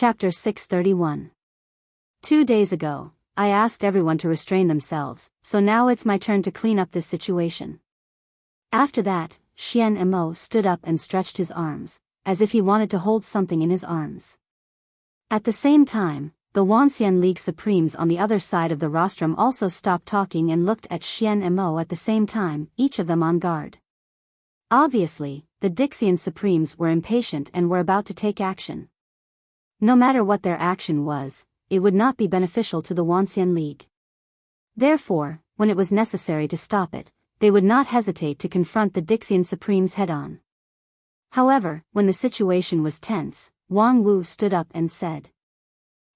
Chapter 631. 2 days ago, I asked everyone to restrain themselves, so now it's my turn to clean up this situation. After that, Xian Mo stood up and stretched his arms, as if he wanted to hold something in his arms. At the same time, the Wuxia League Supremes on the other side of the rostrum also stopped talking and looked at Xian Mo at the same time, each of them on guard. Obviously, the Dixian Supremes were impatient and were about to take action. No matter what their action was, it would not be beneficial to the Wuxia League. Therefore, when it was necessary to stop it, they would not hesitate to confront the Dixian Supremes head-on. However, when the situation was tense, Wang Wu stood up and said,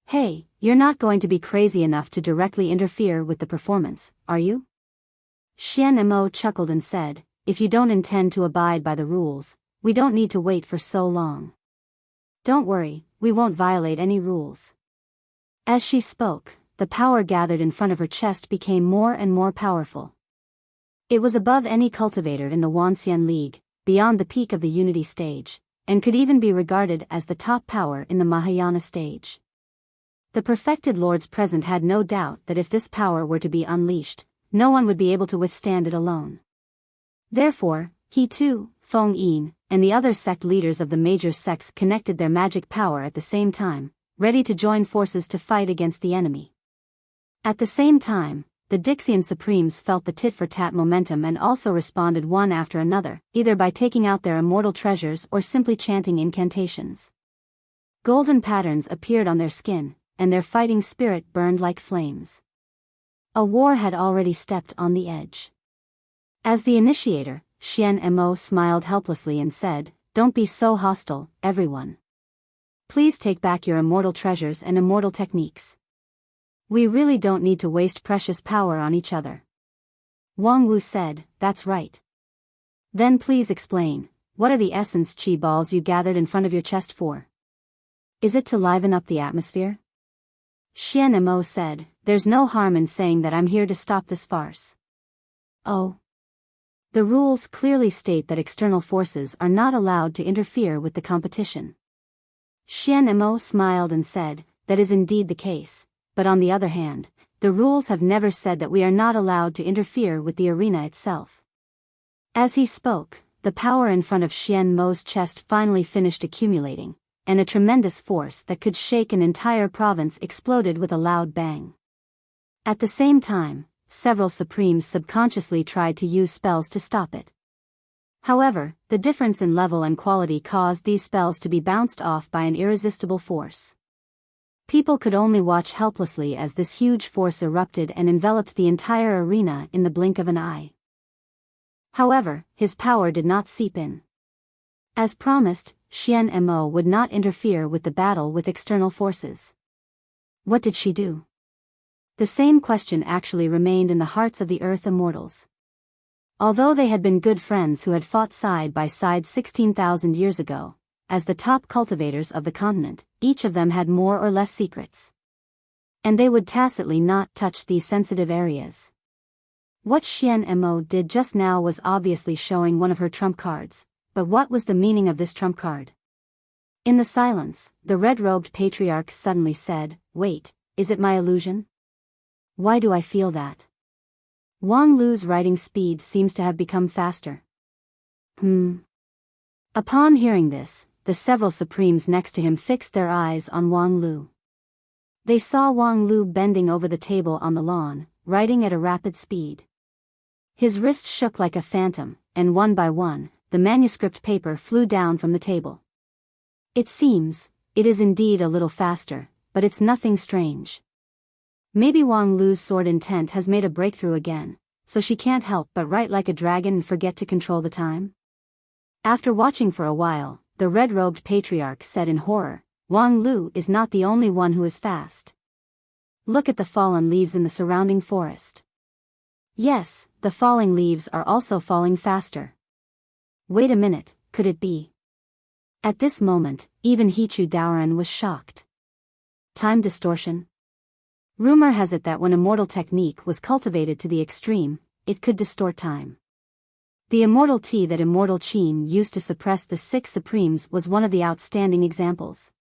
"Hey, you're not going to be crazy enough to directly interfere with the performance, are you?" Xian Mo chuckled and said, "If you don't intend to abide by the rules, we don't need to wait for so long. Don't worry, we won't violate any rules." As she spoke, the power gathered in front of her chest became more and more powerful. It was above any cultivator in the Wuxia League, beyond the peak of the Unity stage, and could even be regarded as the top power in the Mahayana stage. The perfected lords present had no doubt that if this power were to be unleashed, no one would be able to withstand it alone. Therefore, he too, Feng Yin, and the other sect leaders of the major sects connected their magic power at the same time, ready to join forces to fight against the enemy. At the same time, the Dixian Supremes felt the tit-for-tat momentum and also responded one after another, either by taking out their immortal treasures or simply chanting incantations. Golden patterns appeared on their skin, and their fighting spirit burned like flames. A war had already stepped on the edge. As the initiator, Xian Mo smiled helplessly and said, "Don't be so hostile, everyone. Please take back your immortal treasures and immortal techniques. We really don't need to waste precious power on each other." Wang Wu said, "That's right. Then please explain, what are the essence chi balls you gathered in front of your chest for? Is it to liven up the atmosphere?" Xian Mo said, "There's no harm in saying that I'm here to stop this farce." "Oh. The rules clearly state that external forces are not allowed to interfere with the competition." Xian Mo smiled and said, "That is indeed the case, but on the other hand, the rules have never said that we are not allowed to interfere with the arena itself." As he spoke, the power in front of Xian Mo's chest finally finished accumulating, and a tremendous force that could shake an entire province exploded with a loud bang. At the same time, several Supremes subconsciously tried to use spells to stop it. However, the difference in level and quality caused these spells to be bounced off by an irresistible force. People could only watch helplessly as this huge force erupted and enveloped the entire arena in the blink of an eye. However, his power did not seep in. As promised, Xian Mo would not interfere with the battle with external forces. What did she do? The same question actually remained in the hearts of the Earth Immortals. Although they had been good friends who had fought side by side 16,000 years ago, as the top cultivators of the continent, each of them had more or less secrets. And they would tacitly not touch these sensitive areas. What Xian Mo did just now was obviously showing one of her trump cards, but what was the meaning of this trump card? In the silence, the red-robed patriarch suddenly said, "Wait, is it my illusion? Why do I feel that? Wang Lu's writing speed seems to have become faster." Upon hearing this, the several Supremes next to him fixed their eyes on Wang Lu. They saw Wang Lu bending over the table on the lawn, writing at a rapid speed. His wrist shook like a phantom, and one by one, the manuscript paper flew down from the table. It is indeed a little faster, but it's nothing strange. Maybe Wang Lu's sword intent has made a breakthrough again, so she can't help but write like a dragon and forget to control the time. After watching for a while, the red-robed patriarch said in horror, "Wang Lu is not the only one who is fast. Look at the fallen leaves in the surrounding forest. Yes, the falling leaves are also falling faster. Wait a minute, could it be?" At this moment, even Hichu Daoran was shocked. Time distortion? Rumor has it that when immortal technique was cultivated to the extreme, it could distort time. The immortal tea that Immortal Qin used to suppress the 6 Supremes was one of the outstanding examples.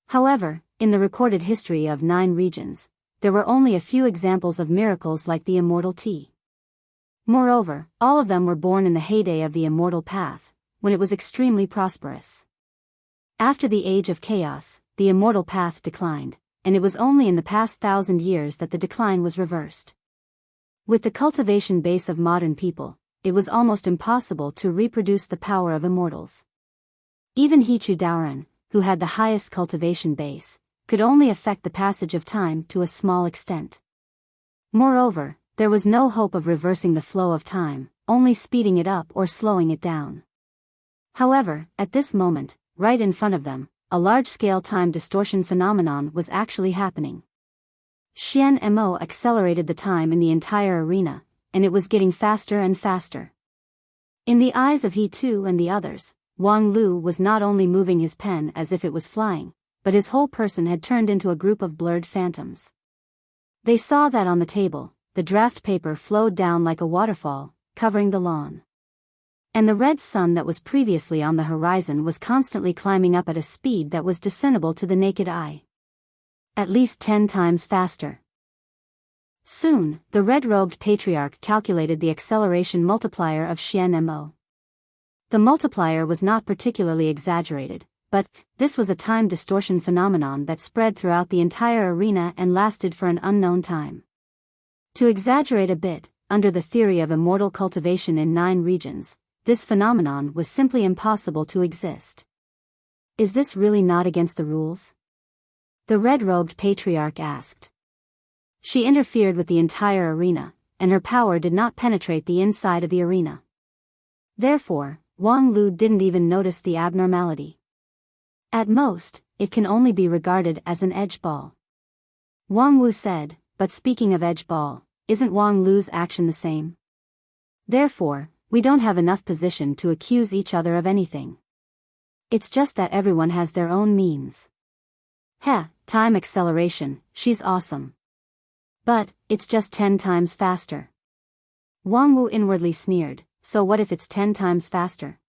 However, in the recorded history of 9 regions, there were only a few examples of miracles like the immortal tea. Moreover, all of them were born in the heyday of the immortal path, when it was extremely prosperous. After the age of chaos, the immortal path declined, and it was only in the past 1,000 years that the decline was reversed. With the cultivation base of modern people, it was almost impossible to reproduce the power of immortals. Even Hichu Daoren, who had the highest cultivation base, could only affect the passage of time to a small extent. Moreover, there was no hope of reversing the flow of time, only speeding it up or slowing it down. However, at this moment, right in front of them, a large-scale time distortion phenomenon was actually happening. Xian Mo accelerated the time in the entire arena, and it was getting faster and faster. In the eyes of He Tu and the others, Wang Lu was not only moving his pen as if it was flying, but his whole person had turned into a group of blurred phantoms. They saw that on the table, the draft paper flowed down like a waterfall, covering the lawn. And the red sun that was previously on the horizon was constantly climbing up at a speed that was discernible to the naked eye. At least 10 times faster. Soon, the red-robed patriarch calculated the acceleration multiplier of Xian Mo. The multiplier was not particularly exaggerated, but this was a time distortion phenomenon that spread throughout the entire arena and lasted for an unknown time. To exaggerate a bit, under the theory of immortal cultivation in 9 regions, this phenomenon was simply impossible to exist. Is this really not against the rules? The red-robed patriarch asked. She interfered with the entire arena, and her power did not penetrate the inside of the arena. Therefore, Wang Lu didn't even notice the abnormality. At most, it can only be regarded as an edge ball. Wang Wu said, but speaking of edge ball, isn't Wang Lu's action the same? Therefore, we don't have enough position to accuse each other of anything. It's just that everyone has their own means. Time acceleration, she's awesome. But, it's just 10 times faster. Wang Wu inwardly sneered, so what if it's 10 times faster?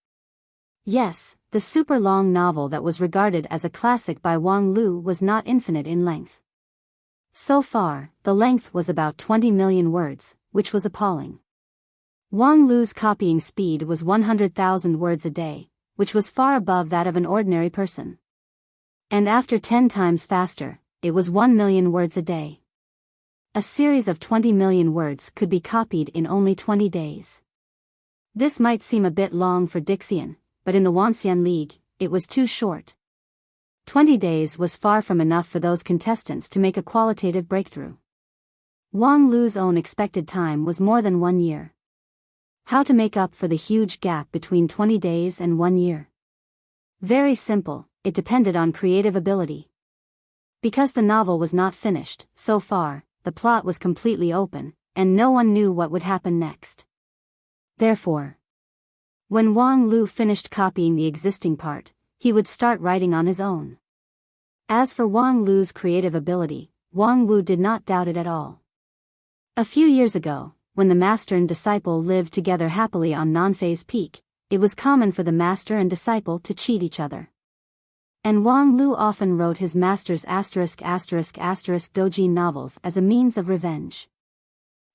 Yes, the super long novel that was regarded as a classic by Wang Lu was not infinite in length. So far, the length was about 20 million words, which was appalling. Wang Lu's copying speed was 100,000 words a day, which was far above that of an ordinary person. And after 10 times faster, it was 1 million words a day. A series of 20 million words could be copied in only 20 days. This might seem a bit long for Dixian, but in the Wanxian League, it was too short. 20 days was far from enough for those contestants to make a qualitative breakthrough. Wang Lu's own expected time was more than 1 year. How to make up for the huge gap between 20 days and 1 year? Very simple, it depended on creative ability. Because the novel was not finished, so far, the plot was completely open, and no one knew what would happen next. Therefore, when Wang Lu finished copying the existing part, he would start writing on his own. As for Wang Lu's creative ability, Wang Wu did not doubt it at all. A few years ago, when the master and disciple lived together happily on Nanfei's Peak, it was common for the master and disciple to cheat each other. And Wang Lu often wrote his master's ***** doujin novels as a means of revenge.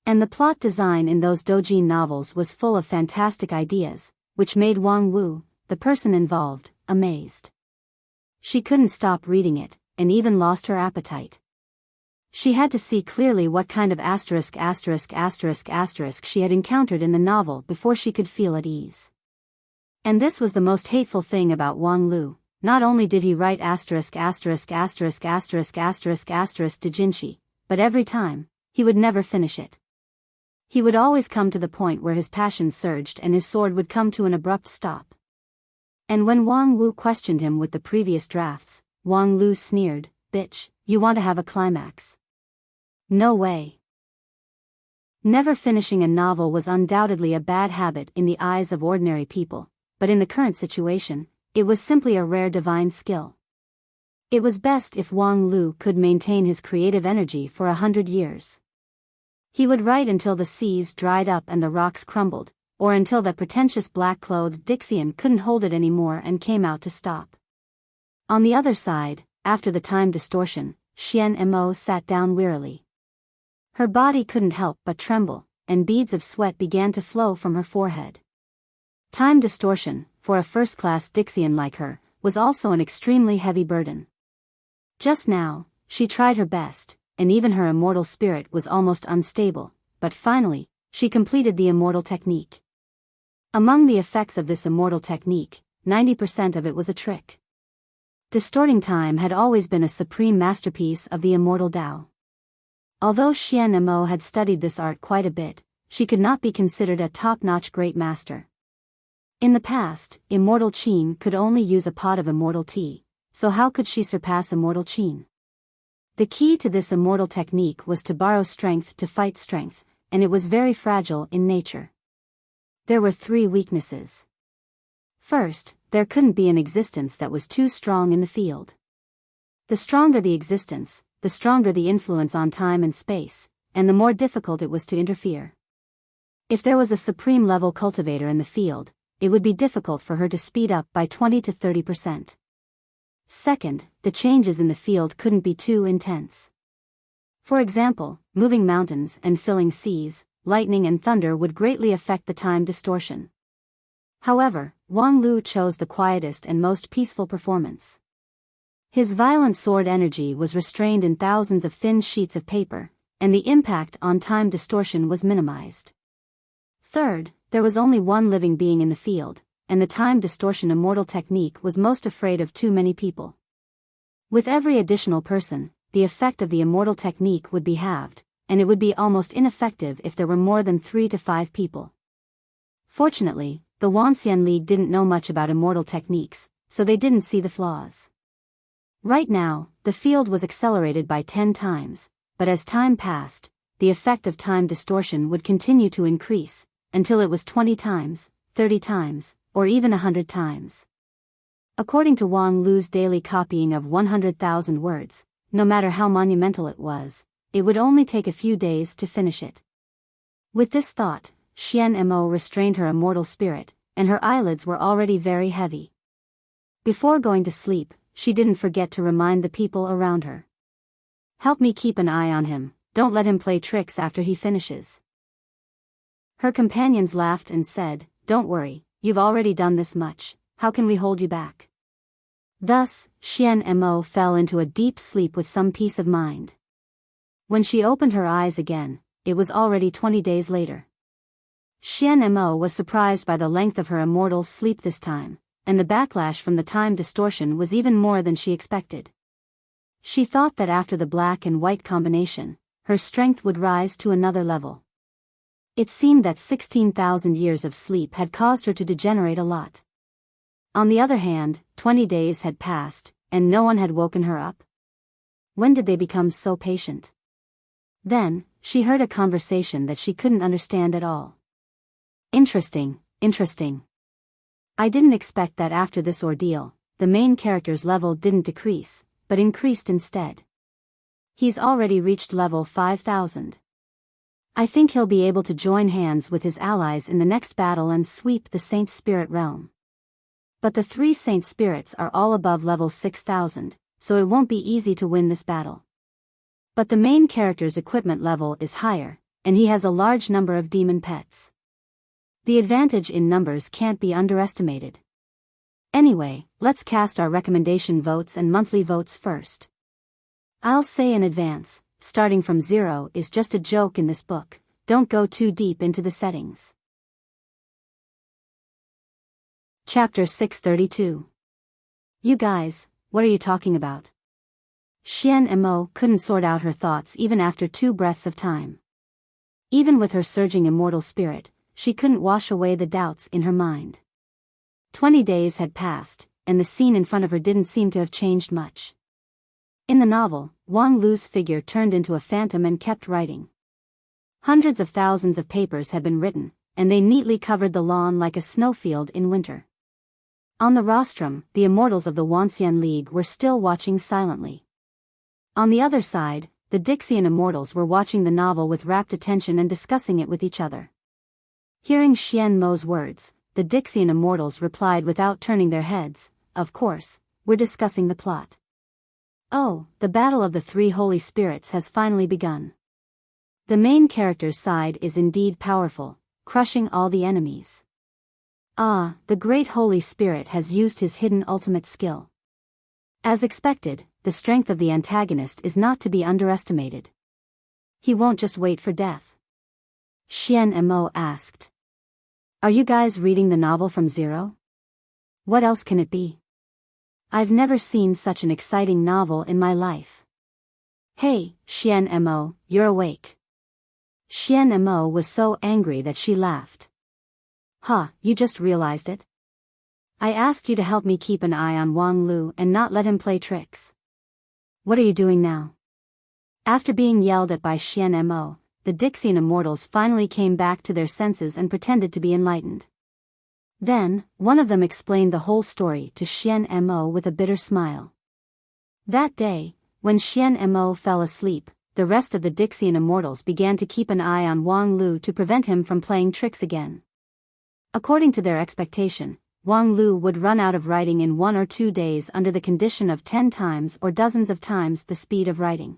And the plot design in those doujin novels was full of fantastic ideas, which made Wang Wu, the person involved, amazed. She couldn't stop reading it, and even lost her appetite. She had to see clearly what kind of **** she had encountered in the novel before she could feel at ease. And this was the most hateful thing about Wang Lu. Not only did he write ********* doujinshi, but every time, he would never finish it. He would always come to the point where his passion surged and his sword would come to an abrupt stop. And when Wang Wu questioned him with the previous drafts, Wang Lu sneered, "Bitch, you want to have a climax? No way." Never finishing a novel was undoubtedly a bad habit in the eyes of ordinary people, but in the current situation, it was simply a rare divine skill. It was best if Wang Lu could maintain his creative energy for 100 years. He would write until the seas dried up and the rocks crumbled, or until that pretentious black-clothed Dixian couldn't hold it anymore and came out to stop. On the other side, after the time distortion, Xian Mo sat down wearily. Her body couldn't help but tremble, and beads of sweat began to flow from her forehead. Time distortion, for a first-class Dixian like her, was also an extremely heavy burden. Just now, she tried her best, and even her immortal spirit was almost unstable, but finally, she completed the immortal technique. Among the effects of this immortal technique, 90% of it was a trick. Distorting time had always been a supreme masterpiece of the immortal Tao. Although Xian Mo had studied this art quite a bit, she could not be considered a top-notch great master. In the past, immortal Qin could only use a pot of immortal tea, so how could she surpass immortal Qin? The key to this immortal technique was to borrow strength to fight strength, and it was very fragile in nature. There were 3 weaknesses. First, there couldn't be an existence that was too strong in the field. The stronger the existence, the stronger the influence on time and space, and the more difficult it was to interfere. If there was a supreme-level cultivator in the field, it would be difficult for her to speed up by 20 to 30%. Second, the changes in the field couldn't be too intense. For example, moving mountains and filling seas, lightning and thunder would greatly affect the time distortion. However, Wang Lu chose the quietest and most peaceful performance. His violent sword energy was restrained in thousands of thin sheets of paper, and the impact on time distortion was minimized. Third, there was only one living being in the field, and the time distortion immortal technique was most afraid of too many people. With every additional person, the effect of the immortal technique would be halved, and it would be almost ineffective if there were more than 3 to 5 people. Fortunately, the Wanxian League didn't know much about immortal techniques, so they didn't see the flaws. Right now, the field was accelerated by 10 times, but as time passed, the effect of time distortion would continue to increase, until it was 20 times, 30 times, or even 100 times. According to Wang Lu's daily copying of 100,000 words, no matter how monumental it would only take a few days to finish it. With this thought, Xian Mo restrained her immortal spirit, and her eyelids were already very heavy. Before going to sleep, she didn't forget to remind the people around her. "Help me keep an eye on him, don't let him play tricks after he finishes." Her companions laughed and said, "Don't worry, you've already done this much, how can we hold you back?" Thus, Xian Mo fell into a deep sleep with some peace of mind. When she opened her eyes again, it was already 20 days later. Xian Mo was surprised by the length of her immortal sleep this time, and the backlash from the time distortion was even more than she expected. She thought that after the black and white combination, her strength would rise to another level. It seemed that 16,000 years of sleep had caused her to degenerate a lot. On the other hand, 20 days had passed, and no one had woken her up. When did they become so patient? Then, she heard a conversation that she couldn't understand at all. Interesting. I didn't expect that after this ordeal, the main character's level didn't decrease, but increased instead. He's already reached level 5,000. I think he'll be able to join hands with his allies in the next battle and sweep the Saint Spirit realm. But the 3 Saint Spirits are all above level 6,000, so it won't be easy to win this battle. But the main character's equipment level is higher, and he has a large number of demon pets. The advantage in numbers can't be underestimated. Anyway, let's cast our recommendation votes and monthly votes first. I'll say in advance, starting from 0 is just a joke in this book, don't go too deep into the settings. Chapter 632. You guys, what are you talking about? Xian Mo couldn't sort out her thoughts even after 2 breaths of time. Even with her surging immortal spirit, she couldn't wash away the doubts in her mind. 20 days had passed, and the scene in front of her didn't seem to have changed much. In the novel, Wang Lu's figure turned into a phantom and kept writing. Hundreds of thousands of papers had been written, and they neatly covered the lawn like a snowfield in winter. On the rostrum, the immortals of the Wanxian League were still watching silently. On the other side, the Dixian immortals were watching the novel with rapt attention and discussing it with each other. Hearing Xian Mo's words, the Dixian immortals replied without turning their heads, "Of course, we're discussing the plot." Oh, the battle of the three holy spirits has finally begun. The main character's side is indeed powerful, crushing all the enemies. Ah, the great Holy Spirit has used his hidden ultimate skill. As expected, the strength of the antagonist is not to be underestimated. He won't just wait for death. Xian Mo asked. Are you guys reading the novel from zero? What else can it be? I've never seen such an exciting novel in my life. Hey, Xian Mo, you're awake. Xian Mo was so angry that she laughed. Huh, you just realized it? I asked you to help me keep an eye on Wang Lu and not let him play tricks. What are you doing now? After being yelled at by Xian Mo, the Dixian immortals finally came back to their senses and pretended to be enlightened. Then, one of them explained the whole story to Xian Mo with a bitter smile. That day, when Xian Mo fell asleep, the rest of the Dixian immortals began to keep an eye on Wang Lu to prevent him from playing tricks again. According to their expectation, Wang Lu would run out of writing in 1 or 2 days under the condition of 10 times or dozens of times the speed of writing.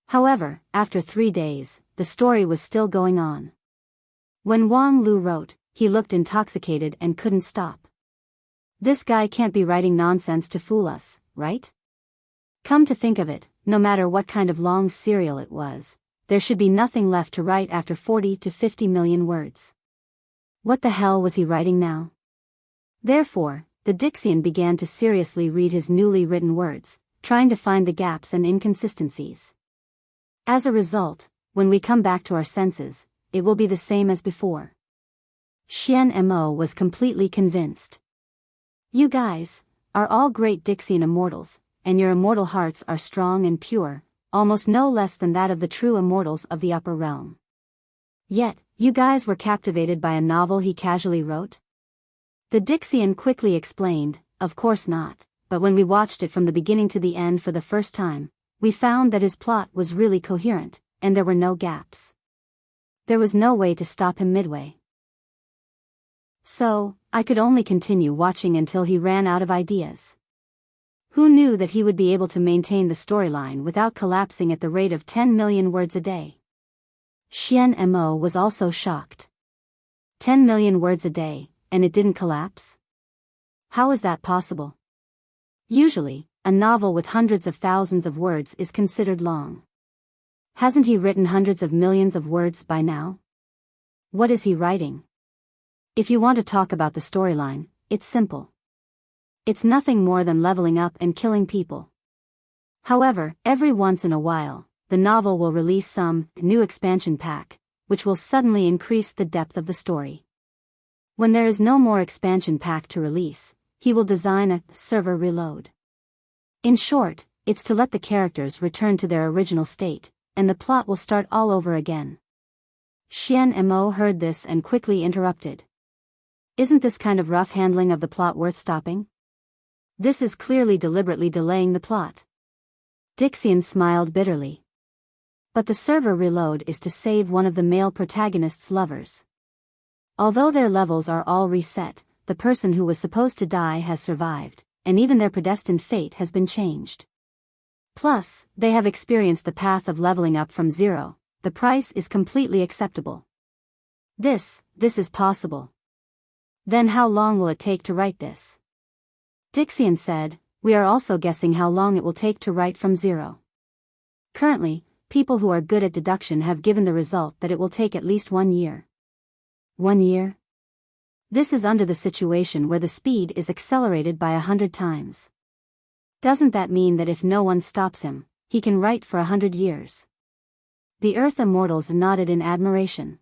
However, after 3 days, the story was still going on. When Wang Lu wrote, he looked intoxicated and couldn't stop. This guy can't be writing nonsense to fool us, right? Come to think of it, no matter what kind of long serial it was, there should be nothing left to write after 40 to 50 million words. What the hell was he writing now? Therefore, the Dixian began to seriously read his newly written words, trying to find the gaps and inconsistencies. As a result, when we come back to our senses, it will be the same as before. Xian Mo was completely convinced. You guys are all great Dixian immortals, and your immortal hearts are strong and pure, almost no less than that of the true immortals of the upper realm. Yet, you guys were captivated by a novel he casually wrote? The Dixian quickly explained, of course not, but when we watched it from the beginning to the end for the first time, we found that his plot was really coherent, and there were no gaps. There was no way to stop him midway. So, I could only continue watching until he ran out of ideas. Who knew that he would be able to maintain the storyline without collapsing at the rate of 10 million words a day? Xian Mo was also shocked. 10 million words a day, and it didn't collapse? How is that possible? Usually, a novel with hundreds of thousands of words is considered long. Hasn't he written hundreds of millions of words by now? What is he writing? If you want to talk about the storyline, it's simple. It's nothing more than leveling up and killing people. However, every once in a while, the novel will release some new expansion pack, which will suddenly increase the depth of the story. When there is no more expansion pack to release, he will design a server reload. In short, it's to let the characters return to their original state, and the plot will start all over again. Xian Mo heard this and quickly interrupted. Isn't this kind of rough handling of the plot worth stopping? This is clearly deliberately delaying the plot. Dixian smiled bitterly. But the server reload is to save one of the male protagonist's lovers. Although their levels are all reset, the person who was supposed to die has survived, and even their predestined fate has been changed. Plus, they have experienced the path of leveling up from zero. The price is completely acceptable. This is possible. Then how long will it take to write this? Dixian said, we are also guessing how long it will take to write from zero. Currently, people who are good at deduction have given the result that it will take at least 1 year. 1 year? This is under the situation where the speed is accelerated by 100 times. Doesn't that mean that if no one stops him, he can write for 100 years? The Earth Immortals nodded in admiration.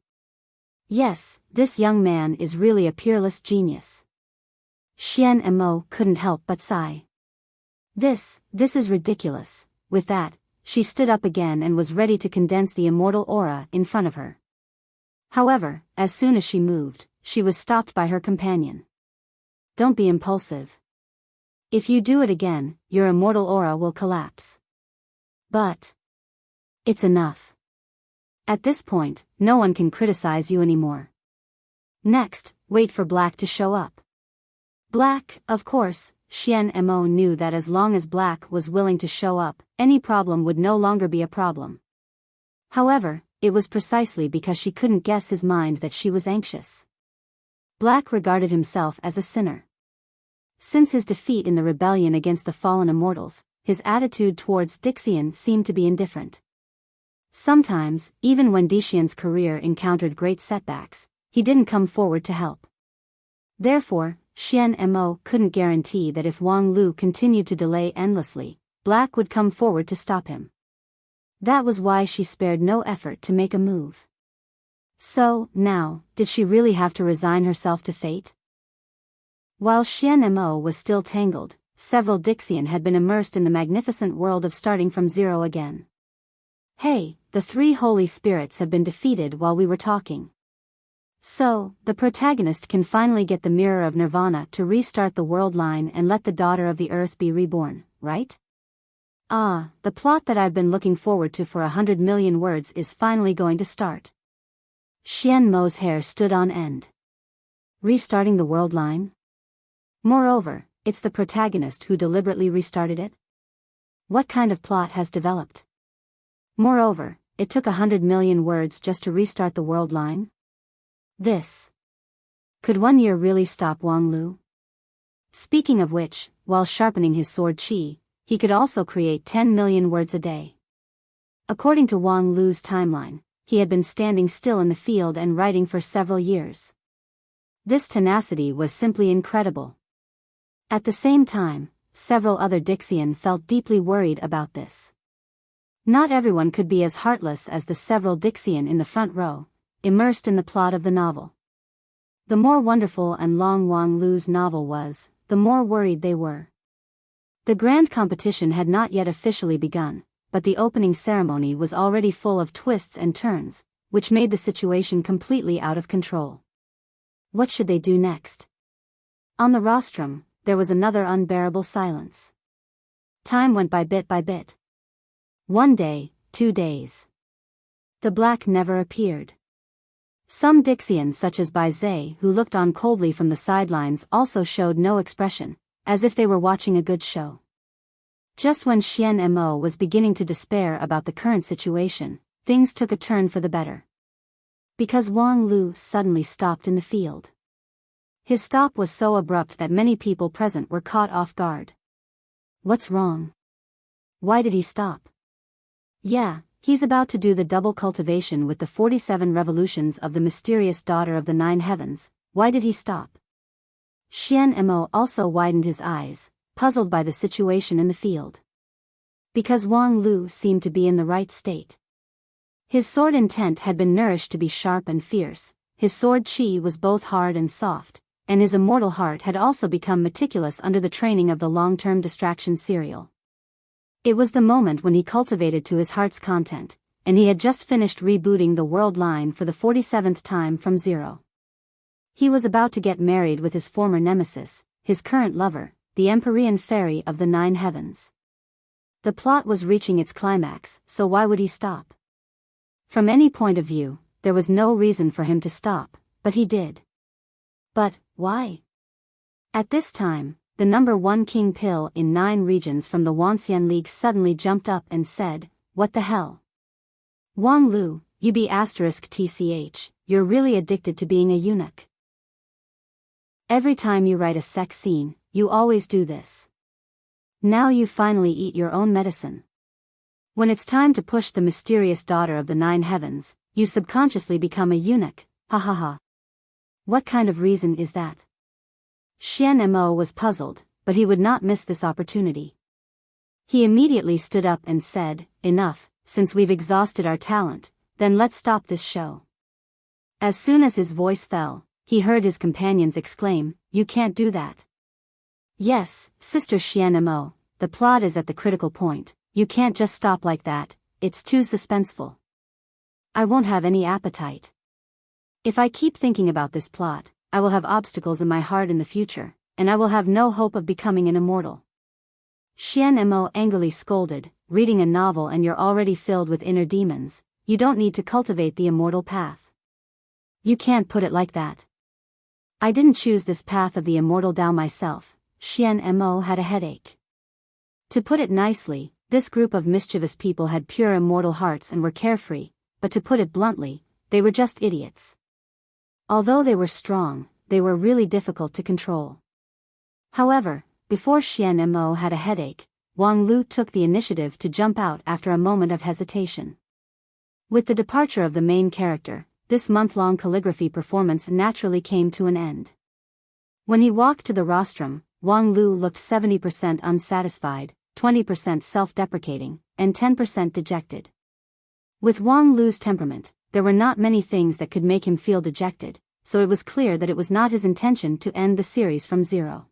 Yes, this young man is really a peerless genius. Xian Mo couldn't help but sigh. This is ridiculous. With that, she stood up again and was ready to condense the immortal aura in front of her. However, as soon as she moved, she was stopped by her companion. Don't be impulsive. If you do it again, your immortal aura will collapse. But it's enough. At this point, no one can criticize you anymore. Next, wait for Black to show up. Black, of course, Xian Mo knew that as long as Black was willing to show up, any problem would no longer be a problem. However, it was precisely because she couldn't guess his mind that she was anxious. Black regarded himself as a sinner. Since his defeat in the rebellion against the fallen immortals, his attitude towards Dixian seemed to be indifferent. Sometimes, even when Dixian's career encountered great setbacks, he didn't come forward to help. Therefore, Xian Mo couldn't guarantee that if Wang Lu continued to delay endlessly, Black would come forward to stop him. That was why she spared no effort to make a move. So, now, did she really have to resign herself to fate? While Xian Mo was still tangled, several Dixian had been immersed in the magnificent world of starting from zero again. Hey, the three holy spirits have been defeated while we were talking. So, the protagonist can finally get the Mirror of Nirvana to restart the world line and let the Daughter of the Earth be reborn, right? Ah, the plot that I've been looking forward to for 100 million words is finally going to start. Xian Mo's hair stood on end. Restarting the world line? Moreover, it's the protagonist who deliberately restarted it? What kind of plot has developed? Moreover, it took 100 million words just to restart the world line? This. Could 1 year really stop Wang Lu? Speaking of which, while sharpening his sword qi, he could also create 10 million words a day. According to Wang Lu's timeline, he had been standing still in the field and writing for several years. This tenacity was simply incredible. At the same time, several other Dixian felt deeply worried about this. Not everyone could be as heartless as the several Dixian in the front row, immersed in the plot of the novel. The more wonderful and long Wang Lu's novel was, the more worried they were. The grand competition had not yet officially begun, but the opening ceremony was already full of twists and turns, which made the situation completely out of control. What should they do next? On the rostrum, there was another unbearable silence. Time went by bit by bit. 1 day, 2 days. The Black never appeared. Some Dixian such as Bai Zhe who looked on coldly from the sidelines also showed no expression, as if they were watching a good show. Just when Xian Mo was beginning to despair about the current situation, things took a turn for the better. Because Wang Lu suddenly stopped in the field. His stop was so abrupt that many people present were caught off guard. What's wrong? Why did he stop? Yeah, he's about to do the double cultivation with the 47 revolutions of the mysterious Daughter of the Nine Heavens. Why did he stop? Xian Mo also widened his eyes, puzzled by the situation in the field. Because Wang Lu seemed to be in the right state. His sword intent had been nourished to be sharp and fierce, his sword qi was both hard and soft, and his immortal heart had also become meticulous under the training of the long-term distraction serial. It was the moment when he cultivated to his heart's content, and he had just finished rebooting the world line for the 47th time from zero. He was about to get married with his former nemesis, his current lover, the Empyrean Fairy of the Nine Heavens. The plot was reaching its climax, so why would he stop? From any point of view, there was no reason for him to stop, but he did. But, why? At this time, the number 1 king pill in 9 regions from the Wanxian League suddenly jumped up and said, "What the hell? Wang Lu, you be *tch, you're really addicted to being a eunuch. Every time you write a sex scene, you always do this. Now you finally eat your own medicine. When it's time to push the mysterious Daughter of the Nine Heavens, you subconsciously become a eunuch, ha ha ha. What kind of reason is that?" Xian Mo was puzzled, but he would not miss this opportunity. He immediately stood up and said, "Enough, since we've exhausted our talent, then let's stop this show." As soon as his voice fell, he heard his companions exclaim, "You can't do that." "Yes, Sister Xian Mo, the plot is at the critical point, you can't just stop like that, it's too suspenseful. I won't have any appetite. If I keep thinking about this plot, I will have obstacles in my heart in the future, and I will have no hope of becoming an immortal." Xian Mo angrily scolded, "Reading a novel and you're already filled with inner demons, you don't need to cultivate the immortal path. You can't put it like that. I didn't choose this path of the immortal Tao myself," Xian Mo had a headache. To put it nicely, this group of mischievous people had pure immortal hearts and were carefree, but to put it bluntly, they were just idiots. Although they were strong, they were really difficult to control. However, before Xian Mo had a headache, Wang Lu took the initiative to jump out after a moment of hesitation. With the departure of the main character, this month-long calligraphy performance naturally came to an end. When he walked to the rostrum, Wang Lu looked 70% unsatisfied, 20% self-deprecating, and 10% dejected. With Wang Lu's temperament, there were not many things that could make him feel dejected, so it was clear that it was not his intention to end the series from zero.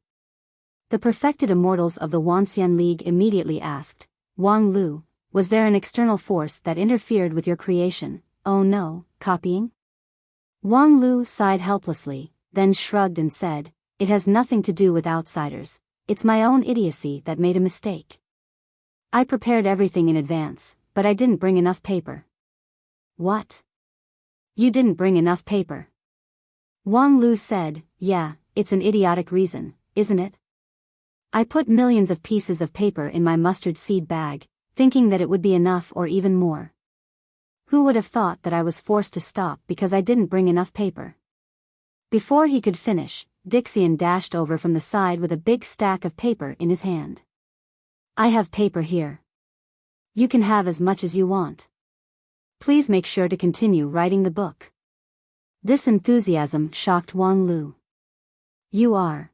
The perfected immortals of the Wanxian League immediately asked, "Wang Lu, was there an external force that interfered with your creation? Oh no, copying?" Wang Lu sighed helplessly, then shrugged and said, "It has nothing to do with outsiders, it's my own idiocy that made a mistake. I prepared everything in advance, but I didn't bring enough paper." "What? You didn't bring enough paper?" Wang Lu said, "Yeah, it's an idiotic reason, isn't it? I put millions of pieces of paper in my mustard seed bag, thinking that it would be enough or even more. Who would have thought that I was forced to stop because I didn't bring enough paper?" Before he could finish, Dixian dashed over from the side with a big stack of paper in his hand. "I have paper here. You can have as much as you want. Please make sure to continue writing the book." This enthusiasm shocked Wang Lu. "You are?"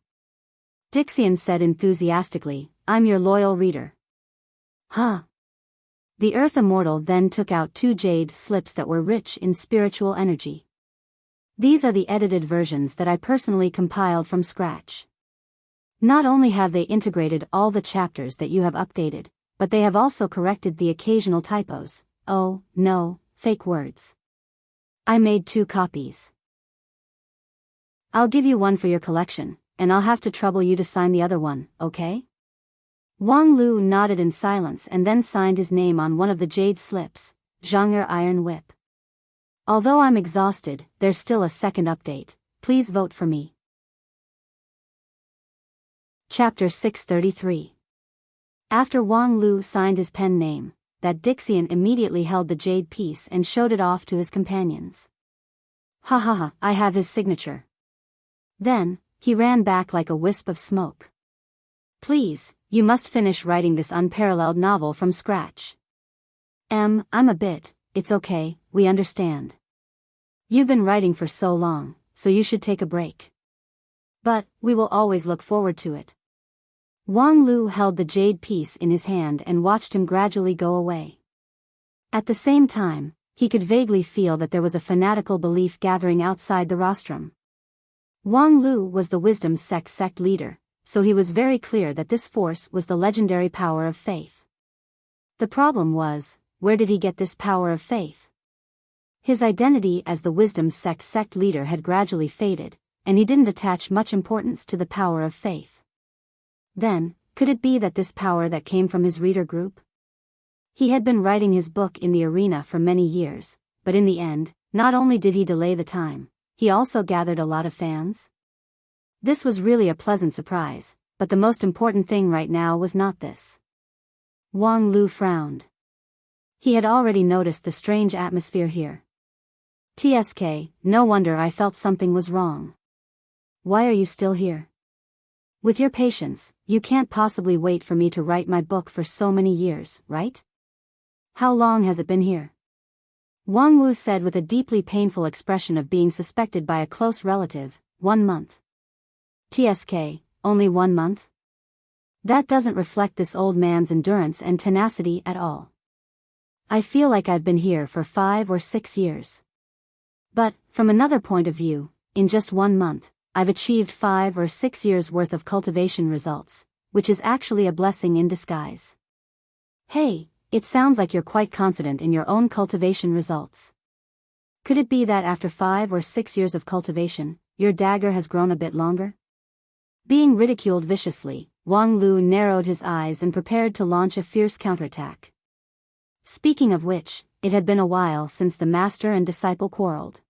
Dixian said enthusiastically, "I'm your loyal reader." "Huh." The Earth Immortal then took out 2 jade slips that were rich in spiritual energy. "These are the edited versions that I personally compiled from scratch. Not only have they integrated all the chapters that you have updated, but they have also corrected the occasional typos, oh, no, fake words. I made 2 copies. I'll give you one for your collection, and I'll have to trouble you to sign the other one, okay?" Wang Lu nodded in silence and then signed his name on one of the jade slips, Zhang'er Iron Whip. "Although I'm exhausted, there's still a second update. Please vote for me." Chapter 633. After Wang Lu signed his pen name, that Dixian immediately held the jade piece and showed it off to his companions. "Ha ha ha, I have his signature." Then, he ran back like a wisp of smoke. "Please, you must finish writing this unparalleled novel from scratch." I'm a bit, it's okay, we understand. You've been writing for so long, so you should take a break. But, we will always look forward to it." Wang Lu held the jade piece in his hand and watched him gradually go away. At the same time, he could vaguely feel that there was a fanatical belief gathering outside the rostrum. Wang Lu was the wisdom sect leader, so he was very clear that this force was the legendary power of faith. The problem was, where did he get this power of faith? His identity as the wisdom sect leader had gradually faded, and he didn't attach much importance to the power of faith. Then, could it be that this power that came from his reader group? He had been writing his book in the arena for many years, but in the end, not only did he delay the time, he also gathered a lot of fans. This was really a pleasant surprise, but the most important thing right now was not this. Wang Lu frowned. He had already noticed the strange atmosphere here. "TSK, no wonder I felt something was wrong. Why are you still here? With your patience, you can't possibly wait for me to write my book for so many years, right? How long has it been here?" Wang Wu said with a deeply painful expression of being suspected by a close relative. 1 month. "TSK, only 1 month? That doesn't reflect this old man's endurance and tenacity at all. I feel like I've been here for 5 or 6 years. But, from another point of view, in just 1 month, I've achieved 5 or 6 years worth of cultivation results, which is actually a blessing in disguise. Hey, it sounds like you're quite confident in your own cultivation results. Could it be that after 5 or 6 years of cultivation, your dagger has grown a bit longer?" Being ridiculed viciously, Wang Lu narrowed his eyes and prepared to launch a fierce counterattack. Speaking of which, it had been a while since the master and disciple quarreled.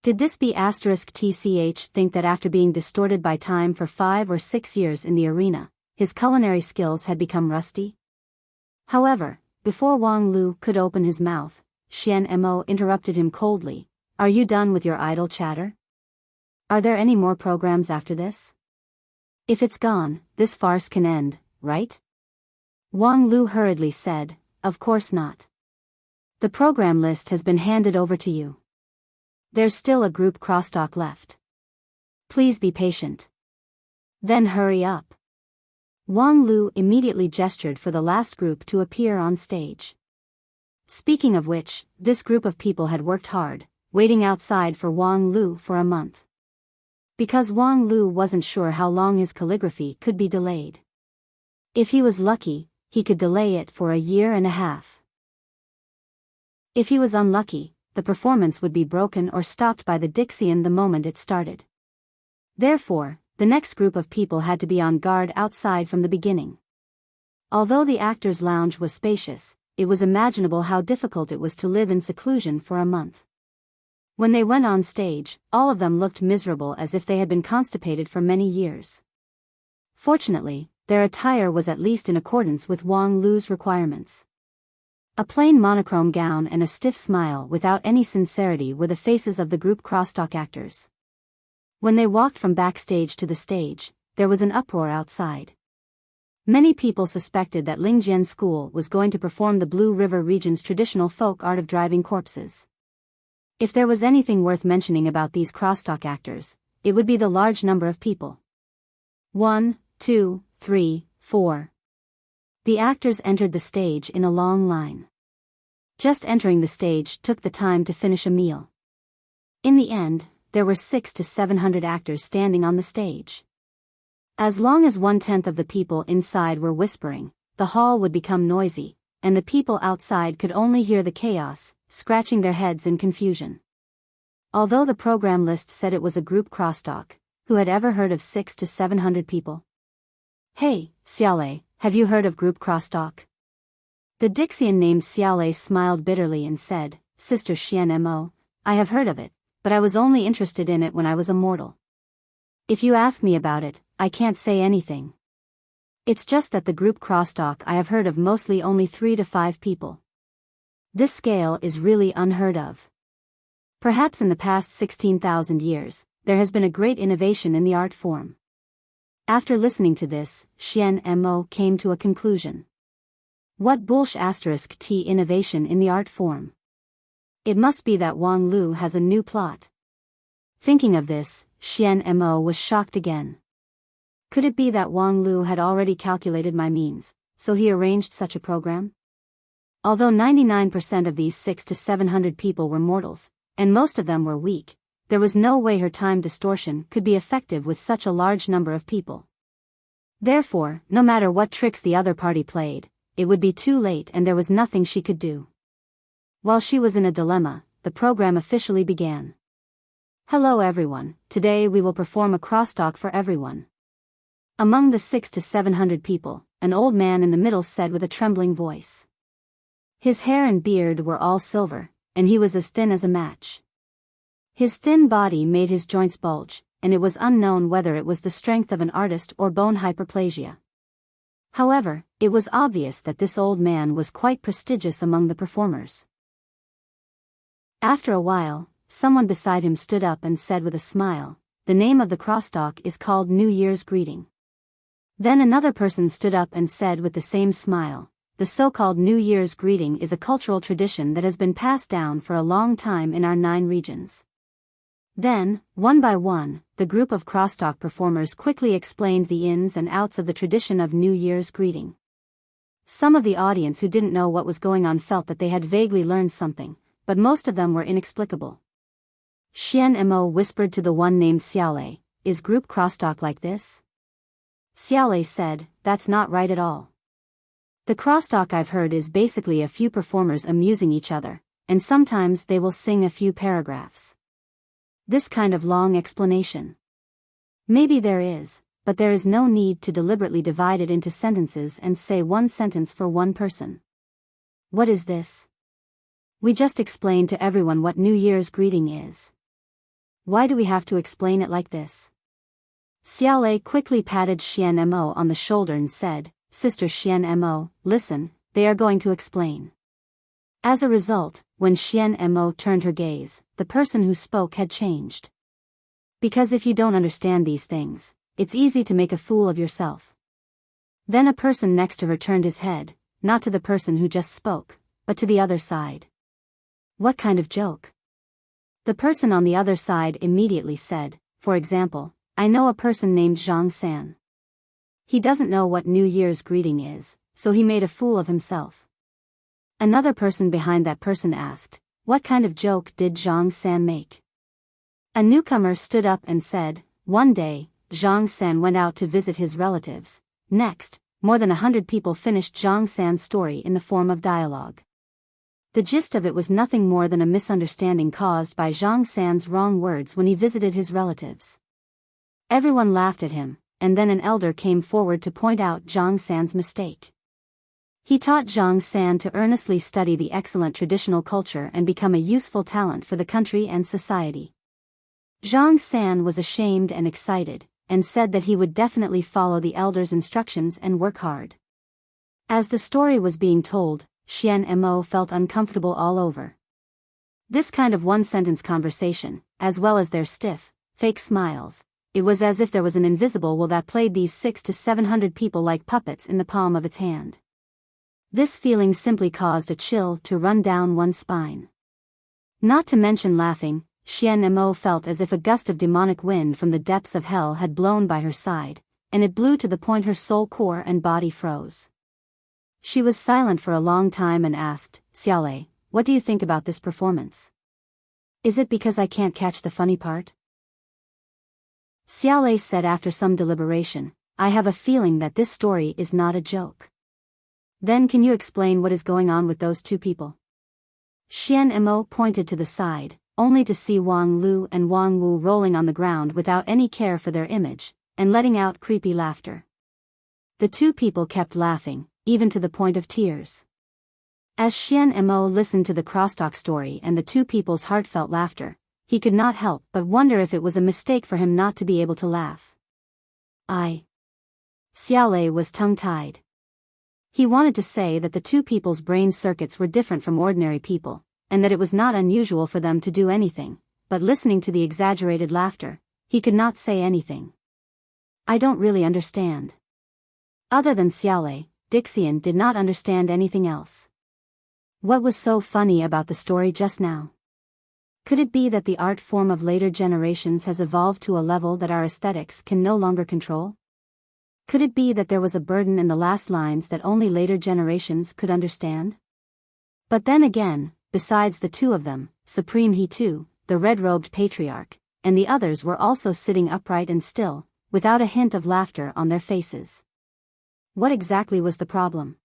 Did this B*TCH think that after being distorted by time for 5 or 6 years in the arena, his culinary skills had become rusty? However, before Wang Lu could open his mouth, Xian Mo interrupted him coldly. Are you done with your idle chatter? Are there any more programs after this? If it's gone, this farce can end, right? Wang Lu hurriedly said, of course not. The program list has been handed over to you. There's still a group crosstalk left. Please be patient. Then hurry up. Wang Lu immediately gestured for the last group to appear on stage. Speaking of which, this group of people had worked hard, waiting outside for Wang Lu for a month. Because Wang Lu wasn't sure how long his calligraphy could be delayed. If he was lucky, he could delay it for 1.5 years. If he was unlucky, the performance would be broken or stopped by the Dixian the moment it started. Therefore, the next group of people had to be on guard outside from the beginning. Although the actors' lounge was spacious, it was imaginable how difficult it was to live in seclusion for a month. When they went on stage, all of them looked miserable as if they had been constipated for many years. Fortunately, their attire was at least in accordance with Wang Lu's requirements. A plain monochrome gown and a stiff smile without any sincerity were the faces of the group crosstalk actors. When they walked from backstage to the stage, there was an uproar outside. Many people suspected that Lingjian School was going to perform the Blue River region's traditional folk art of driving corpses. If there was anything worth mentioning about these crosstalk actors, it would be the large number of people. 1, 2, 3, 4. The actors entered the stage in a long line. Just entering the stage took the time to finish a meal. In the end, there were 600 to 700 actors standing on the stage. As long as 1/10 of the people inside were whispering, the hall would become noisy, and the people outside could only hear the chaos, scratching their heads in confusion. Although the program list said it was a group crosstalk, who had ever heard of 600 to 700 people? Hey, Xiaolei, have you heard of group crosstalk? The Dixian named Xiaolei smiled bitterly and said, Sister Xian Mo, I have heard of it, but I was only interested in it when I was a mortal. If you ask me about it, I can't say anything. It's just that the group crosstalk I have heard of mostly only 3 to 5 people. This scale is really unheard of. Perhaps in the past 16,000 years, there has been a great innovation in the art form. After listening to this, Xian Mo came to a conclusion. What **t innovation in the art form? It must be that Wang Lu has a new plot. Thinking of this, Xian Mo was shocked again. Could it be that Wang Lu had already calculated my means, so he arranged such a program? Although 99% of these 600 to 700 people were mortals, and most of them were weak, there was no way her time distortion could be effective with such a large number of people. Therefore, no matter what tricks the other party played, it would be too late and there was nothing she could do. While she was in a dilemma, the program officially began. Hello everyone, today we will perform a crosstalk for everyone. Among the 600 to 700 people, an old man in the middle said with a trembling voice. His hair and beard were all silver, and he was as thin as a match. His thin body made his joints bulge, and it was unknown whether it was the strength of an artist or bone hyperplasia. However, it was obvious that this old man was quite prestigious among the performers. After a while, someone beside him stood up and said with a smile, the name of the crosstalk is called New Year's Greeting. Then another person stood up and said with the same smile, the so-called New Year's Greeting is a cultural tradition that has been passed down for a long time in our 9 regions. Then, one by one, the group of crosstalk performers quickly explained the ins and outs of the tradition of New Year's greeting. Some of the audience who didn't know what was going on felt that they had vaguely learned something, but most of them were inexplicable. Xian Mo whispered to the one named Xiaolei, is group crosstalk like this? Xiaolei said, that's not right at all. The crosstalk I've heard is basically a few performers amusing each other, and sometimes they will sing a few paragraphs. This kind of long explanation. Maybe there is, but there is no need to deliberately divide it into sentences and say one sentence for one person. What is this? We just explained to everyone what New Year's greeting is. Why do we have to explain it like this? Xiaolei quickly patted Xian Mo on the shoulder and said, Sister Xian Mo, listen, they are going to explain. As a result, when Xian Mo turned her gaze, the person who spoke had changed. Because if you don't understand these things, it's easy to make a fool of yourself. Then a person next to her turned his head, not to the person who just spoke, but to the other side. What kind of joke? The person on the other side immediately said, for example, I know a person named Zhang San. He doesn't know what New Year's greeting is, so he made a fool of himself. Another person behind that person asked, what kind of joke did Zhang San make? A newcomer stood up and said, one day, Zhang San went out to visit his relatives. Next, more than 100 people finished Zhang San's story in the form of dialogue. The gist of it was nothing more than a misunderstanding caused by Zhang San's wrong words when he visited his relatives. Everyone laughed at him, and then an elder came forward to point out Zhang San's mistake. He taught Zhang San to earnestly study the excellent traditional culture and become a useful talent for the country and society. Zhang San was ashamed and excited, and said that he would definitely follow the elder's instructions and work hard. As the story was being told, Xian Mo felt uncomfortable all over. This kind of one-sentence conversation, as well as their stiff, fake smiles, it was as if there was an invisible will that played these 600 to 700 people like puppets in the palm of its hand. This feeling simply caused a chill to run down one's spine. Not to mention laughing, Xian Mo felt as if a gust of demonic wind from the depths of hell had blown by her side, and it blew to the point her soul core and body froze. She was silent for a long time and asked, Xiaolei, what do you think about this performance? Is it because I can't catch the funny part? Xiaolei said after some deliberation, I have a feeling that this story is not a joke. Then can you explain what is going on with those two people? Xian Mo pointed to the side, only to see Wang Lu and Wang Wu rolling on the ground without any care for their image, and letting out creepy laughter. The two people kept laughing, even to the point of tears. As Xian Mo listened to the crosstalk story and the two people's heartfelt laughter, he could not help but wonder if it was a mistake for him not to be able to laugh. Xiaolei was tongue-tied. He wanted to say that the two people's brain circuits were different from ordinary people, and that it was not unusual for them to do anything, but listening to the exaggerated laughter, he could not say anything. I don't really understand. Other than Xiaolei, Dixian did not understand anything else. What was so funny about the story just now? Could it be that the art form of later generations has evolved to a level that our aesthetics can no longer control? Could it be that there was a burden in the last lines that only later generations could understand? But then again, besides the two of them, Supreme He too, the red-robed patriarch, and the others were also sitting upright and still, without a hint of laughter on their faces. What exactly was the problem?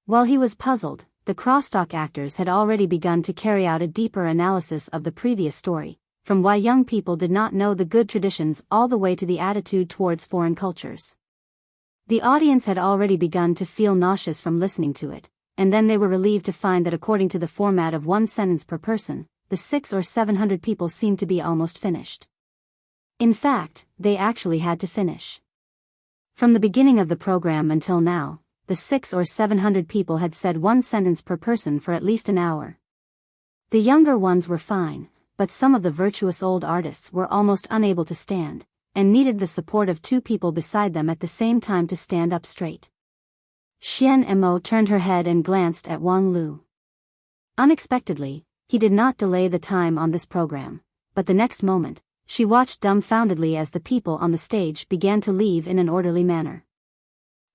While he was puzzled, the crosstalk actors had already begun to carry out a deeper analysis of the previous story, from why young people did not know the good traditions all the way to the attitude towards foreign cultures. The audience had already begun to feel nauseous from listening to it, and then they were relieved to find that according to the format of one sentence per person, the 600 or 700 people seemed to be almost finished. In fact, they actually had to finish. From the beginning of the program until now, the 600 or 700 people had said one sentence per person for at least an hour. The younger ones were fine, but some of the virtuous old artists were almost unable to stand, and needed the support of two people beside them at the same time to stand up straight. Xian Mo turned her head and glanced at Wang Lu. Unexpectedly, he did not delay the time on this program, but the next moment, she watched dumbfoundedly as the people on the stage began to leave in an orderly manner.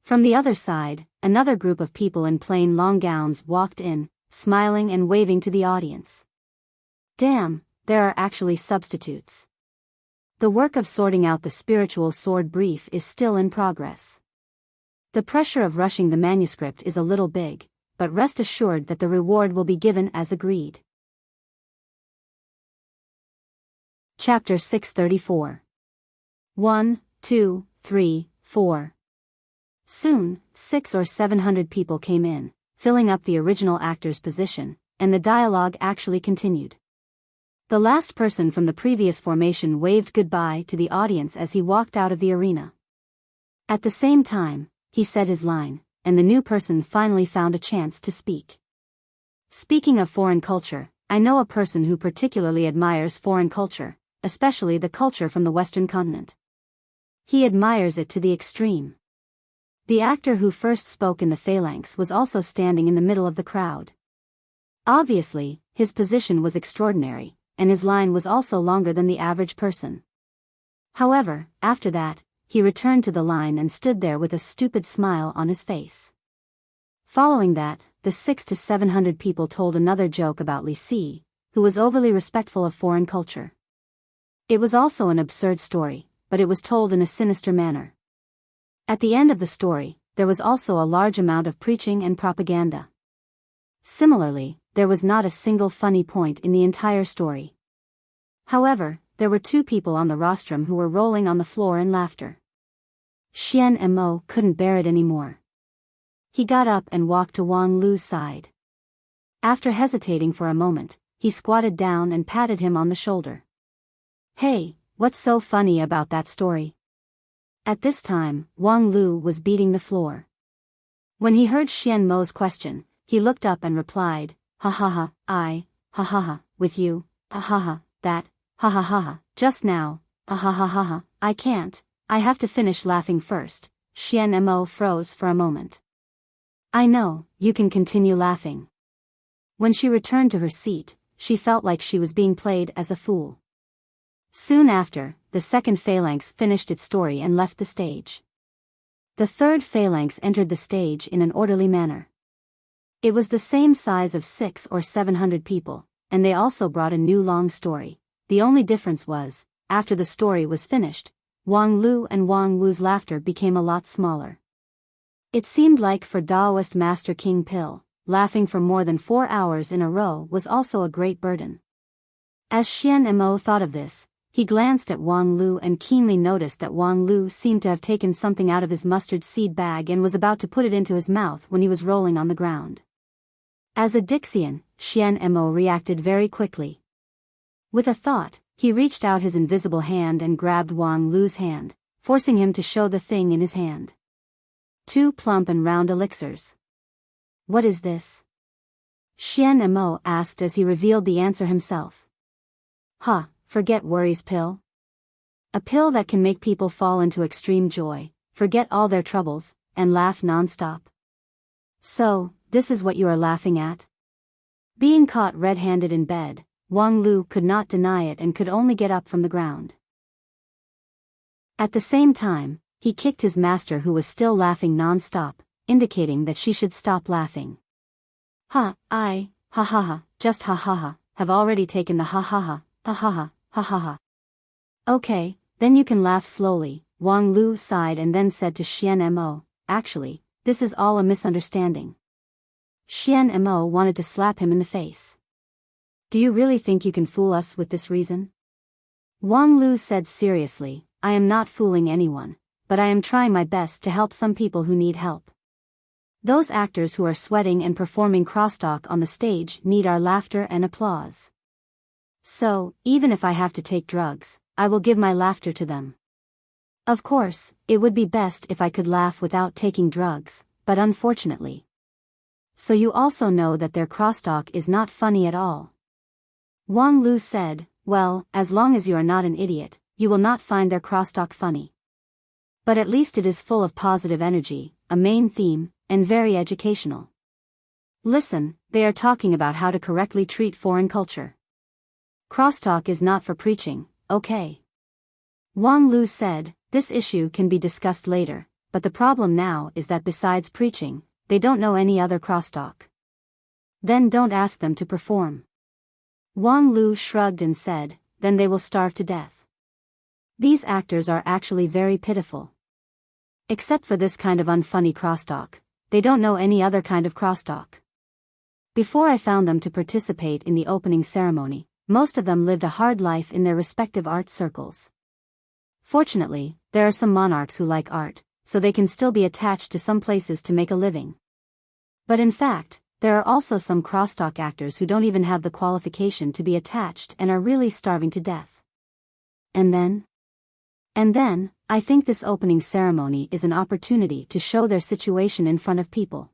From the other side, another group of people in plain long gowns walked in, smiling and waving to the audience. Damn, there are actually substitutes. The work of sorting out the spiritual sword brief is still in progress. The pressure of rushing the manuscript is a little big, but rest assured that the reward will be given as agreed. Chapter 634. 1, 2, 3, 4. Soon, 600 or 700 people came in, filling up the original actor's position, and the dialogue actually continued. The last person from the previous formation waved goodbye to the audience as he walked out of the arena. At the same time, he said his line, and the new person finally found a chance to speak. Speaking of foreign culture, I know a person who particularly admires foreign culture, especially the culture from the Western continent. He admires it to the extreme. The actor who first spoke in the phalanx was also standing in the middle of the crowd. Obviously, his position was extraordinary, and his line was also longer than the average person. However, after that, he returned to the line and stood there with a stupid smile on his face. Following that, the 600 to 700 people told another joke about Li Si, who was overly respectful of foreign culture. It was also an absurd story, but it was told in a sinister manner. At the end of the story, there was also a large amount of preaching and propaganda. Similarly, there was not a single funny point in the entire story. However, there were two people on the rostrum who were rolling on the floor in laughter. Xian Mo couldn't bear it anymore. He got up and walked to Wang Lu's side. After hesitating for a moment, he squatted down and patted him on the shoulder. "Hey, what's so funny about that story?" At this time, Wang Lu was beating the floor. When he heard Xian Mo's question, he looked up and replied, "Ha ha ha, ha ha ha, with you, ha ha ha, that, ha ha ha ha, just now, ha ha ha ha ha, I can't, I have to finish laughing first." Xian Mo froze for a moment. "I know, you can continue laughing." When she returned to her seat, she felt like she was being played as a fool. Soon after, the second phalanx finished its story and left the stage. The third phalanx entered the stage in an orderly manner. It was the same size of 600 or 700 people, and they also brought a new long story. The only difference was, after the story was finished, Wang Lu and Wang Wu's laughter became a lot smaller. It seemed like for Daoist Master King Pill, laughing for more than 4 hours in a row was also a great burden. As Xian Mo thought of this, he glanced at Wang Lu and keenly noticed that Wang Lu seemed to have taken something out of his mustard seed bag and was about to put it into his mouth when he was rolling on the ground. As a Dixian, Xian Mo reacted very quickly. With a thought, he reached out his invisible hand and grabbed Wang Lu's hand, forcing him to show the thing in his hand. 2 plump and round elixirs. "What is this?" Xian Mo asked as he revealed the answer himself. Forget worries pill. A pill that can make people fall into extreme joy, forget all their troubles, and laugh non-stop. "So, this is what you are laughing at?" Being caught red-handed in bed, Wang Lu could not deny it and could only get up from the ground. At the same time, he kicked his master who was still laughing non-stop, indicating that she should stop laughing. Ha ha ha, just ha ha ha, have already taken the ha ha ha, ha ha ha, ha ha ha. "Okay, then you can laugh slowly," Wang Lu sighed and then said to Xian Mo, "Actually, this is all a misunderstanding." Xian Mo wanted to slap him in the face. "Do you really think you can fool us with this reason?" Wang Lu said seriously, "I am not fooling anyone, but I am trying my best to help some people who need help. Those actors who are sweating and performing crosstalk on the stage need our laughter and applause. So, even if I have to take drugs, I will give my laughter to them. Of course, it would be best if I could laugh without taking drugs, but unfortunately. So you also know that their crosstalk is not funny at all." Wang Lu said, "Well, as long as you are not an idiot, you will not find their crosstalk funny. But at least it is full of positive energy, a main theme, and very educational. Listen, they are talking about how to correctly treat foreign culture. Crosstalk is not for preaching, okay?" Wang Lu said, "This issue can be discussed later, but the problem now is that besides preaching, they don't know any other crosstalk. Then don't ask them to perform." Wang Lu shrugged and said, "Then they will starve to death. These actors are actually very pitiful. Except for this kind of unfunny crosstalk, they don't know any other kind of crosstalk. Before I found them to participate in the opening ceremony, most of them lived a hard life in their respective art circles. Fortunately, there are some monarchs who like art, so they can still be attached to some places to make a living. But in fact, There are also some crosstalk actors who don't even have the qualification to be attached and are really starving to death. And then, I think this opening ceremony is an opportunity to show their situation in front of people.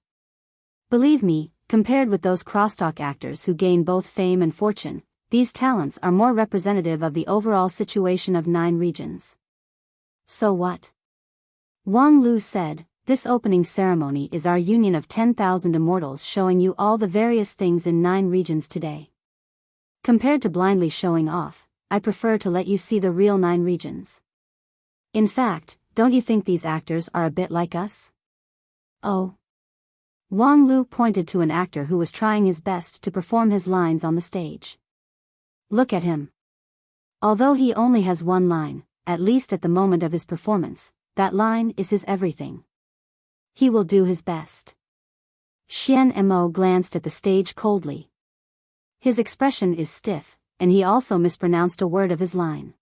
Believe me, compared with those crosstalk actors who gain both fame and fortune, these talents are more representative of the overall situation of 9 regions. So what? Wang Lu said, this opening ceremony is our union of 10,000 immortals showing you all the various things in 9 regions today. Compared to blindly showing off, I prefer to let you see the real 9 regions. In fact, don't you think these actors are a bit like us? Oh. Wang Lu pointed to an actor who was trying his best to perform his lines on the stage. Look at him. Although he only has one line, at least at the moment of his performance, that line is his everything. He will do his best. Xian Mo glanced at the stage coldly. His expression is stiff, and he also mispronounced a word of his line.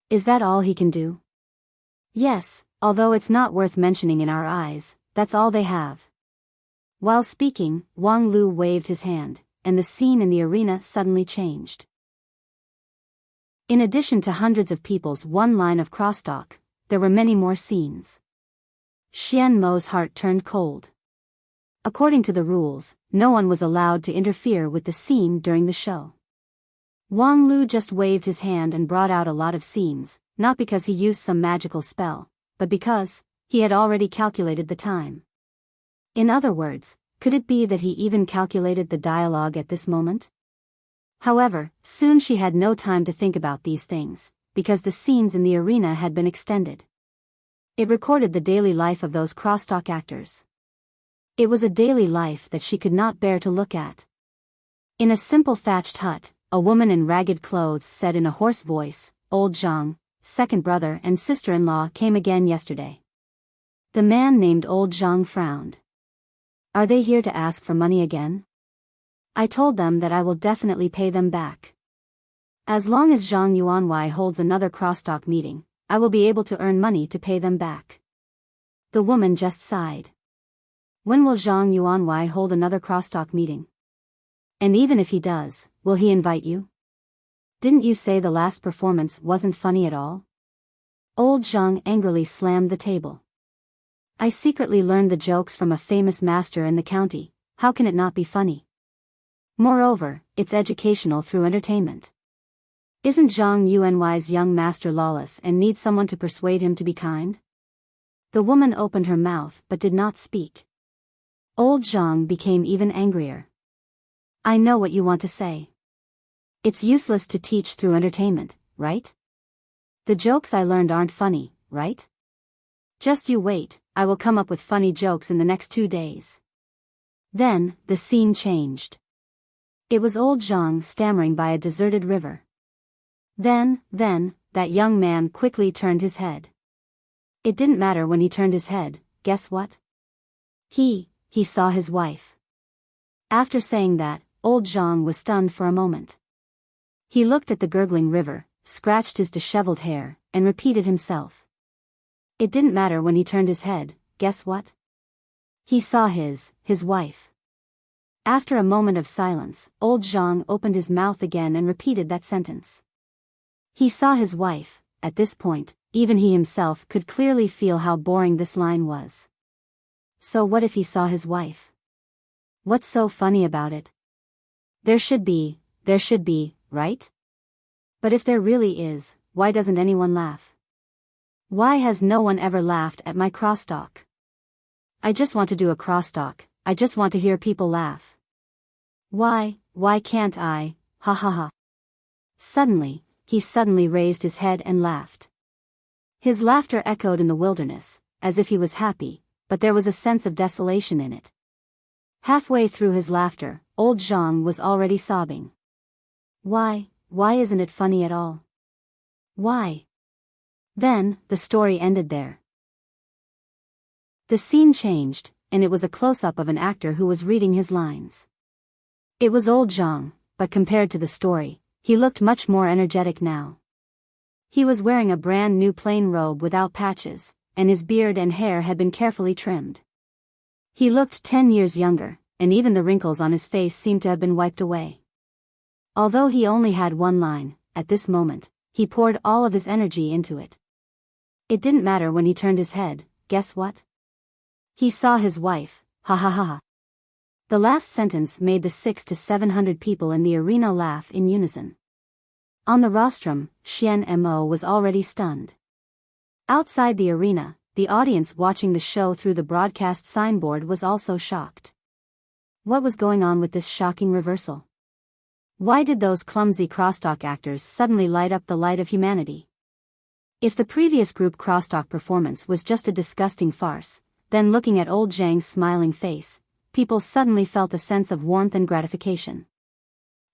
Is that all he can do? Yes, although it's not worth mentioning in our eyes, that's all they have. While speaking, Wang Lu waved his hand, and the scene in the arena suddenly changed. In addition to hundreds of people's one line of crosstalk, there were many more scenes. Xian Mo's heart turned cold. According to the rules, no one was allowed to interfere with the scene during the show. Wang Lu just waved his hand and brought out a lot of scenes, not because he used some magical spell, but because he had already calculated the time. In other words, could it be that he even calculated the dialogue at this moment? However, soon she had no time to think about these things, because the scenes in the arena had been extended. It recorded the daily life of those crosstalk actors. It was a daily life that she could not bear to look at. In a simple thatched hut, a woman in ragged clothes said in a hoarse voice, "Old Zhang, second brother and sister-in-law came again yesterday." The man named Old Zhang frowned. Are they here to ask for money again? I told them that I will definitely pay them back. As long as Zhang Yuanwei holds another crosstalk meeting, I will be able to earn money to pay them back. The woman just sighed. When will Zhang Yuanwei hold another crosstalk meeting? And even if he does, will he invite you? Didn't you say the last performance wasn't funny at all? Old Zhang angrily slammed the table. I secretly learned the jokes from a famous master in the county, how can it not be funny? Moreover, it's educational through entertainment. Isn't Zhang Yuanwei's young master lawless and needs someone to persuade him to be kind? The woman opened her mouth but did not speak. Old Zhang became even angrier. I know what you want to say. It's useless to teach through entertainment, right? The jokes I learned aren't funny, right? Just you wait, I will come up with funny jokes in the next 2 days. Then, the scene changed. It was old Zhang stammering by a deserted river. Then, that young man quickly turned his head. It didn't matter when he turned his head, guess what? He saw his wife. After saying that, old Zhang was stunned for a moment. He looked at the gurgling river, scratched his disheveled hair, and repeated himself. It didn't matter when he turned his head, guess what? He saw his wife. After a moment of silence, old Zhang opened his mouth again and repeated that sentence. He saw his wife. At this point, even he himself could clearly feel how boring this line was. So what if he saw his wife? What's so funny about it? There should be, right? But if there really is, why doesn't anyone laugh? Why has no one ever laughed at my crosstalk? I just want to do a crosstalk, I just want to hear people laugh. Why can't I, ha ha ha. Suddenly, he raised his head and laughed. His laughter echoed in the wilderness, as if he was happy, but there was a sense of desolation in it. Halfway through his laughter, old Zhang was already sobbing. Why isn't it funny at all? Why? Then, the story ended there. The scene changed, and it was a close-up of an actor who was reading his lines. It was old Zhang, but compared to the story, he looked much more energetic now. He was wearing a brand new plain robe without patches, and his beard and hair had been carefully trimmed. He looked 10 years younger, and even the wrinkles on his face seemed to have been wiped away. Although he only had one line, at this moment, he poured all of his energy into it. It didn't matter when he turned his head, guess what? He saw his wife, ha ha ha ha. The last sentence made the 600 to 700 people in the arena laugh in unison. On the rostrum, Xian Mo was already stunned. Outside the arena, the audience watching the show through the broadcast signboard was also shocked. What was going on with this shocking reversal? Why did those clumsy crosstalk actors suddenly light up the light of humanity? If the previous group crosstalk performance was just a disgusting farce, then looking at old Zhang's smiling face, people suddenly felt a sense of warmth and gratification.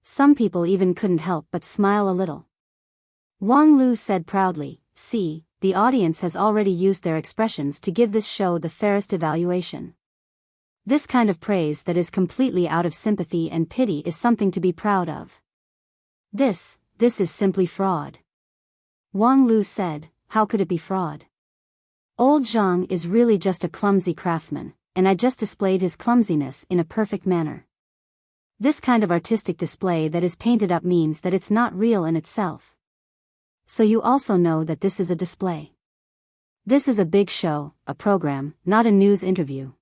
Some people even couldn't help but smile a little. Wang Lu said proudly, "See, the audience has already used their expressions to give this show the fairest evaluation. This kind of praise that is completely out of sympathy and pity is something to be proud of. This is simply fraud." Wang Lu said, "How could it be fraud? Old Zhang is really just a clumsy craftsman, and I just displayed his clumsiness in a perfect manner. This kind of artistic display that is painted up means that it's not real in itself. So you also know that this is a display. This is a big show, a program, not a news interview.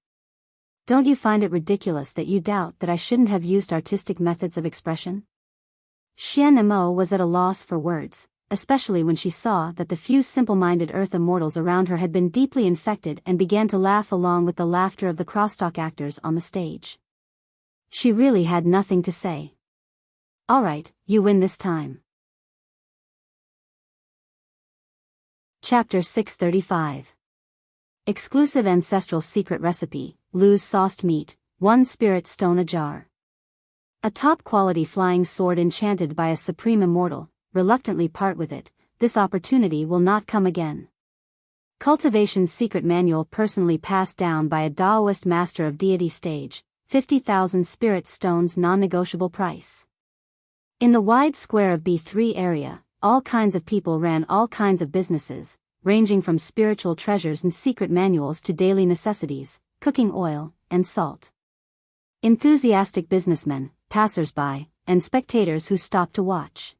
Don't you find it ridiculous that you doubt that I shouldn't have used artistic methods of expression?" Xian Mo was at a loss for words, especially when she saw that the few simple-minded Earth immortals around her had been deeply infected and began to laugh along with the laughter of the crosstalk actors on the stage. She really had nothing to say. "All right, you win this time." Chapter 635. Exclusive Ancestral Secret Recipe, Lu's Sauced Meat, 1 Spirit Stone a Jar. A top-quality flying sword enchanted by a supreme immortal, reluctantly part with it, this opportunity will not come again. Cultivation Secret Manual personally passed down by a Taoist Master of Deity Stage, 50,000 spirit stones non-negotiable price. In the wide square of B3 area, all kinds of people ran all kinds of businesses, ranging from spiritual treasures and secret manuals to daily necessities, cooking oil, and salt. Enthusiastic businessmen, passers-by, and spectators who stopped to watch.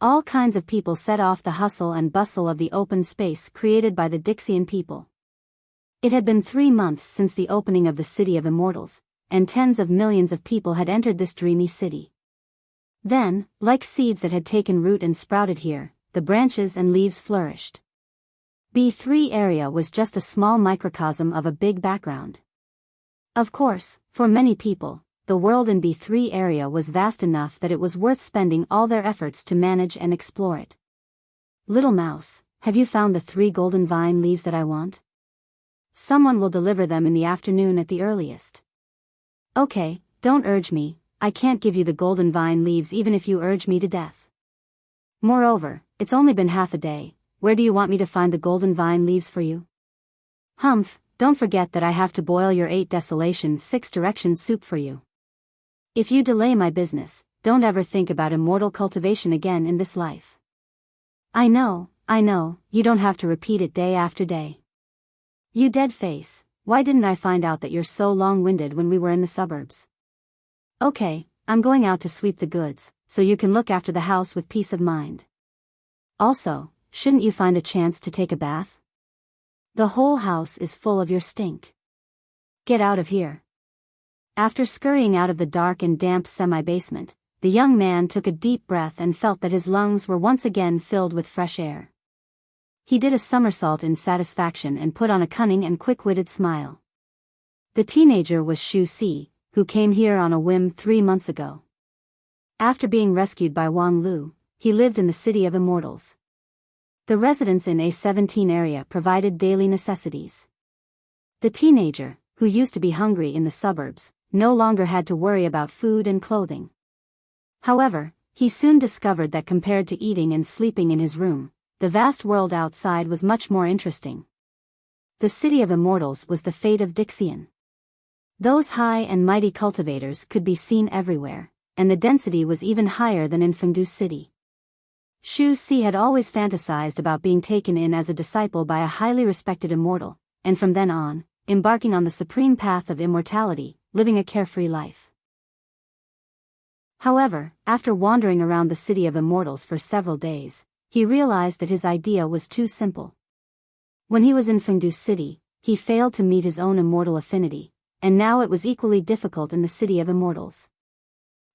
All kinds of people set off the hustle and bustle of the open space created by the Dixian people. It had been 3 months since the opening of the City of Immortals, and tens of millions of people had entered this dreamy city. Then, like seeds that had taken root and sprouted here, the branches and leaves flourished. B3 area was just a small microcosm of a big background. Of course, for many people, the world in B3 area was vast enough that it was worth spending all their efforts to manage and explore it. "Little mouse, have you found the 3 golden vine leaves that I want? Someone will deliver them in the afternoon at the earliest." "Okay, don't urge me, I can't give you the golden vine leaves even if you urge me to death. Moreover, it's only been half a day, where do you want me to find the golden vine leaves for you?" "Humph, don't forget that I have to boil your 8 desolation 6 directions soup for you. If you delay my business, don't ever think about immortal cultivation again in this life." I know, you don't have to repeat it day after day. You dead face, why didn't I find out that you're so long-winded when we were in the suburbs? Okay, I'm going out to sweep the goods, so you can look after the house with peace of mind. Also, shouldn't you find a chance to take a bath? The whole house is full of your stink. Get out of here. After scurrying out of the dark and damp semi-basement, the young man took a deep breath and felt that his lungs were once again filled with fresh air. He did a somersault in satisfaction and put on a cunning and quick-witted smile. The teenager was Xu Si, who came here on a whim 3 months ago. After being rescued by Wang Lu, he lived in the City of Immortals. The residents in A17 area provided daily necessities. The teenager, who used to be hungry in the suburbs, no longer had to worry about food and clothing. However, he soon discovered that compared to eating and sleeping in his room, the vast world outside was much more interesting. The City of Immortals was the fate of Dixian. Those high and mighty cultivators could be seen everywhere, and the density was even higher than in Fengdu City. Xu Si had always fantasized about being taken in as a disciple by a highly respected immortal, and from then on, embarking on the supreme path of immortality, living a carefree life. However, after wandering around the city of immortals for several days, he realized that his idea was too simple. When he was in Fengdu City, he failed to meet his own immortal affinity, and now it was equally difficult in the city of immortals.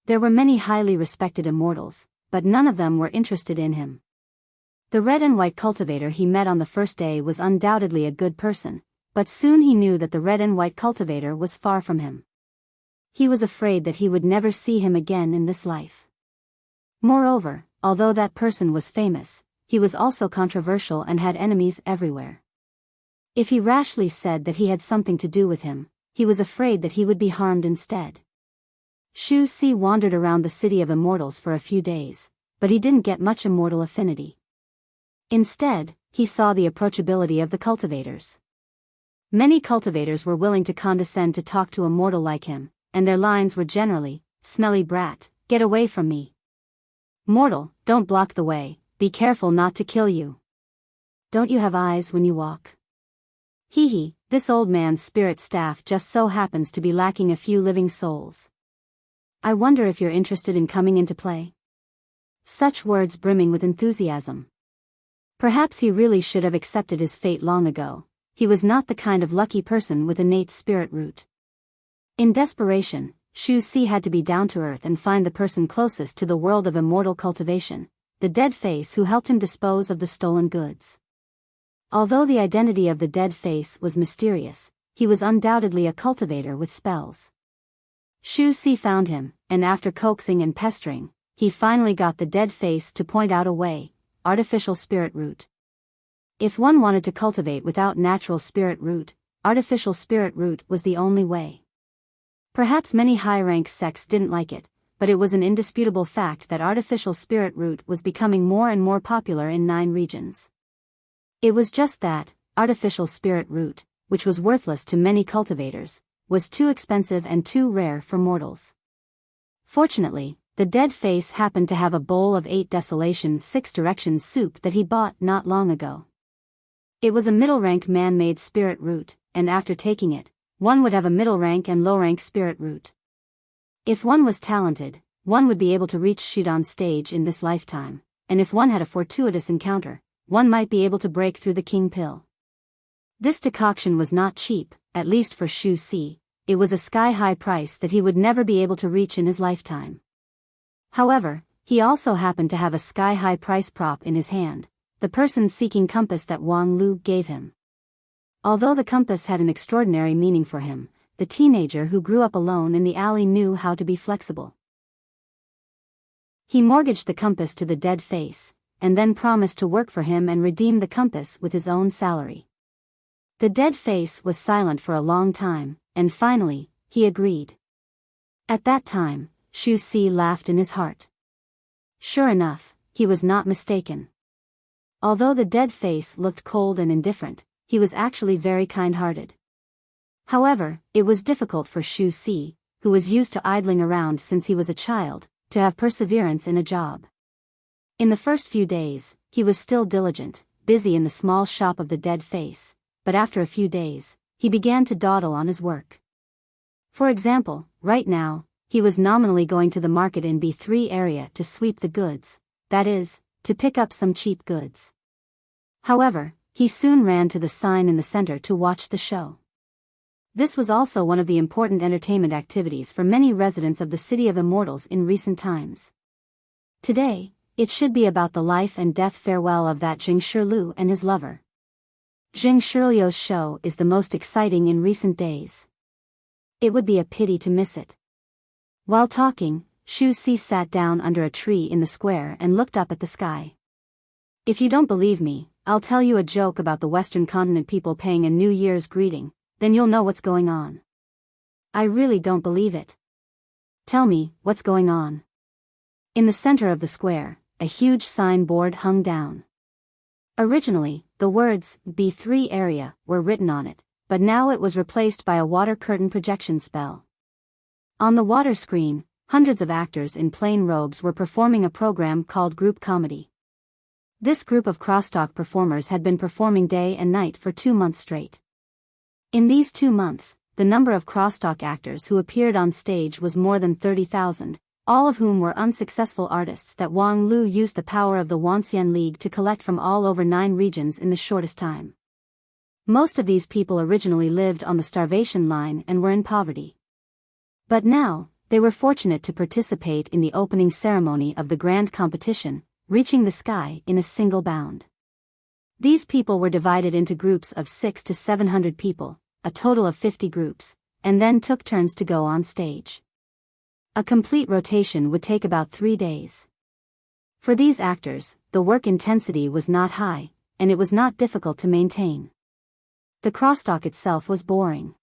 There were many highly respected immortals, but none of them were interested in him. The red and white cultivator he met on the first day was undoubtedly a good person, but soon he knew that the red and white cultivator was far from him. He was afraid that he would never see him again in this life. Moreover, although that person was famous, he was also controversial and had enemies everywhere. If he rashly said that he had something to do with him, he was afraid that he would be harmed instead. Xu Si wandered around the city of immortals for a few days, but he didn't get much immortal affinity. Instead, he saw the approachability of the cultivators. Many cultivators were willing to condescend to talk to a mortal like him, and their lines were generally, "Smelly brat, get away from me. Mortal, don't block the way, be careful not to kill you. Don't you have eyes when you walk? Hee hee, this old man's spirit staff just so happens to be lacking a few living souls. I wonder if you're interested in coming into play." Such words brimming with enthusiasm. Perhaps he really should have accepted his fate long ago. He was not the kind of lucky person with innate spirit root. In desperation, Xu Si had to be down to earth and find the person closest to the world of immortal cultivation, the dead face who helped him dispose of the stolen goods. Although the identity of the dead face was mysterious, he was undoubtedly a cultivator with spells. Xu Si found him, and after coaxing and pestering, he finally got the dead face to point out a way: artificial spirit root. If one wanted to cultivate without natural spirit root, artificial spirit root was the only way. Perhaps many high-rank sects didn't like it, but it was an indisputable fact that artificial spirit root was becoming more and more popular in 9 regions. It was just that, artificial spirit root, which was worthless to many cultivators, was too expensive and too rare for mortals. Fortunately, the dead face happened to have a bowl of 8 desolation 6 directions soup that he bought not long ago. It was a middle-rank man-made spirit root, and after taking it, one would have a middle-rank and low-rank spirit root. If one was talented, one would be able to reach shoot on stage in this lifetime, and if one had a fortuitous encounter, one might be able to break through the king pill. This decoction was not cheap, at least for Xu Si. It was a sky-high price that he would never be able to reach in his lifetime. However, he also happened to have a sky-high price prop in his hand, the person-seeking compass that Wang Lu gave him. Although the compass had an extraordinary meaning for him, the teenager who grew up alone in the alley knew how to be flexible. He mortgaged the compass to the dead face, and then promised to work for him and redeem the compass with his own salary. The dead face was silent for a long time, and finally, he agreed. At that time, Xu Si laughed in his heart. Sure enough, he was not mistaken. Although the dead face looked cold and indifferent, he was actually very kind-hearted. However, it was difficult for Xu Si, who was used to idling around since he was a child, to have perseverance in a job. In the first few days, he was still diligent, busy in the small shop of the dead face, but after a few days, he began to dawdle on his work. For example, right now, he was nominally going to the market in B3 area to sweep the goods, that is, to pick up some cheap goods. However, he soon ran to the sign in the center to watch the show. This was also one of the important entertainment activities for many residents of the City of Immortals in recent times. Today, it should be about the life and death farewell of that Jing Shiliu and his lover. Jing Shiliu's show is the most exciting in recent days. It would be a pity to miss it. While talking, Xu Si sat down under a tree in the square and looked up at the sky. If you don't believe me, I'll tell you a joke about the Western continent people paying a New Year's greeting, then you'll know what's going on. I really don't believe it. Tell me, what's going on? In the center of the square, a huge signboard hung down. Originally, the words, B3 area, were written on it, but now it was replaced by a water curtain projection spell. On the water screen, hundreds of actors in plain robes were performing a program called group comedy. This group of crosstalk performers had been performing day and night for 2 months straight. In these 2 months, the number of crosstalk actors who appeared on stage was more than 30,000, all of whom were unsuccessful artists that Wang Lu used the power of the Wanxian League to collect from all over 9 regions in the shortest time. Most of these people originally lived on the starvation line and were in poverty. But now, they were fortunate to participate in the opening ceremony of the grand competition, reaching the sky in a single bound. These people were divided into groups of 600 to 700 people, a total of 50 groups, and then took turns to go on stage. A complete rotation would take about 3 days. For these actors, the work intensity was not high, and it was not difficult to maintain. The crosstalk itself was boring.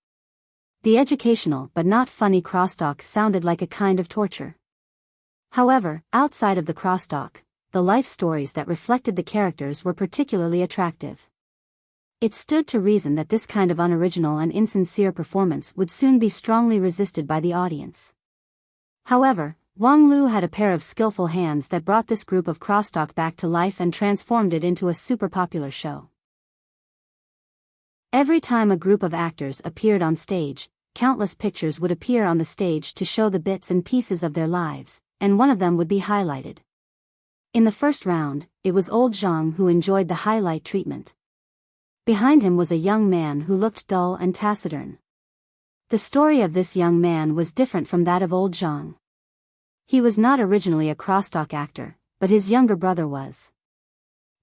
The educational but not funny crosstalk sounded like a kind of torture. However, outside of the crosstalk, the life stories that reflected the characters were particularly attractive. It stood to reason that this kind of unoriginal and insincere performance would soon be strongly resisted by the audience. However, Wang Lu had a pair of skillful hands that brought this group of crosstalk back to life and transformed it into a super popular show. Every time a group of actors appeared on stage, countless pictures would appear on the stage to show the bits and pieces of their lives, and one of them would be highlighted. In the first round, it was old Zhang who enjoyed the highlight treatment. Behind him was a young man who looked dull and taciturn. The story of this young man was different from that of old Zhang. He was not originally a crosstalk actor, but his younger brother was.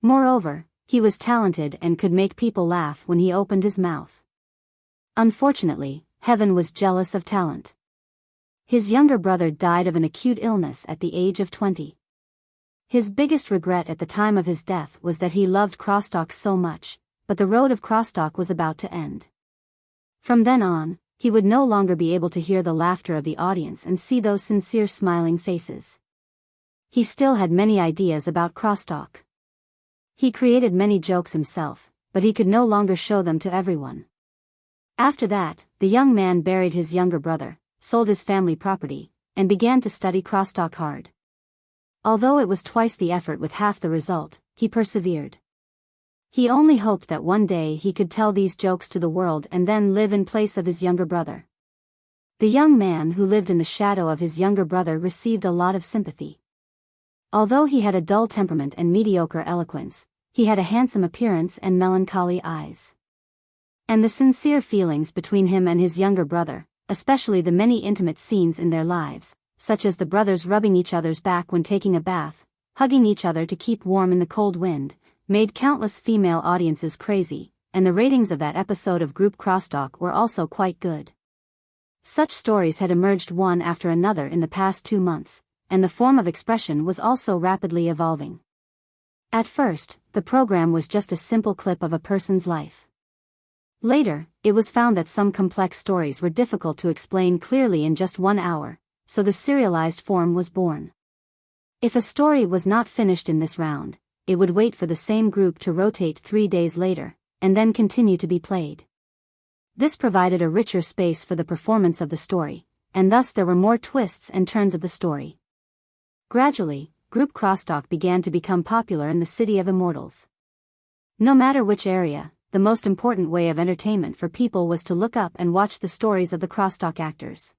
Moreover, he was talented and could make people laugh when he opened his mouth. Unfortunately, heaven was jealous of talent. His younger brother died of an acute illness at the age of 20. His biggest regret at the time of his death was that he loved crosstalk so much, but the road of crosstalk was about to end. From then on, he would no longer be able to hear the laughter of the audience and see those sincere smiling faces. He still had many ideas about crosstalk. He created many jokes himself, but he could no longer show them to everyone. After that, the young man buried his younger brother, sold his family property, and began to study crosstalk hard. Although it was twice the effort with half the result, he persevered. He only hoped that one day he could tell these jokes to the world and then live in place of his younger brother. The young man who lived in the shadow of his younger brother received a lot of sympathy. Although he had a dull temperament and mediocre eloquence, he had a handsome appearance and melancholy eyes. And the sincere feelings between him and his younger brother, especially the many intimate scenes in their lives, such as the brothers rubbing each other's back when taking a bath, hugging each other to keep warm in the cold wind, made countless female audiences crazy, and the ratings of that episode of group crosstalk were also quite good. Such stories had emerged one after another in the past 2 months, and the form of expression was also rapidly evolving. At first, the program was just a simple clip of a person's life. Later, it was found that some complex stories were difficult to explain clearly in just 1 hour, so the serialized form was born. If a story was not finished in this round, it would wait for the same group to rotate 3 days later, and then continue to be played. This provided a richer space for the performance of the story, and thus there were more twists and turns of the story. Gradually, group crosstalk began to become popular in the city of immortals. No matter which area, the most important way of entertainment for people was to look up and watch the stories of the crosstalk actors.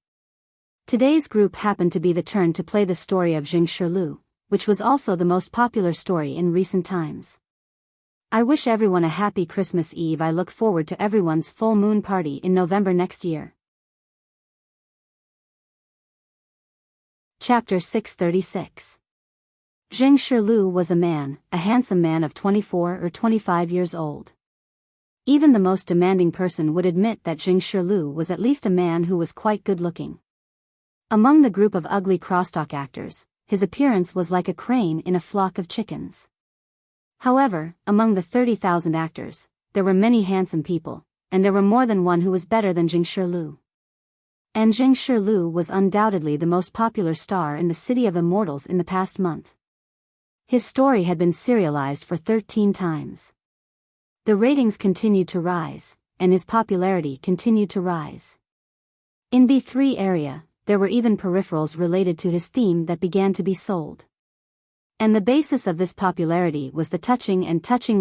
Today's group happened to be the turn to play the story of Jing Shirlu, which was also the most popular story in recent times. I wish everyone a happy Christmas Eve. I look forward to everyone's full moon party in November next year. Chapter 636. Jing Shirlu was a handsome man of 24 or 25 years old. Even the most demanding person would admit that Jing Shirlu was at least a man who was quite good-looking. Among the group of ugly crosstalk actors, his appearance was like a crane in a flock of chickens. However, among the 30,000 actors, there were many handsome people, and there were more than one who was better than Jing Shirlu. And Jing Shirlu was undoubtedly the most popular star in the city of immortals in the past month. His story had been serialized for 13 times. The ratings continued to rise, and his popularity continued to rise. In B3 area, there were even peripherals related to his theme that began to be sold. And the basis of this popularity was the touching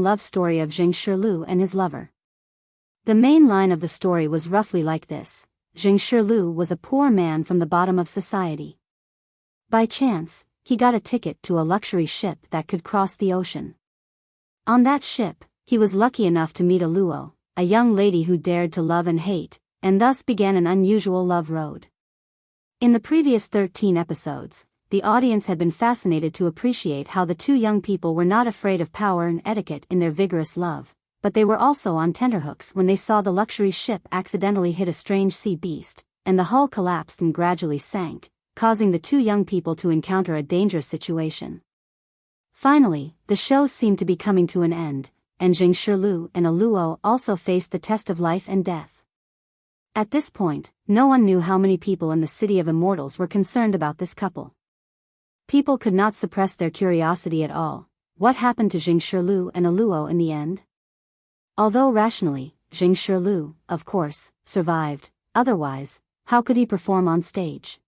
love story of Jing Shirlu and his lover. The main line of the story was roughly like this. Jing Shirlu was a poor man from the bottom of society. By chance, he got a ticket to a luxury ship that could cross the ocean. On that ship, he was lucky enough to meet a Luo, a young lady who dared to love and hate, and thus began an unusual love road. In the previous 13 episodes, the audience had been fascinated to appreciate how the two young people were not afraid of power and etiquette in their vigorous love, but they were also on tenterhooks when they saw the luxury ship accidentally hit a strange sea beast, and the hull collapsed and gradually sank, causing the two young people to encounter a dangerous situation. Finally, the show seemed to be coming to an end, and Jing Shirlu and a Luo also faced the test of life and death. At this point, no one knew how many people in the City of Immortals were concerned about this couple. People could not suppress their curiosity at all. What happened to Jing Shirlu and a Luo in the end? Although rationally, Jing Shirlu, of course, survived, otherwise, how could he perform on stage?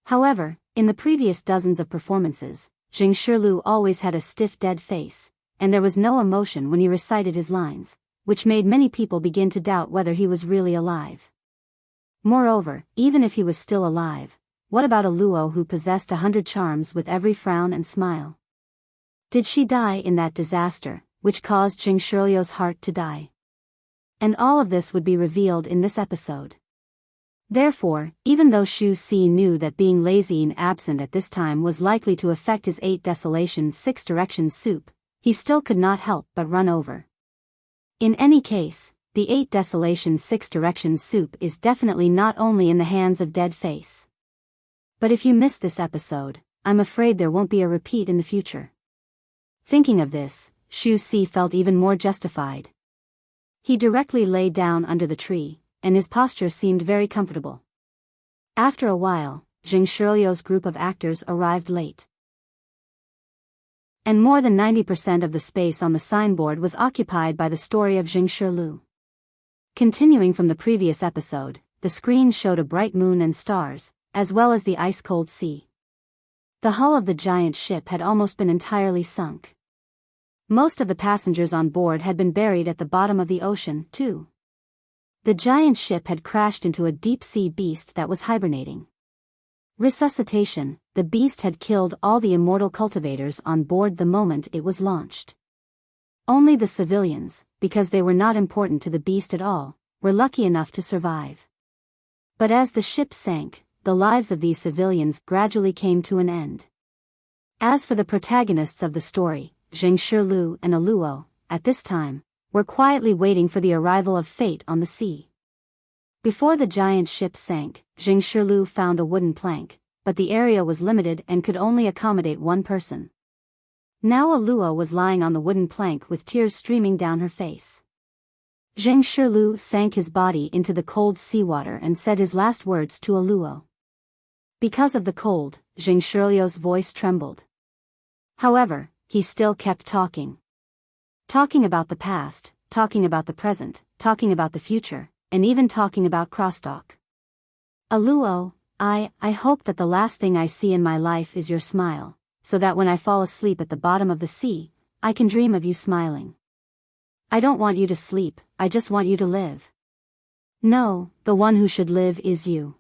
However, in the previous dozens of performances, Jing Shirlu always had a stiff dead face, and there was no emotion when he recited his lines, which made many people begin to doubt whether he was really alive. Moreover, even if he was still alive, what about a Luo who possessed 100 charms with every frown and smile? Did she die in that disaster, which caused Jing Shirlu's heart to die? And all of this would be revealed in this episode. Therefore, even though Xu Si knew that being lazy and absent at this time was likely to affect his 8 Desolation 6 Directions soup, he still could not help but run over. In any case, the 8 Desolation 6 Directions soup is definitely not only in the hands of Dead Face. But if you missed this episode, I'm afraid there won't be a repeat in the future. Thinking of this, Xu Si felt even more justified. He directly lay down under the tree, and his posture seemed very comfortable. After a while, Jing Shirlu's group of actors arrived late. And more than 90% of the space on the signboard was occupied by the story of Jing Shirlu. Continuing from the previous episode, the screen showed a bright moon and stars, as well as the ice-cold sea. The hull of the giant ship had almost been entirely sunk. Most of the passengers on board had been buried at the bottom of the ocean, too. The giant ship had crashed into a deep-sea beast that was hibernating. Resuscitation, the beast had killed all the immortal cultivators on board the moment it was launched. Only the civilians, because they were not important to the beast at all, were lucky enough to survive. But as the ship sank, the lives of these civilians gradually came to an end. As for the protagonists of the story, Jing Shirlu and a Luo, at this time, were quietly waiting for the arrival of fate on the sea. Before the giant ship sank, Jing Shirlu found a wooden plank, but the area was limited and could only accommodate one person. Now a Luo was lying on the wooden plank with tears streaming down her face. Jing Shirlu sank his body into the cold seawater and said his last words to a Luo. Because of the cold, Jing Shirlu's voice trembled. However, he still kept talking. Talking about the past, talking about the present, talking about the future, and even talking about crosstalk. A Luo, I hope that the last thing I see in my life is your smile, so that when I fall asleep at the bottom of the sea, I can dream of you smiling. I don't want you to sleep, I just want you to live. No, the one who should live is you.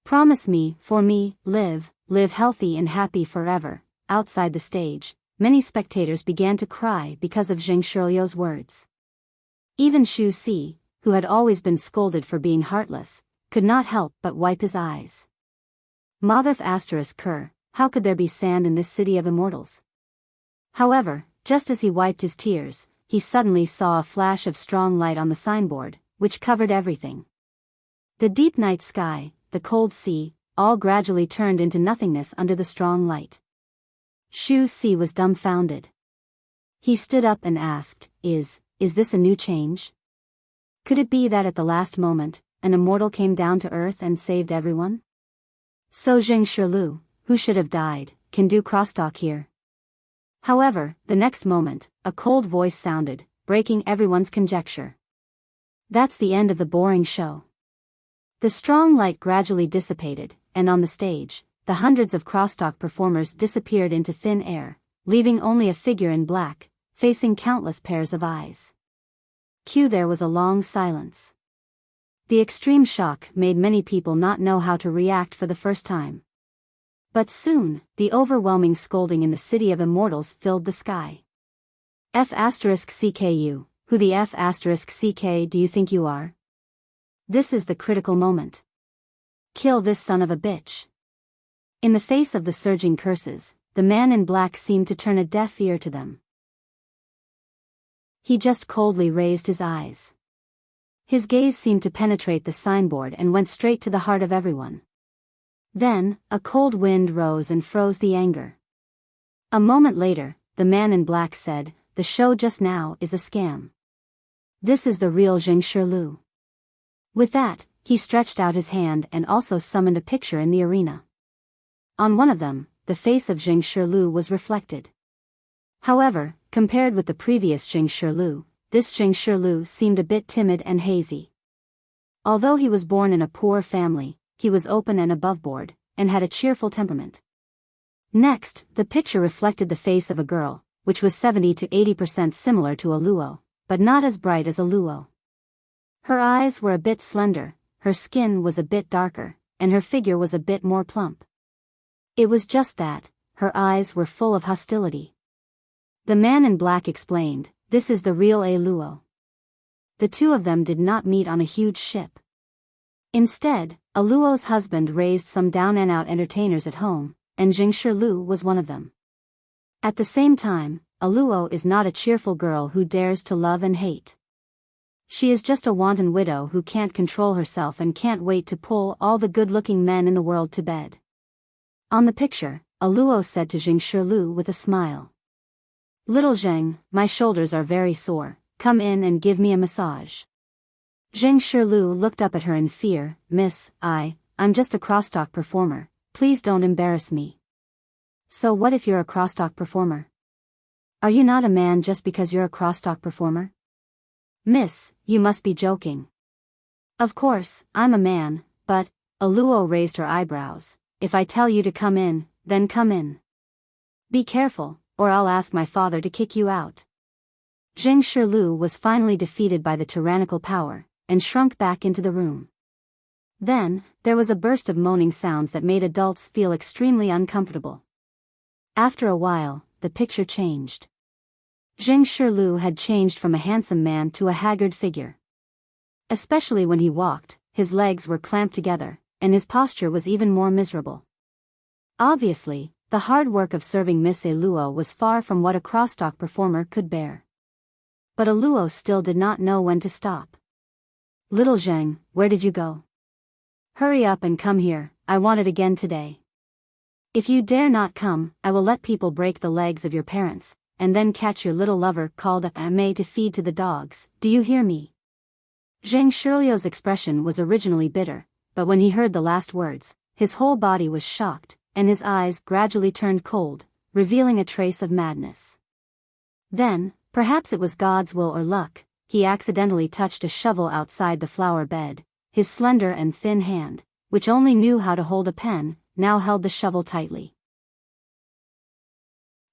Promise me, for me, live healthy and happy forever. Outside the stage, many spectators began to cry because of Jing Shirlu's words. Even Xu Si, who had always been scolded for being heartless, could not help but wipe his eyes. Motherf asterisk Ker, how could there be sand in this city of immortals? However, just as he wiped his tears, he suddenly saw a flash of strong light on the signboard, which covered everything. The deep night sky, the cold sea, all gradually turned into nothingness under the strong light. Xu Si was dumbfounded. He stood up and asked, Is this a new change? Could it be that at the last moment, an immortal came down to earth and saved everyone? So Jing Shirlu, who should have died, can do crosstalk here. However, the next moment, a cold voice sounded, breaking everyone's conjecture. That's the end of the boring show. The strong light gradually dissipated, and on the stage, the hundreds of crosstalk performers disappeared into thin air, leaving only a figure in black, facing countless pairs of eyes. Cue there was a long silence. The extreme shock made many people not know how to react for the first time. But soon, the overwhelming scolding in the city of immortals filled the sky. F***CKU, who the F***CK do you think you are? This is the critical moment. Kill this son of a bitch. In the face of the surging curses, the man in black seemed to turn a deaf ear to them. He just coldly raised his eyes. His gaze seemed to penetrate the signboard and went straight to the heart of everyone. Then, a cold wind rose and froze the anger. A moment later, the man in black said, "The show just now is a scam. This is the real Zheng Shirlu." With that, he stretched out his hand and also summoned a picture in the arena. On one of them, the face of Zheng Shirlu was reflected. However, compared with the previous Zheng Shirlu, this Zheng Shirlu seemed a bit timid and hazy. Although he was born in a poor family, he was open and aboveboard, and had a cheerful temperament. Next, the picture reflected the face of a girl, which was 70 to 80% similar to a Luo, but not as bright as a Luo. Her eyes were a bit slender, her skin was a bit darker, and her figure was a bit more plump. It was just that, her eyes were full of hostility. The man in black explained, "This is the real A Luo." The two of them did not meet on a huge ship. Instead, a Luo's husband raised some down-and-out entertainers at home, and Zheng Shirlu was one of them. At the same time, a Luo is not a cheerful girl who dares to love and hate. She is just a wanton widow who can't control herself and can't wait to pull all the good-looking men in the world to bed. On the picture, a Luo said to Zheng Shirlu with a smile, "Little Zheng, my shoulders are very sore, come in and give me a massage." Zheng Shirlu looked up at her in fear, "Miss, I'm just a crosstalk performer, please don't embarrass me." "So what if you're a crosstalk performer? Are you not a man just because you're a crosstalk performer?" "Miss, you must be joking." "Of course, I'm a man, but," a Luo raised her eyebrows, "if I tell you to come in, then come in. Be careful, or I'll ask my father to kick you out." Zheng Shirlu was finally defeated by the tyrannical power, and shrunk back into the room. Then, there was a burst of moaning sounds that made adults feel extremely uncomfortable. After a while, the picture changed. Zheng Shirlu had changed from a handsome man to a haggard figure. Especially when he walked, his legs were clamped together, and his posture was even more miserable. Obviously, the hard work of serving Miss A Luo was far from what a crosstalk performer could bear. But a Luo still did not know when to stop. "Little Zheng, where did you go? Hurry up and come here, I want it again today. If you dare not come, I will let people break the legs of your parents, and then catch your little lover called Ame to feed to the dogs, do you hear me?" Zheng Shirliu's expression was originally bitter, but when he heard the last words, his whole body was shocked, and his eyes gradually turned cold, revealing a trace of madness. Then, perhaps it was God's will or luck, he accidentally touched a shovel outside the flower bed. His slender and thin hand, which only knew how to hold a pen, now held the shovel tightly.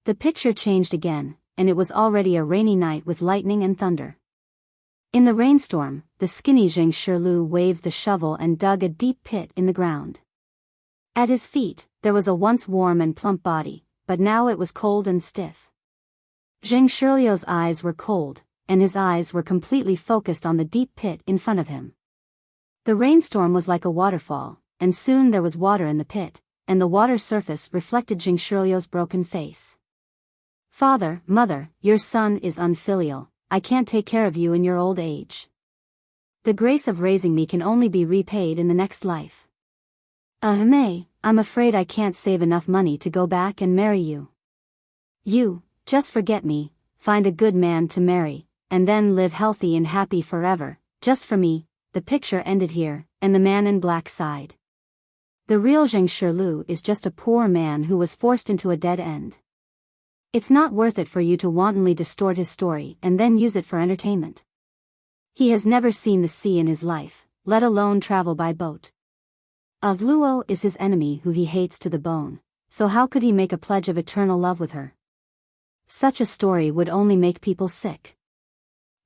The picture changed again, and it was already a rainy night with lightning and thunder. In the rainstorm, the skinny Zheng Shirlu waved the shovel and dug a deep pit in the ground. At his feet, there was a once warm and plump body, but now it was cold and stiff. Zheng Shirliu's eyes were cold, and his eyes were completely focused on the deep pit in front of him. The rainstorm was like a waterfall, and soon there was water in the pit, and the water surface reflected Zheng Shirliu's broken face. "Father, mother, your son is unfilial, I can't take care of you in your old age. The grace of raising me can only be repaid in the next life. I'm afraid I can't save enough money to go back and marry you. You, just forget me, find a good man to marry, and then live healthy and happy forever, just for me." The picture ended here, and the man in black sighed. The real Zheng Shirlu is just a poor man who was forced into a dead end. It's not worth it for you to wantonly distort his story and then use it for entertainment. He has never seen the sea in his life, let alone travel by boat. A Luo is his enemy who he hates to the bone, so how could he make a pledge of eternal love with her? Such a story would only make people sick.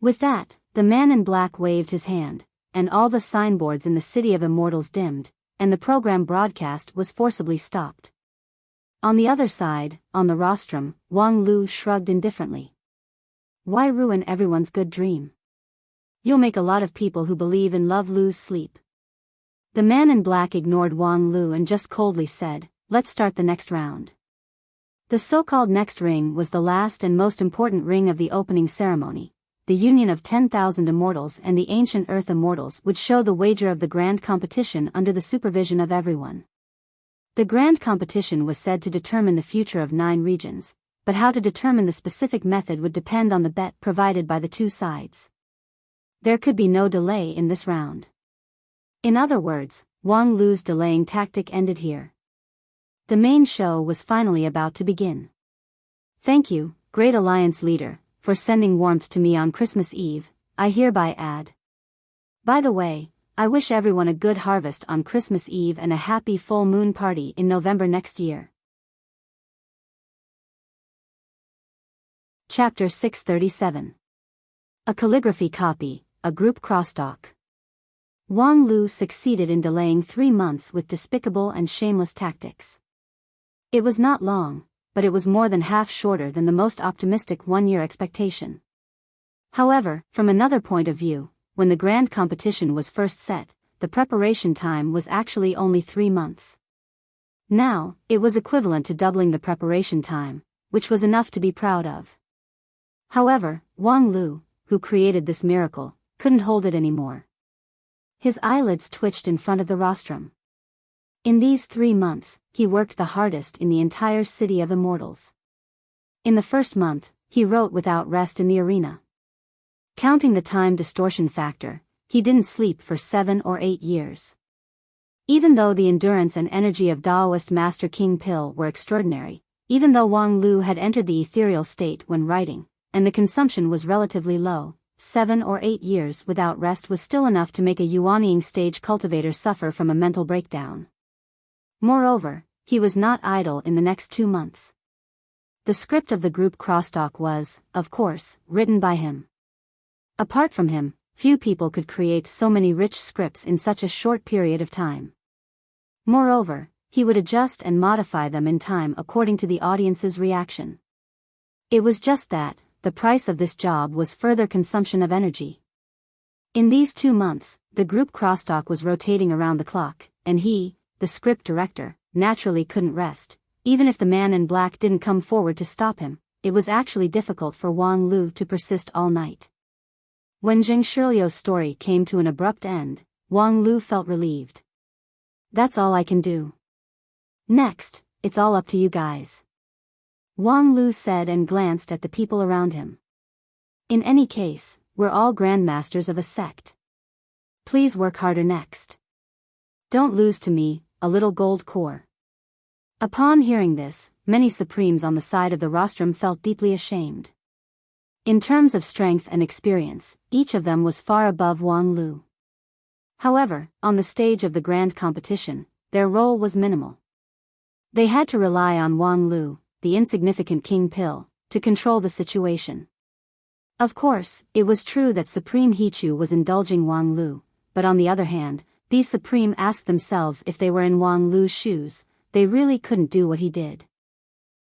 With that, The man in black waved his hand, and all the signboards in the City of Immortals dimmed, and the program broadcast was forcibly stopped. On the other side, on the rostrum, Wang Lu shrugged indifferently. Why ruin everyone's good dream? You'll make a lot of people who believe in love lose sleep. The man in black ignored Wang Lu and just coldly said, let's start the next round. The so-called next ring was the last and most important ring of the opening ceremony. The union of 10,000 immortals and the ancient earth immortals would show the wager of the grand competition under the supervision of everyone. The grand competition was said to determine the future of 9 regions, but how to determine the specific method would depend on the bet provided by the two sides. There could be no delay in this round. In other words, Wang Lu's delaying tactic ended here. The main show was finally about to begin. Thank you, Great Alliance leader, for sending warmth to me on Christmas Eve, I hereby add. By the way, I wish everyone a good harvest on Christmas Eve and a happy full moon party in November next year. Chapter 637. A calligraphy copy, a group crosstalk. Wang Lu succeeded in delaying 3 months with despicable and shameless tactics. It was not long, but it was more than half shorter than the most optimistic 1-year expectation. However, from another point of view, when the grand competition was first set, the preparation time was actually only 3 months. Now, it was equivalent to doubling the preparation time, which was enough to be proud of. However, Wang Lu, who created this miracle, couldn't hold it anymore. His eyelids twitched in front of the rostrum. In these 3 months, he worked the hardest in the entire City of Immortals. In the first month, he wrote without rest in the arena. Counting the time distortion factor, he didn't sleep for 7 or 8 years. Even though the endurance and energy of Daoist Master King Pill were extraordinary, even though Wang Lu had entered the ethereal state when writing, and the consumption was relatively low, 7 or 8 years without rest was still enough to make a Yuanying stage cultivator suffer from a mental breakdown. Moreover, he was not idle in the next 2 months. The script of the group crosstalk was, of course, written by him. Apart from him, few people could create so many rich scripts in such a short period of time. Moreover, he would adjust and modify them in time according to the audience's reaction. It was just that, the price of this job was further consumption of energy. In these 2 months, the group crosstalk was rotating around the clock, and he, the script director, naturally couldn't rest. Even if the man in black didn't come forward to stop him, it was actually difficult for Wang Lu to persist all night. When Zheng Shiliu's story came to an abrupt end, Wang Lu felt relieved. That's all I can do. Next, it's all up to you guys. Wang Lu said and glanced at the people around him. In any case, we're all grandmasters of a sect. Please work harder next. Don't lose to me, a little gold core. Upon hearing this, many supremes on the side of the rostrum felt deeply ashamed. In terms of strength and experience, each of them was far above Wang Lu. However, on the stage of the grand competition, their role was minimal. They had to rely on Wang Lu, the insignificant King Pill, to control the situation. Of course, it was true that Supreme Hichu was indulging Wang Lu, but on the other hand, these Supreme asked themselves if they were in Wang Lu's shoes, they really couldn't do what he did.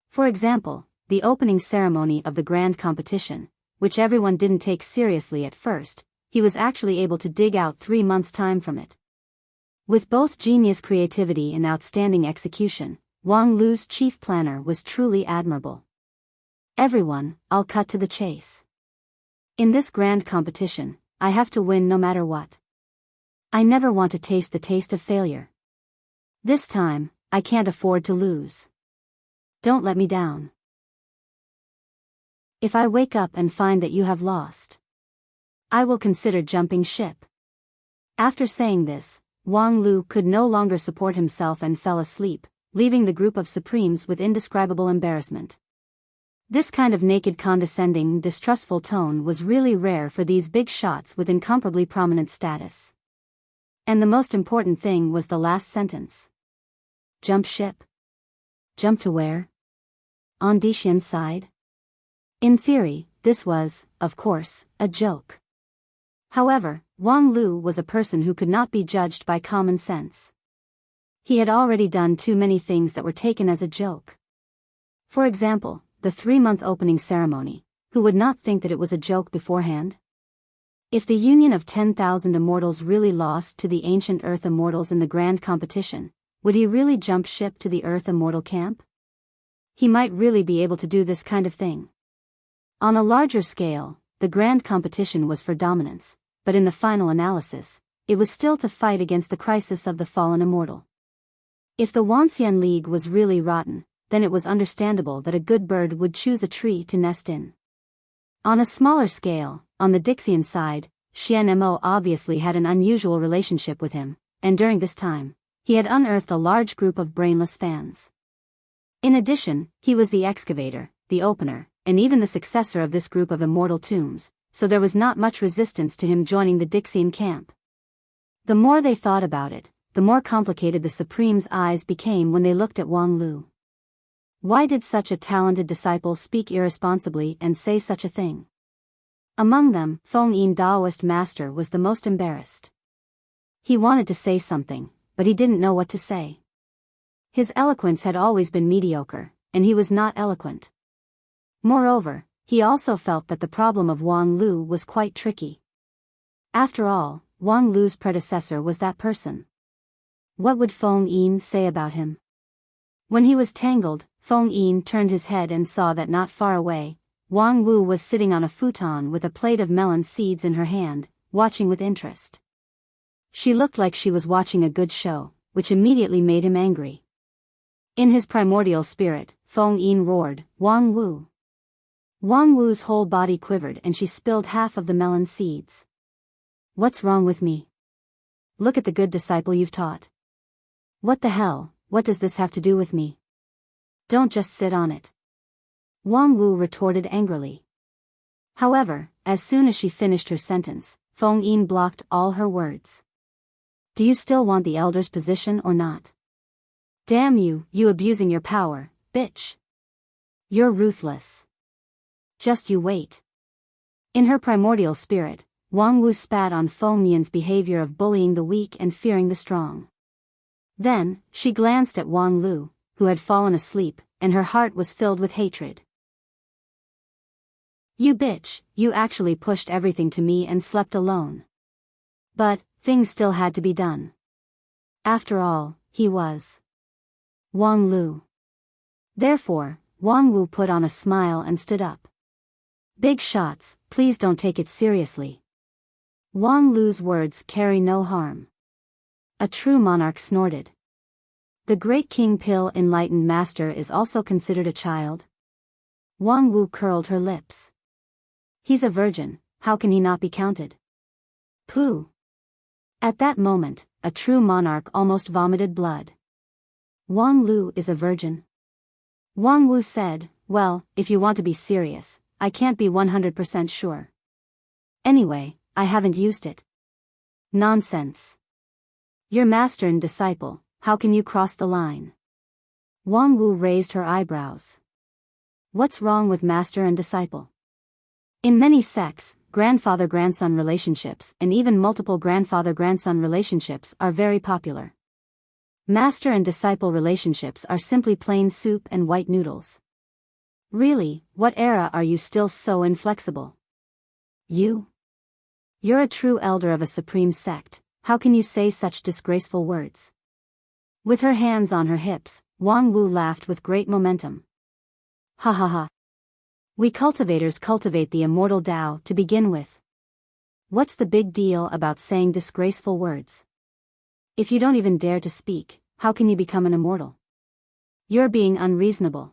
For example, the opening ceremony of the grand competition, which everyone didn't take seriously at first, he was actually able to dig out 3 months' time from it. With both genius creativity and outstanding execution, Wang Lu's chief planner was truly admirable. Everyone, I'll cut to the chase. In this grand competition, I have to win no matter what. I never want to taste the taste of failure. This time, I can't afford to lose. Don't let me down. If I wake up and find that you have lost, I will consider jumping ship. After saying this, Wang Lu could no longer support himself and fell asleep, leaving the group of Supremes with indescribable embarrassment. This kind of naked condescending, distrustful tone was really rare for these big shots with incomparably prominent status. And the most important thing was the last sentence. Jump ship? Jump to where? On Dishian's side? In theory, this was, of course, a joke. However, Wang Lu was a person who could not be judged by common sense. He had already done too many things that were taken as a joke. For example, the 3-month opening ceremony. Who would not think that it was a joke beforehand? If the union of 10,000 immortals really lost to the ancient Earth immortals in the grand competition, would he really jump ship to the Earth immortal camp? He might really be able to do this kind of thing. On a larger scale, the grand competition was for dominance, but in the final analysis, it was still to fight against the crisis of the fallen immortal. If the Wanxian League was really rotten, then it was understandable that a good bird would choose a tree to nest in. On a smaller scale, on the Dixian side, Xian Mo obviously had an unusual relationship with him, and during this time, he had unearthed a large group of brainless fans. In addition, he was the excavator, the opener, and even the successor of this group of immortal tombs, so there was not much resistance to him joining the Dixian camp. The more they thought about it, the more complicated the Supreme's eyes became when they looked at Wang Lu. Why did such a talented disciple speak irresponsibly and say such a thing? Among them, Feng Yin Daoist master was the most embarrassed. He wanted to say something, but he didn't know what to say. His eloquence had always been mediocre, and he was not eloquent. Moreover, he also felt that the problem of Wang Lu was quite tricky. After all, Wang Lu's predecessor was that person. What would Feng Yin say about him? When he was tangled, Feng Yin turned his head and saw that not far away, Wang Wu was sitting on a futon with a plate of melon seeds in her hand, watching with interest. She looked like she was watching a good show, which immediately made him angry. In his primordial spirit, Feng Yin roared, "Wang Wu!" Wang Wu's whole body quivered and she spilled half of the melon seeds. "What's wrong with me? Look at the good disciple you've taught. What the hell, what does this have to do with me? Don't just sit on it." Wang Wu retorted angrily. However, as soon as she finished her sentence, Feng Yin blocked all her words. "Do you still want the elder's position or not? Damn you, you abusing your power, bitch. You're ruthless. Just you wait." In her primordial spirit, Wang Wu spat on Feng Yin's behavior of bullying the weak and fearing the strong. Then, she glanced at Wang Lu, who had fallen asleep, and her heart was filled with hatred. "You bitch, you actually pushed everything to me and slept alone." But, things still had to be done. After all, he was Wang Lu. Therefore, Wang Wu put on a smile and stood up. "Big shots, please don't take it seriously. Wang Lu's words carry no harm." A true monarch snorted. "The great King Pill enlightened master is also considered a child?" Wang Wu curled her lips. "He's a virgin, how can he not be counted?" Pooh. At that moment, a true monarch almost vomited blood. "Wang Lu is a virgin?" Wang Wu said, "Well, if you want to be serious, I can't be 100% sure. Anyway, I haven't used it." "Nonsense. You're master and disciple, how can you cross the line?" Wang Wu raised her eyebrows. "What's wrong with master and disciple?" In many sects, grandfather-grandson relationships and even multiple grandfather-grandson relationships are very popular. Master and disciple relationships are simply plain soup and white noodles. Really, what era are you still so inflexible? You're a true elder of a supreme sect, how can you say such disgraceful words? With her hands on her hips, Wang Wu laughed with great momentum. "Ha ha ha. We cultivators cultivate the immortal Tao to begin with. What's the big deal about saying disgraceful words? If you don't even dare to speak, how can you become an immortal? You're being unreasonable."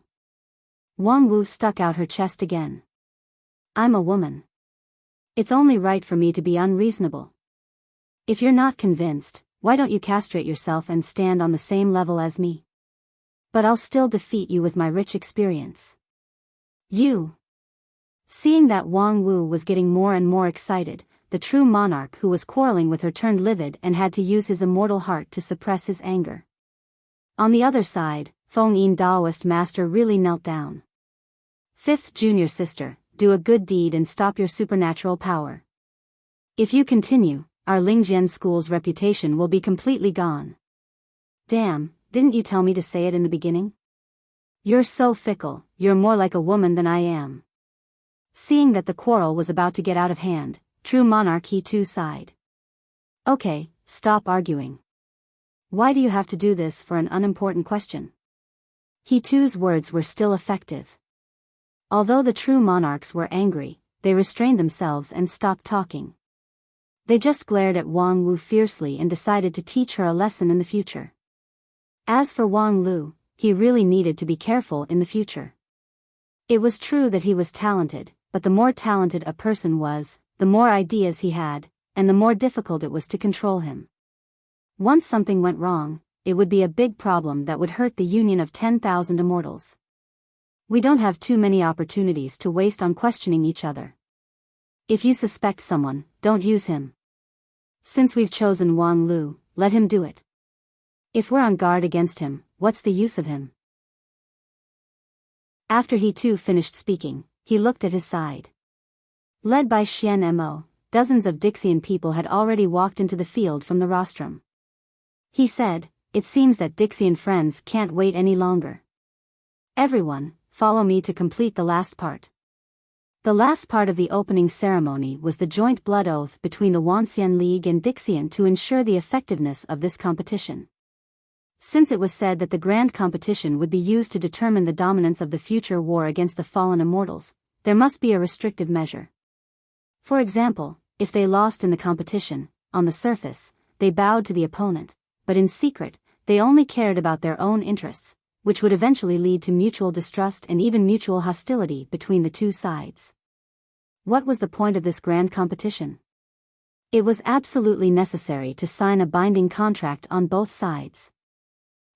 Wang Wu stuck out her chest again. "I'm a woman. It's only right for me to be unreasonable. If you're not convinced, why don't you castrate yourself and stand on the same level as me? But I'll still defeat you with my rich experience." "You." Seeing that Wang Wu was getting more and more excited, the true monarch who was quarreling with her turned livid and had to use his immortal heart to suppress his anger. On the other side, Feng Yin Daoist master really knelt down. "Fifth junior sister, do a good deed and stop your supernatural power." If you continue, our Lingjian school's reputation will be completely gone. Damn, didn't you tell me to say it in the beginning? You're so fickle, you're more like a woman than I am. Seeing that the quarrel was about to get out of hand, true monarch He too sighed. Okay, stop arguing. Why do you have to do this for an unimportant question? He too's words were still effective. Although the true monarchs were angry, they restrained themselves and stopped talking. They just glared at Wang Lu fiercely and decided to teach her a lesson in the future. As for Wang Lu, he really needed to be careful in the future. It was true that he was talented, but the more talented a person was, the more ideas he had, and the more difficult it was to control him. Once something went wrong, it would be a big problem that would hurt the union of 10,000 immortals. We don't have too many opportunities to waste on questioning each other. If you suspect someone, don't use him. Since we've chosen Wang Lu, let him do it. If we're on guard against him, what's the use of him? After he too finished speaking, he looked at his side. Led by Xian Mo, dozens of Dixian people had already walked into the field from the rostrum. He said, "It seems that Dixian friends can't wait any longer. Everyone, follow me to complete the last part." The last part of the opening ceremony was the joint blood oath between the Wuxia League and Dixian to ensure the effectiveness of this competition. Since it was said that the grand competition would be used to determine the dominance of the future war against the fallen immortals, there must be a restrictive measure. For example, if they lost in the competition, on the surface, they bowed to the opponent, but in secret, they only cared about their own interests, which would eventually lead to mutual distrust and even mutual hostility between the two sides. What was the point of this grand competition? It was absolutely necessary to sign a binding contract on both sides.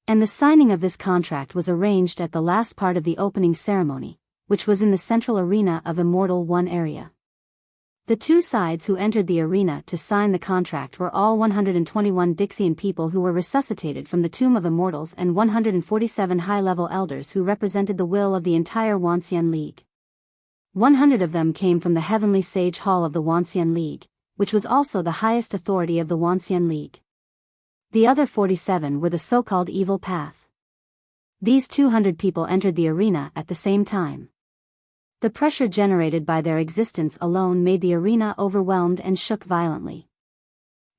And the signing of this contract was arranged at the last part of the opening ceremony, which was in the central arena of Immortal One area. The two sides who entered the arena to sign the contract were all 121 Dixian people who were resuscitated from the Tomb of Immortals and 147 high-level elders who represented the will of the entire Wuxia League. 100 of them came from the Heavenly Sage Hall of the Wuxia League, which was also the highest authority of the Wuxia League. The other 47 were the so-called Evil Path. These 200 people entered the arena at the same time. The pressure generated by their existence alone made the arena overwhelmed and shook violently.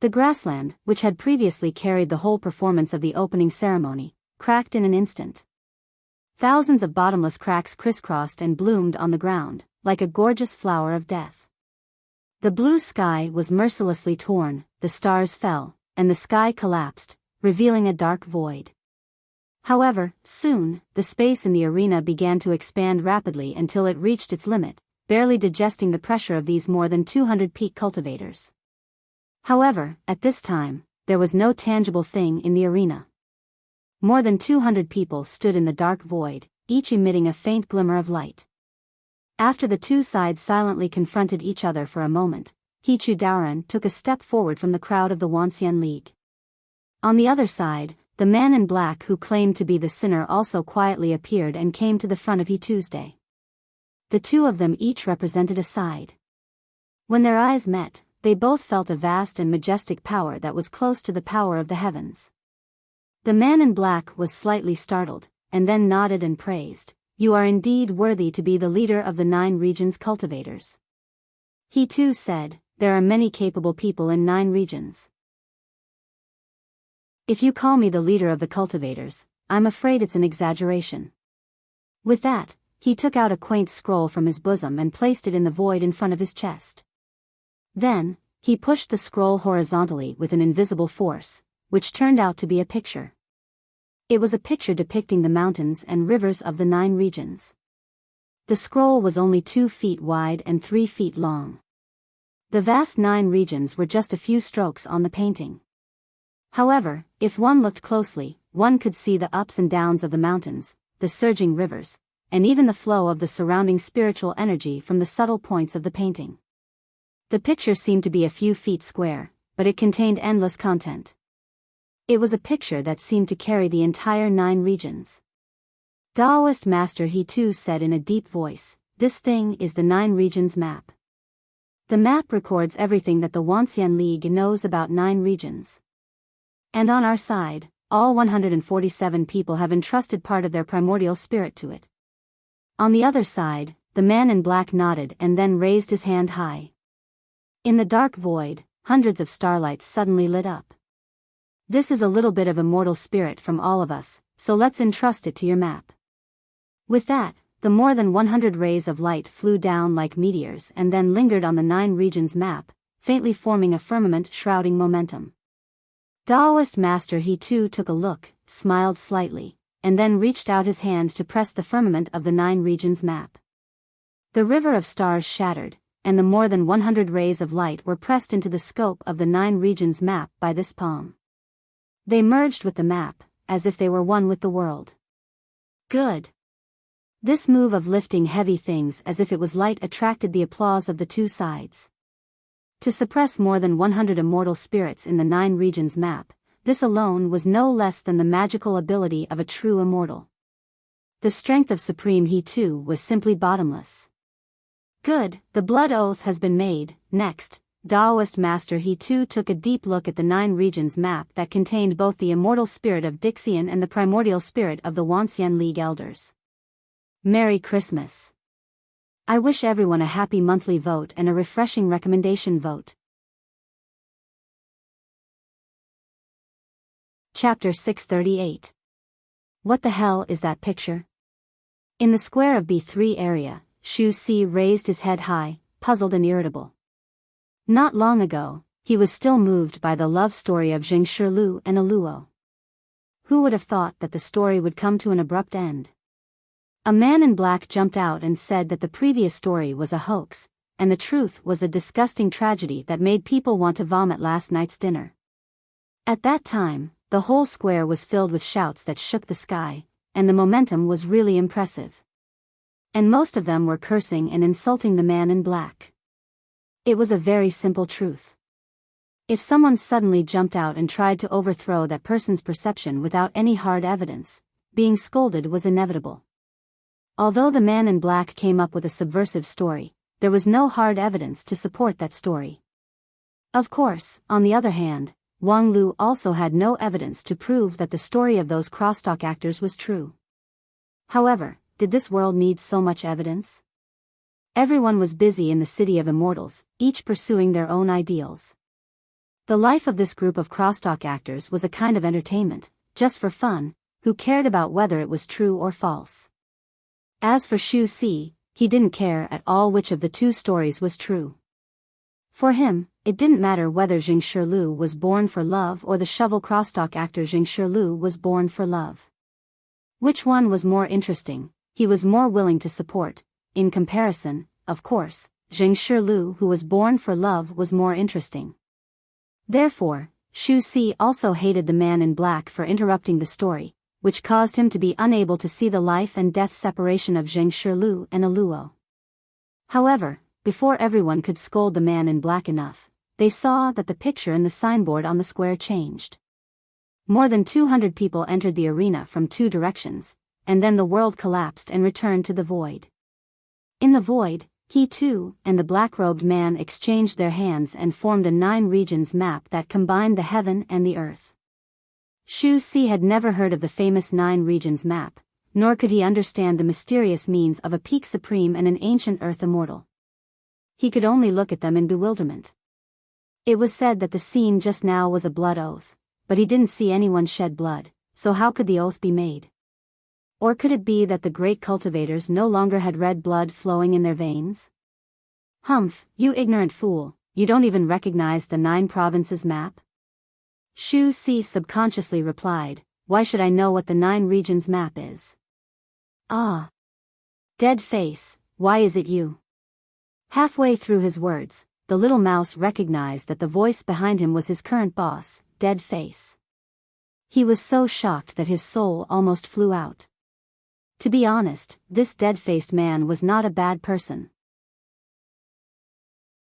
The grassland, which had previously carried the whole performance of the opening ceremony, cracked in an instant. Thousands of bottomless cracks crisscrossed and bloomed on the ground, like a gorgeous flower of death. The blue sky was mercilessly torn, the stars fell, and the sky collapsed, revealing a dark void. However, soon, the space in the arena began to expand rapidly until it reached its limit, barely digesting the pressure of these more than 200 peak cultivators. However, at this time, there was no tangible thing in the arena. More than 200 people stood in the dark void, each emitting a faint glimmer of light. After the two sides silently confronted each other for a moment, Hichu Daoran took a step forward from the crowd of the Wuxia League. On the other side, the man in black who claimed to be the sinner also quietly appeared and came to the front of He Tuesday. The two of them each represented a side. When their eyes met, they both felt a vast and majestic power that was close to the power of the heavens. The man in black was slightly startled, and then nodded and praised, "You are indeed worthy to be the leader of the 9 regions cultivators." He too said, "There are many capable people in 9 regions. If you call me the leader of the cultivators, I'm afraid it's an exaggeration." With that, he took out a quaint scroll from his bosom and placed it in the void in front of his chest. Then, he pushed the scroll horizontally with an invisible force, which turned out to be a picture. It was a picture depicting the mountains and rivers of the 9 regions. The scroll was only 2 feet wide and 3 feet long. The vast 9 regions were just a few strokes on the painting. However, if one looked closely, one could see the ups and downs of the mountains, the surging rivers, and even the flow of the surrounding spiritual energy from the subtle points of the painting. The picture seemed to be a few feet square, but it contained endless content. It was a picture that seemed to carry the entire 9 regions. Taoist Master He too said in a deep voice, "This thing is the 9 regions map." The map records everything that the Wuxia League knows about 9 regions. And on our side, all 147 people have entrusted part of their primordial spirit to it. On the other side, the man in black nodded and then raised his hand high. In the dark void, hundreds of starlights suddenly lit up. This is a little bit of immortal spirit from all of us, so let's entrust it to your map. With that, the more than 100 rays of light flew down like meteors and then lingered on the 9 regions map, faintly forming a firmament shrouding momentum. Taoist Master He too took a look, smiled slightly, and then reached out his hand to press the firmament of the 9 regions map. The river of stars shattered, and the more than 100 rays of light were pressed into the scope of the 9 regions map by this palm. They merged with the map, as if they were one with the world. Good. This move of lifting heavy things as if it was light attracted the applause of the 2 sides. To suppress more than 100 immortal spirits in the 9 regions map, this alone was no less than the magical ability of a true immortal. The strength of Supreme He too was simply bottomless. Good, the blood oath has been made. Next, Taoist Master He too took a deep look at the 9 regions map that contained both the immortal spirit of Dixian and the primordial spirit of the Wuxia League elders. Merry Christmas. I wish everyone a happy monthly vote and a refreshing recommendation vote. Chapter 638. What the hell is that picture? In the square of B3 area, Shu Si raised his head high, puzzled and irritable. Not long ago, he was still moved by the love story of Jing Shilu and Aluo. Who would have thought that the story would come to an abrupt end? A man in black jumped out and said that the previous story was a hoax, and the truth was a disgusting tragedy that made people want to vomit last night's dinner. At that time, the whole square was filled with shouts that shook the sky, and the momentum was really impressive. And most of them were cursing and insulting the man in black. It was a very simple truth. If someone suddenly jumped out and tried to overthrow that person's perception without any hard evidence, being scolded was inevitable. Although the man in black came up with a subversive story, there was no hard evidence to support that story. Of course, on the other hand, Wang Lu also had no evidence to prove that the story of those crosstalk actors was true. However, did this world need so much evidence? Everyone was busy in the city of immortals, each pursuing their own ideals. The life of this group of crosstalk actors was a kind of entertainment, just for fun, who cared about whether it was true or false. As for Shu Si, he didn't care at all which of the 2 stories was true. For him, it didn't matter whether Jing Shilu was born for love or the shovel crosstalk actor Jing Shilu was born for love. Which one was more interesting, he was more willing to support. In comparison, of course, Jing Shilu who was born for love was more interesting. Therefore, Shu Si also hated the man in black for interrupting the story, which caused him to be unable to see the life and death separation of Jing Shilu and Aluo. However, before everyone could scold the man in black enough, they saw that the picture in the signboard on the square changed. More than 200 people entered the arena from 2 directions, and then the world collapsed and returned to the void. In the void, he too and the black-robed man exchanged their hands and formed a 9 regions map that combined the heaven and the earth. Shu Si had never heard of the famous 9 regions map, nor could he understand the mysterious means of a peak supreme and an ancient earth immortal. He could only look at them in bewilderment. It was said that the scene just now was a blood oath, but he didn't see anyone shed blood, so how could the oath be made? Or could it be that the great cultivators no longer had red blood flowing in their veins? Humph, you ignorant fool, you don't even recognize the 9 provinces map? Shu Si subconsciously replied, why should I know what the 9 regions map is? Ah. Dead face, why is it you? Halfway through his words, the little mouse recognized that the voice behind him was his current boss, Dead Face. He was so shocked that his soul almost flew out. To be honest, this dead-faced man was not a bad person.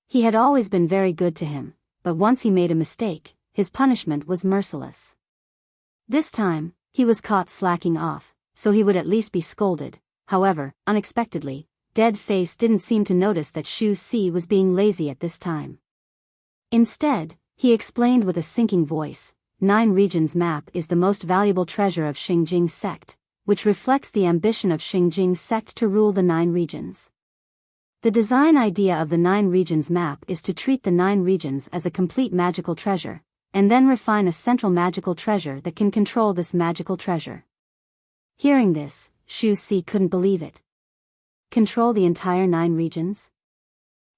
He had always been very good to him, but once he made a mistake, his punishment was merciless. This time, he was caught slacking off, so he would at least be scolded. However, unexpectedly, Dead Face didn't seem to notice that Shu Si was being lazy at this time. Instead, he explained with a sinking voice, 9 Regions map is the most valuable treasure of Xingjing sect, which reflects the ambition of Xingjing sect to rule the 9 regions. The design idea of the 9 Regions map is to treat the 9 regions as a complete magical treasure, and then refine a central magical treasure that can control this magical treasure. Hearing this, Shu Si couldn't believe it. Control the entire 9 regions?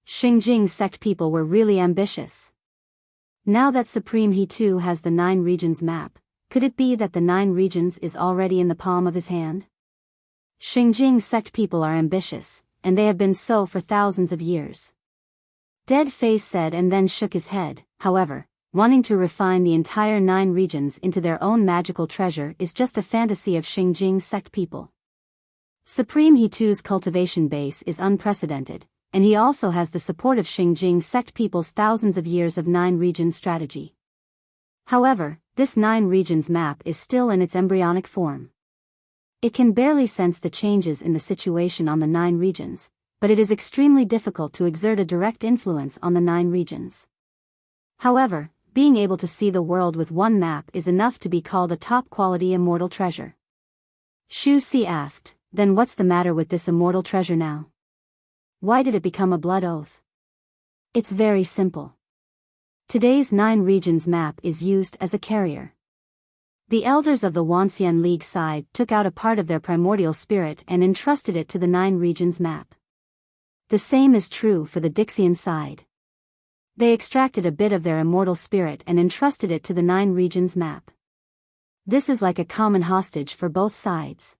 Xingjing sect people were really ambitious. Now that Supreme He too has the 9 Regions map, could it be that the 9 regions is already in the palm of his hand? Xingjing sect people are ambitious, and they have been so for thousands of years. Dead Face said and then shook his head. However, wanting to refine the entire 9 regions into their own magical treasure is just a fantasy of Xingjing sect people. Supreme He too's cultivation base is unprecedented, and he also has the support of Xingjing sect people's thousands of years of 9 regions strategy. However, this 9 regions map is still in its embryonic form. It can barely sense the changes in the situation on the 9 regions, but it is extremely difficult to exert a direct influence on the 9 regions. However, being able to see the world with one map is enough to be called a top-quality immortal treasure. Shu Si asked, then what's the matter with this immortal treasure now? Why did it become a blood oath? It's very simple. Today's 9 regions map is used as a carrier. The elders of the Wanxian League side took out a part of their primordial spirit and entrusted it to the 9 regions map. The same is true for the Dixian side. They extracted a bit of their immortal spirit and entrusted it to the 9 regions map. This is like a common hostage for both sides.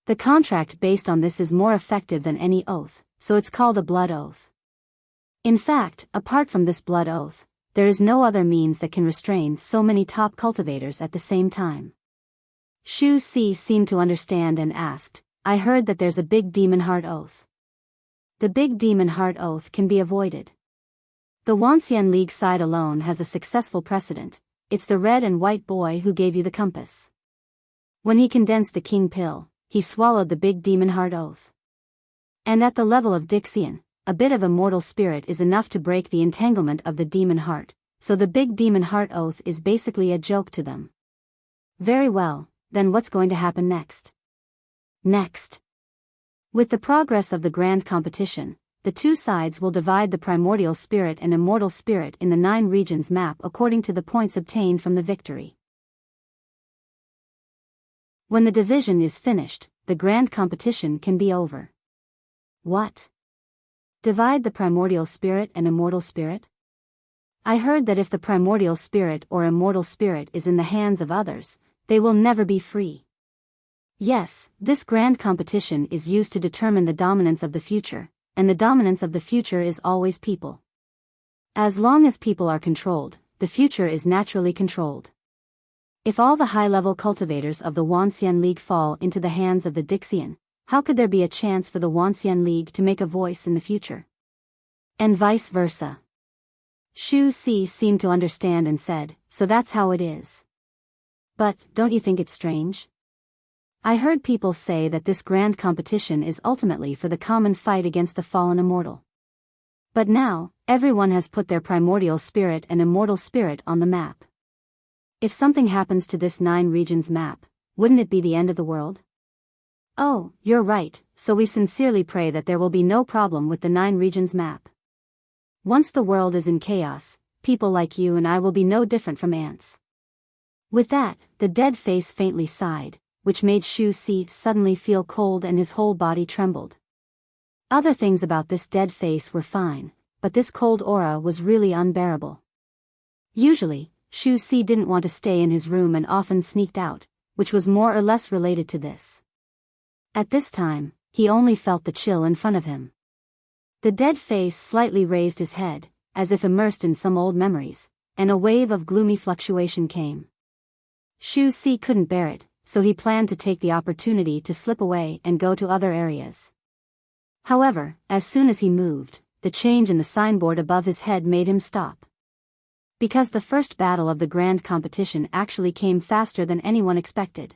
The contract based on this is more effective than any oath, so it's called a blood oath. In fact, apart from this blood oath, there is no other means that can restrain so many top cultivators at the same time. Shu Si seemed to understand and asked, I heard that there's a big demon heart oath. The big demon heart oath can be avoided. The Wanxian League side alone has a successful precedent. It's the red and white boy who gave you the compass. When he condensed the king pill, he swallowed the big demon heart oath. And at the level of Dixian, a bit of immortal spirit is enough to break the entanglement of the demon heart, so the big demon heart oath is basically a joke to them. Very well, then what's going to happen next? Next. With the progress of the grand competition, the 2 sides will divide the primordial spirit and immortal spirit in the 9 regions map according to the points obtained from the victory. When the division is finished, the grand competition can be over. What? Divide the primordial spirit and immortal spirit? I heard that if the primordial spirit or immortal spirit is in the hands of others, they will never be free. Yes, this grand competition is used to determine the dominance of the future, and the dominance of the future is always people. As long as people are controlled, the future is naturally controlled. If all the high-level cultivators of the Wanxian League fall into the hands of the Dixian, how could there be a chance for the Wanxian League to make a voice in the future? And vice versa. Shu Si seemed to understand and said, so that's how it is. But, don't you think it's strange? I heard people say that this grand competition is ultimately for the common fight against the fallen immortal. But now, everyone has put their primordial spirit and immortal spirit on the map. If something happens to this 9 regions map, wouldn't it be the end of the world? Oh, you're right, so we sincerely pray that there will be no problem with the 9 regions map. Once the world is in chaos, people like you and I will be no different from ants. With that, the dead face faintly sighed, which made Shu Si suddenly feel cold and his whole body trembled. Other things about this dead face were fine, but this cold aura was really unbearable. Usually, Shu Si didn't want to stay in his room and often sneaked out, which was more or less related to this. At this time, he only felt the chill in front of him. The dead face slightly raised his head, as if immersed in some old memories, and a wave of gloomy fluctuation came. Shu Si couldn't bear it, so he planned to take the opportunity to slip away and go to other areas. However, as soon as he moved, the change in the signboard above his head made him stop. Because the first battle of the grand competition actually came faster than anyone expected.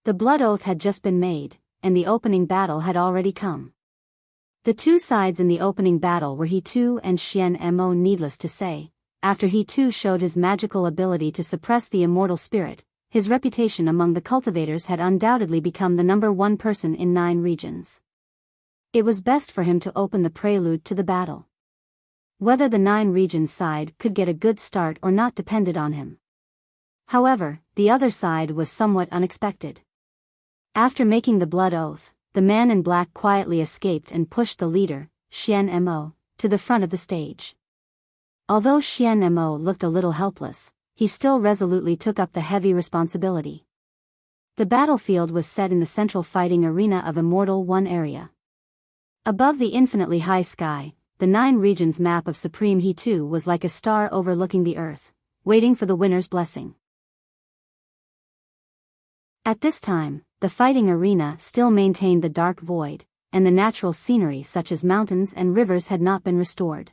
The blood oath had just been made, and the opening battle had already come. The two sides in the opening battle were He Tu and Xian Mo. Needless to say, after He Tu showed his magical ability to suppress the immortal spirit, his reputation among the cultivators had undoubtedly become the #1 person in 9 regions. It was best for him to open the prelude to the battle. Whether the 9 regions side could get a good start or not depended on him. However, the other side was somewhat unexpected. After making the blood oath, the man in black quietly escaped and pushed the leader, Xian Mo, to the front of the stage. Although Xian Mo looked a little helpless, he still resolutely took up the heavy responsibility. The battlefield was set in the central fighting arena of Immortal One area. Above the infinitely high sky, the 9 regions map of Supreme He Tu was like a star overlooking the earth, waiting for the winner's blessing. At this time, the fighting arena still maintained the dark void, and the natural scenery such as mountains and rivers had not been restored.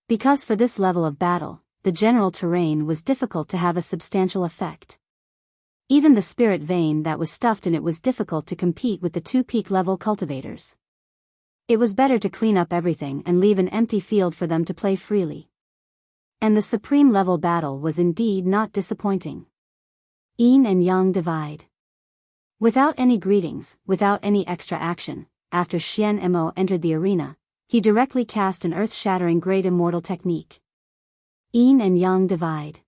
Because for this level of battle, the general terrain was difficult to have a substantial effect. Even the spirit vein that was stuffed in it was difficult to compete with the 2 peak level cultivators. It was better to clean up everything and leave an empty field for them to play freely. And the supreme level battle was indeed not disappointing. Yin and Yang divide. Without any greetings, without any extra action, after Xian Mo entered the arena, he directly cast an earth-shattering great immortal technique. Yin and Yang divide.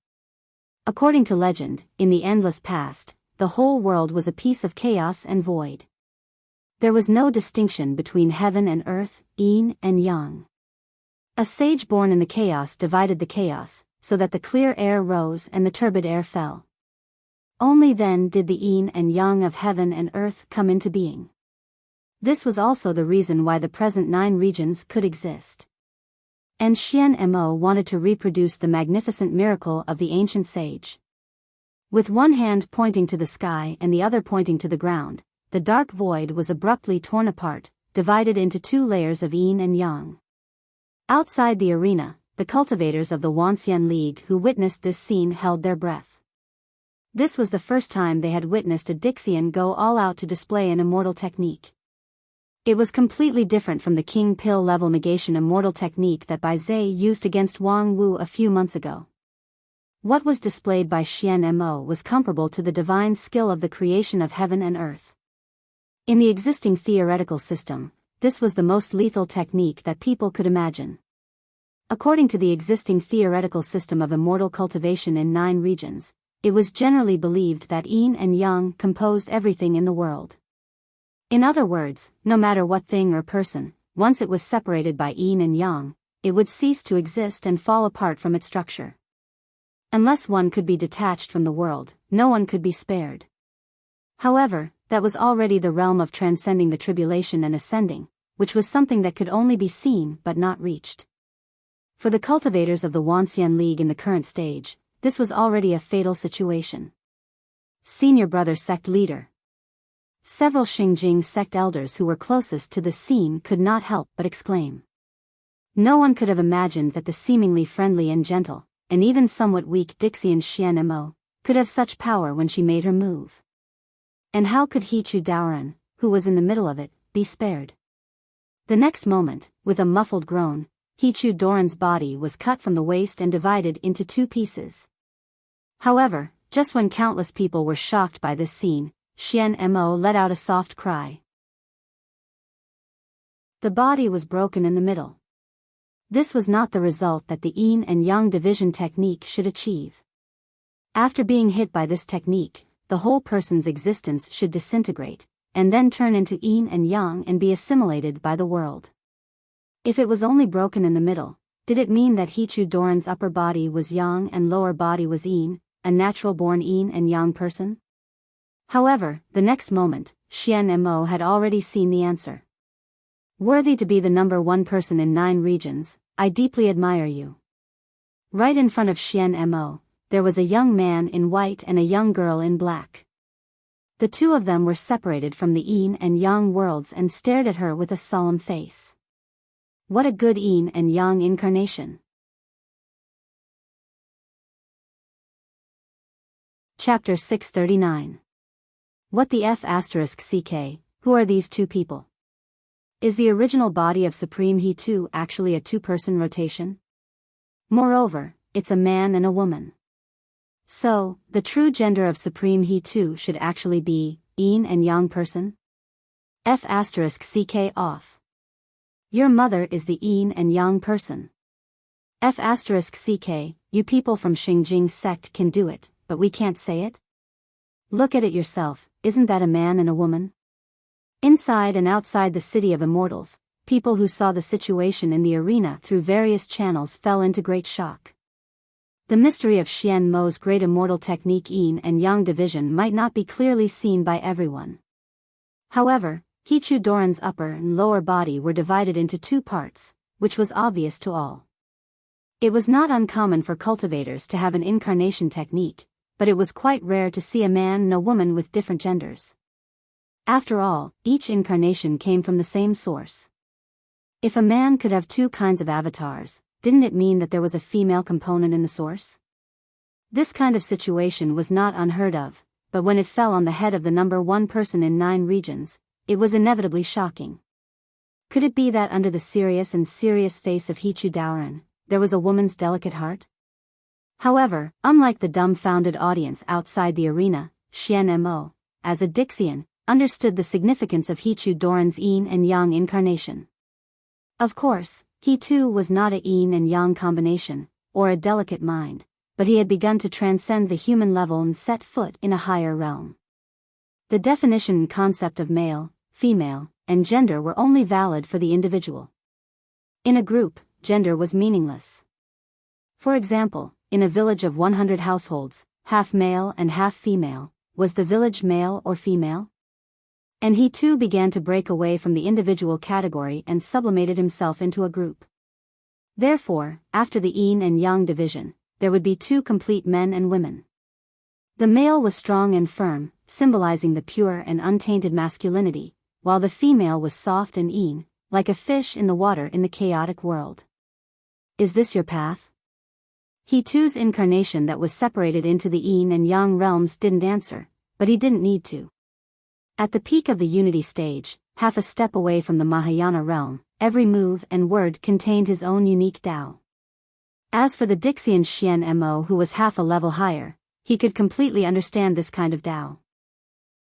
According to legend, in the endless past, the whole world was a piece of chaos and void. There was no distinction between heaven and earth, yin and yang. A sage born in the chaos divided the chaos, so that the clear air rose and the turbid air fell. Only then did the yin and yang of heaven and earth come into being. This was also the reason why the present 9 regions could exist. And Xian Mo wanted to reproduce the magnificent miracle of the ancient sage. With one hand pointing to the sky and the other pointing to the ground, the dark void was abruptly torn apart, divided into 2 layers of yin and yang. Outside the arena, the cultivators of the Wuxia League who witnessed this scene held their breath. This was the first time they had witnessed a Dixian go all out to display an immortal technique. It was completely different from the King Pill level negation immortal technique that Bai Zhe used against Wang Wu a few months ago. What was displayed by Xian Mo was comparable to the divine skill of the creation of heaven and earth. In the existing theoretical system, this was the most lethal technique that people could imagine. According to the existing theoretical system of immortal cultivation in 9 regions, it was generally believed that yin and yang composed everything in the world. In other words, no matter what thing or person, once it was separated by yin and yang, it would cease to exist and fall apart from its structure. Unless one could be detached from the world, no one could be spared. However, that was already the realm of transcending the tribulation and ascending, which was something that could only be seen but not reached. For the cultivators of the Wuxia League in the current stage, this was already a fatal situation. Senior brother sect leader. Several Xingjing sect elders who were closest to the scene could not help but exclaim. No one could have imagined that the seemingly friendly and gentle, and even somewhat weak Dixian Xian Mo, could have such power when she made her move. And how could He Chu Daoran, who was in the middle of it, be spared? The next moment, with a muffled groan, He Chu Doran's body was cut from the waist and divided into 2 pieces. However, just when countless people were shocked by this scene, Xian Mo let out a soft cry. The body was broken in the middle. This was not the result that the yin and yang division technique should achieve. After being hit by this technique, the whole person's existence should disintegrate, and then turn into yin and yang and be assimilated by the world. If it was only broken in the middle, did it mean that He Chu Doran's upper body was yang and lower body was yin, a natural-born yin and yang person? However, the next moment, Xian Mo had already seen the answer. Worthy to be the #1 person in 9 regions, I deeply admire you. Right in front of Xian Mo, there was a young man in white and a young girl in black. The 2 of them were separated from the yin and yang worlds and stared at her with a solemn face. What a good yin and yang incarnation. Chapter 639. What the F***ck, who are these 2 people? Is the original body of Supreme He 2 actually a two-person rotation? Moreover, it's a man and a woman. So, the true gender of Supreme He 2 should actually be yin and yang person? F*ck off. Your mother is the yin and yang person. F*ck, you people from Xingjing sect can do it, but we can't say it? Look at it yourself, isn't that a man and a woman? Inside and outside the city of immortals, people who saw the situation in the arena through various channels fell into great shock. The mystery of Xian Mo's great immortal technique yin and yang division might not be clearly seen by everyone. However, Hichu Doran's upper and lower body were divided into two parts, which was obvious to all. It was not uncommon for cultivators to have an incarnation technique, but it was quite rare to see a man and a woman with different genders. After all, each incarnation came from the same source. If a man could have two kinds of avatars, didn't it mean that there was a female component in the source? This kind of situation was not unheard of, but when it fell on the head of the number one person in 9 regions, it was inevitably shocking. Could it be that under the serious face of Hichu Daoran, there was a woman's delicate heart? However, unlike the dumbfounded audience outside the arena, Xian Mo, as a Dixian, understood the significance of Hichu Doran's yin and yang incarnation. Of course, he too was not a yin and yang combination, or a delicate mind, but he had begun to transcend the human level and set foot in a higher realm. The definition and concept of male, female, and gender were only valid for the individual. In a group, gender was meaningless. For example, in a village of 100 households, half male and half female, was the village male or female? And he too began to break away from the individual category and sublimated himself into a group. Therefore, after the yin and yang division, there would be 2 complete men and women. The male was strong and firm, symbolizing the pure and untainted masculinity, while the female was soft and yin, like a fish in the water in the chaotic world. Is this your path? He too's incarnation that was separated into the yin and yang realms didn't answer, but he didn't need to. At the peak of the unity stage, half a step away from the Mahayana realm, every move and word contained his own unique Tao. As for the Dixian Xian Mo who was half a level higher, he could completely understand this kind of Tao.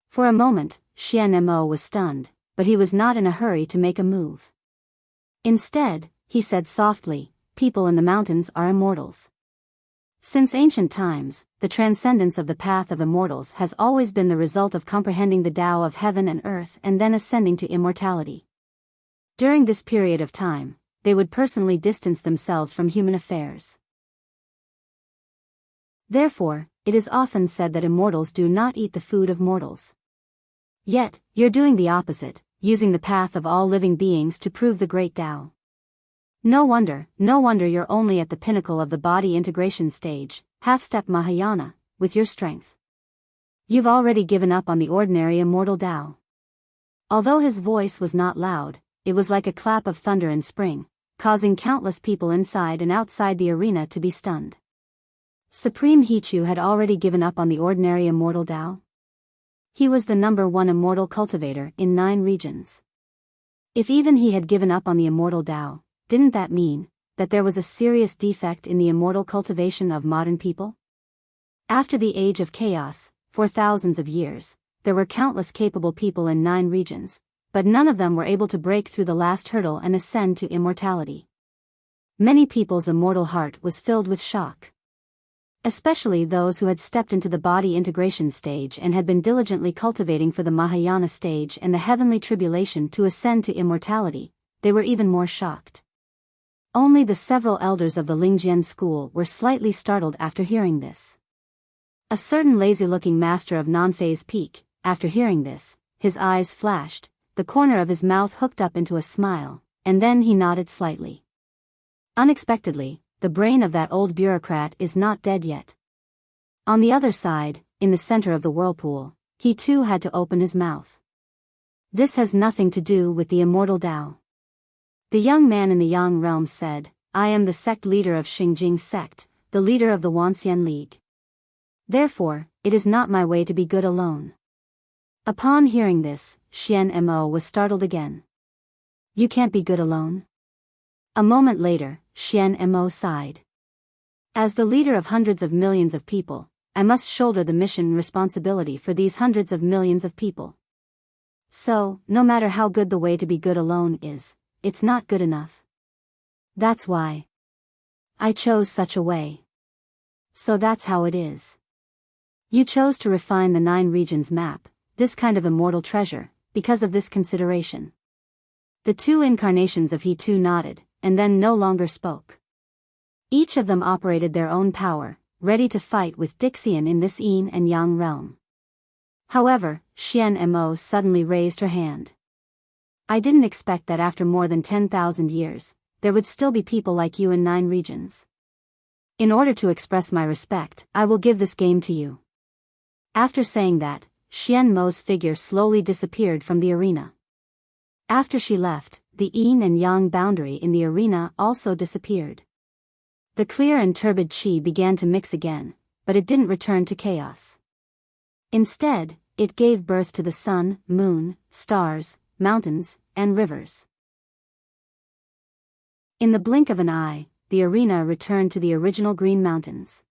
For a moment, Xian Mo was stunned, but he was not in a hurry to make a move. Instead, he said softly, "People in the mountains are immortals." Since ancient times, the transcendence of the path of immortals has always been the result of comprehending the Tao of heaven and earth and then ascending to immortality. During this period of time, they would personally distance themselves from human affairs. Therefore, it is often said that immortals do not eat the food of mortals. Yet, you're doing the opposite, using the path of all living beings to prove the great Tao. No wonder you're only at the pinnacle of the body integration stage, half-step Mahayana, with your strength. You've already given up on the ordinary immortal Tao. Although his voice was not loud, it was like a clap of thunder in spring, causing countless people inside and outside the arena to be stunned. Supreme Hichu had already given up on the ordinary immortal Tao. He was the number one immortal cultivator in 9 regions. If even he had given up on the immortal Tao, didn't that mean that there was a serious defect in the immortal cultivation of modern people? After the age of chaos, for thousands of years, there were countless capable people in 9 regions, but none of them were able to break through the last hurdle and ascend to immortality. Many people's immortal heart was filled with shock. Especially those who had stepped into the body integration stage and had been diligently cultivating for the Mahayana stage and the heavenly tribulation to ascend to immortality, they were even more shocked. Only the several elders of the Lingjian school were slightly startled after hearing this. A certain lazy-looking master of non-phase peak, after hearing this, his eyes flashed, the corner of his mouth hooked up into a smile, and then he nodded slightly. Unexpectedly, the brain of that old bureaucrat is not dead yet. On the other side, in the center of the whirlpool, he too had to open his mouth. This has nothing to do with the immortal Tao. The young man in the Yang realm said, "I am the sect leader of Xingjing sect, the leader of the Wanxian League. Therefore, it is not my way to be good alone." Upon hearing this, Xian Mo was startled again. You can't be good alone. A moment later, Xian Mo sighed. As the leader of hundreds of millions of people, I must shoulder the mission responsibility for these hundreds of millions of people. So, no matter how good the way to be good alone is, it's not good enough. That's why I chose such a way. So that's how it is. You chose to refine the 9 regions map, this kind of immortal treasure, because of this consideration. The 2 incarnations of He too nodded, and then no longer spoke. Each of them operated their own power, ready to fight with Dixian in this yin and yang realm. However, Xian Mo suddenly raised her hand. I didn't expect that after more than 10,000 years, there would still be people like you in 9 regions. In order to express my respect, I will give this game to you. After saying that, Xian Mo's figure slowly disappeared from the arena. After she left, the yin and yang boundary in the arena also disappeared. The clear and turbid qi began to mix again, but it didn't return to chaos. Instead, it gave birth to the sun, moon, stars, mountains, and rivers. In the blink of an eye, the arena returned to the original green mountains.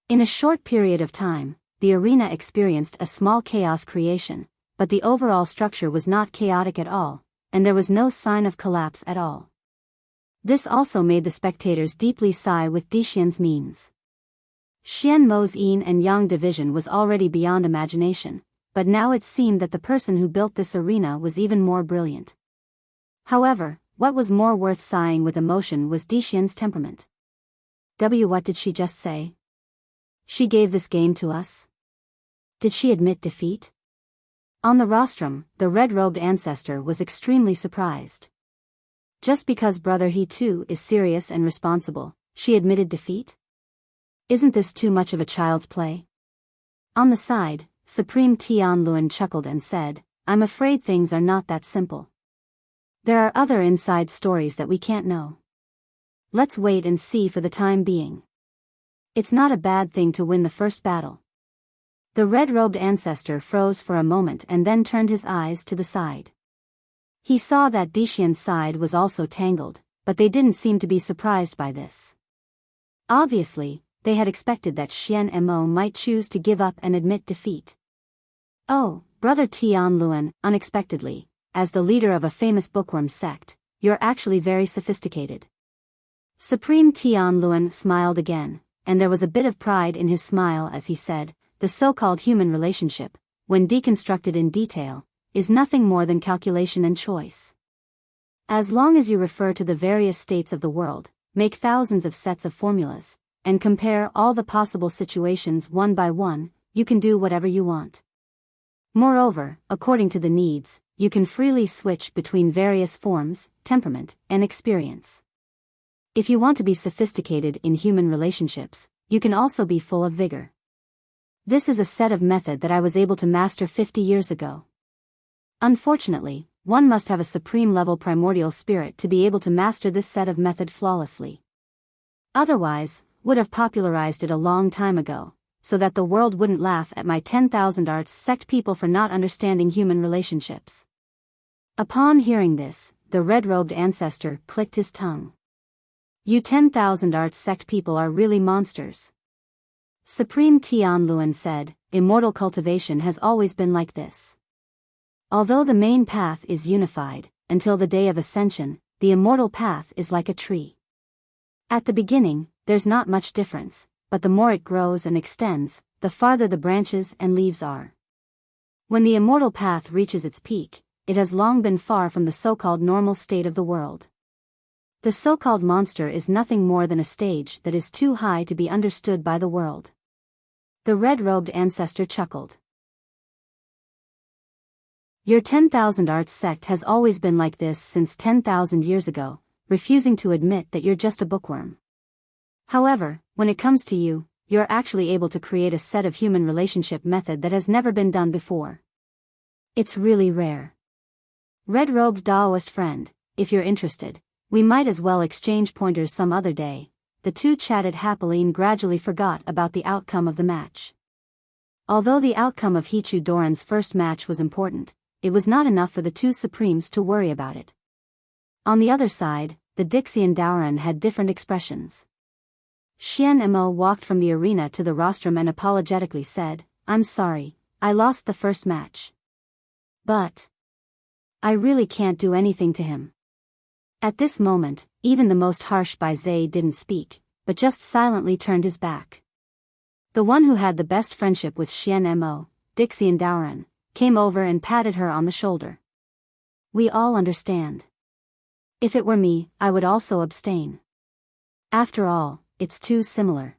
In a short period of time, the arena experienced a small chaos creation, but the overall structure was not chaotic at all, and there was no sign of collapse at all. This also made the spectators deeply sigh with Dixian's means. Xian Mo's yin and yang division was already beyond imagination, but now it seemed that the person who built this arena was even more brilliant. However, what was more worth sighing with emotion was Dixian's temperament. What did she just say? She gave this game to us? Did she admit defeat? On the rostrum, the red-robed ancestor was extremely surprised. Just because brother He too is serious and responsible, she admitted defeat? Isn't this too much of a child's play? On the side, Supreme Tianluan chuckled and said, I'm afraid things are not that simple. There are other inside stories that we can't know. Let's wait and see for the time being. It's not a bad thing to win the first battle. The red-robed ancestor froze for a moment and then turned his eyes to the side. He saw that Dixian's side was also tangled, but they didn't seem to be surprised by this. Obviously, they had expected that Xian Mo might choose to give up and admit defeat. Oh, Brother Tianluan, unexpectedly, as the leader of a famous bookworm sect, you're actually very sophisticated. Supreme Tianluan smiled again, and there was a bit of pride in his smile as he said, the so-called human relationship, when deconstructed in detail, is nothing more than calculation and choice. As long as you refer to the various states of the world, make thousands of sets of formulas, and compare all the possible situations one by one, you can do whatever you want. Moreover, according to the needs, you can freely switch between various forms, temperament, and experience. If you want to be sophisticated in human relationships, you can also be full of vigor. This is a set of method that I was able to master 50 years ago. Unfortunately, one must have a supreme-level primordial spirit to be able to master this set of method flawlessly. Otherwise, would have popularized it a long time ago, so that the world wouldn't laugh at my 10,000 arts sect people for not understanding human relationships. Upon hearing this, the red-robed ancestor clicked his tongue. You 10,000 arts sect people are really monsters. Supreme Tianluan said, immortal cultivation has always been like this. Although the main path is unified, until the day of ascension, the immortal path is like a tree. At the beginning, there's not much difference, but the more it grows and extends, the farther the branches and leaves are. When the immortal path reaches its peak, it has long been far from the so-called normal state of the world. The so-called monster is nothing more than a stage that is too high to be understood by the world. The red-robed ancestor chuckled. Your 10,000 arts sect has always been like this since 10,000 years ago, refusing to admit that you're just a bookworm. However, when it comes to you, you're actually able to create a set of human relationship method that has never been done before. It's really rare. Red-robed Daoist friend, if you're interested, we might as well exchange pointers some other day. The two chatted happily and gradually forgot about the outcome of the match. Although the outcome of Hichu Doran's first match was important, it was not enough for the two supremes to worry about it. On the other side, the Dixian Daoran had different expressions. Xian Mo walked from the arena to the rostrum and apologetically said, "I'm sorry, I lost the first match. But I really can't do anything to him." At this moment, even the most harsh Bai Zhe didn't speak, but just silently turned his back. The one who had the best friendship with Xian Mo, Dixian Daoran, came over and patted her on the shoulder. "We all understand. If it were me, I would also abstain. After all, it's too similar."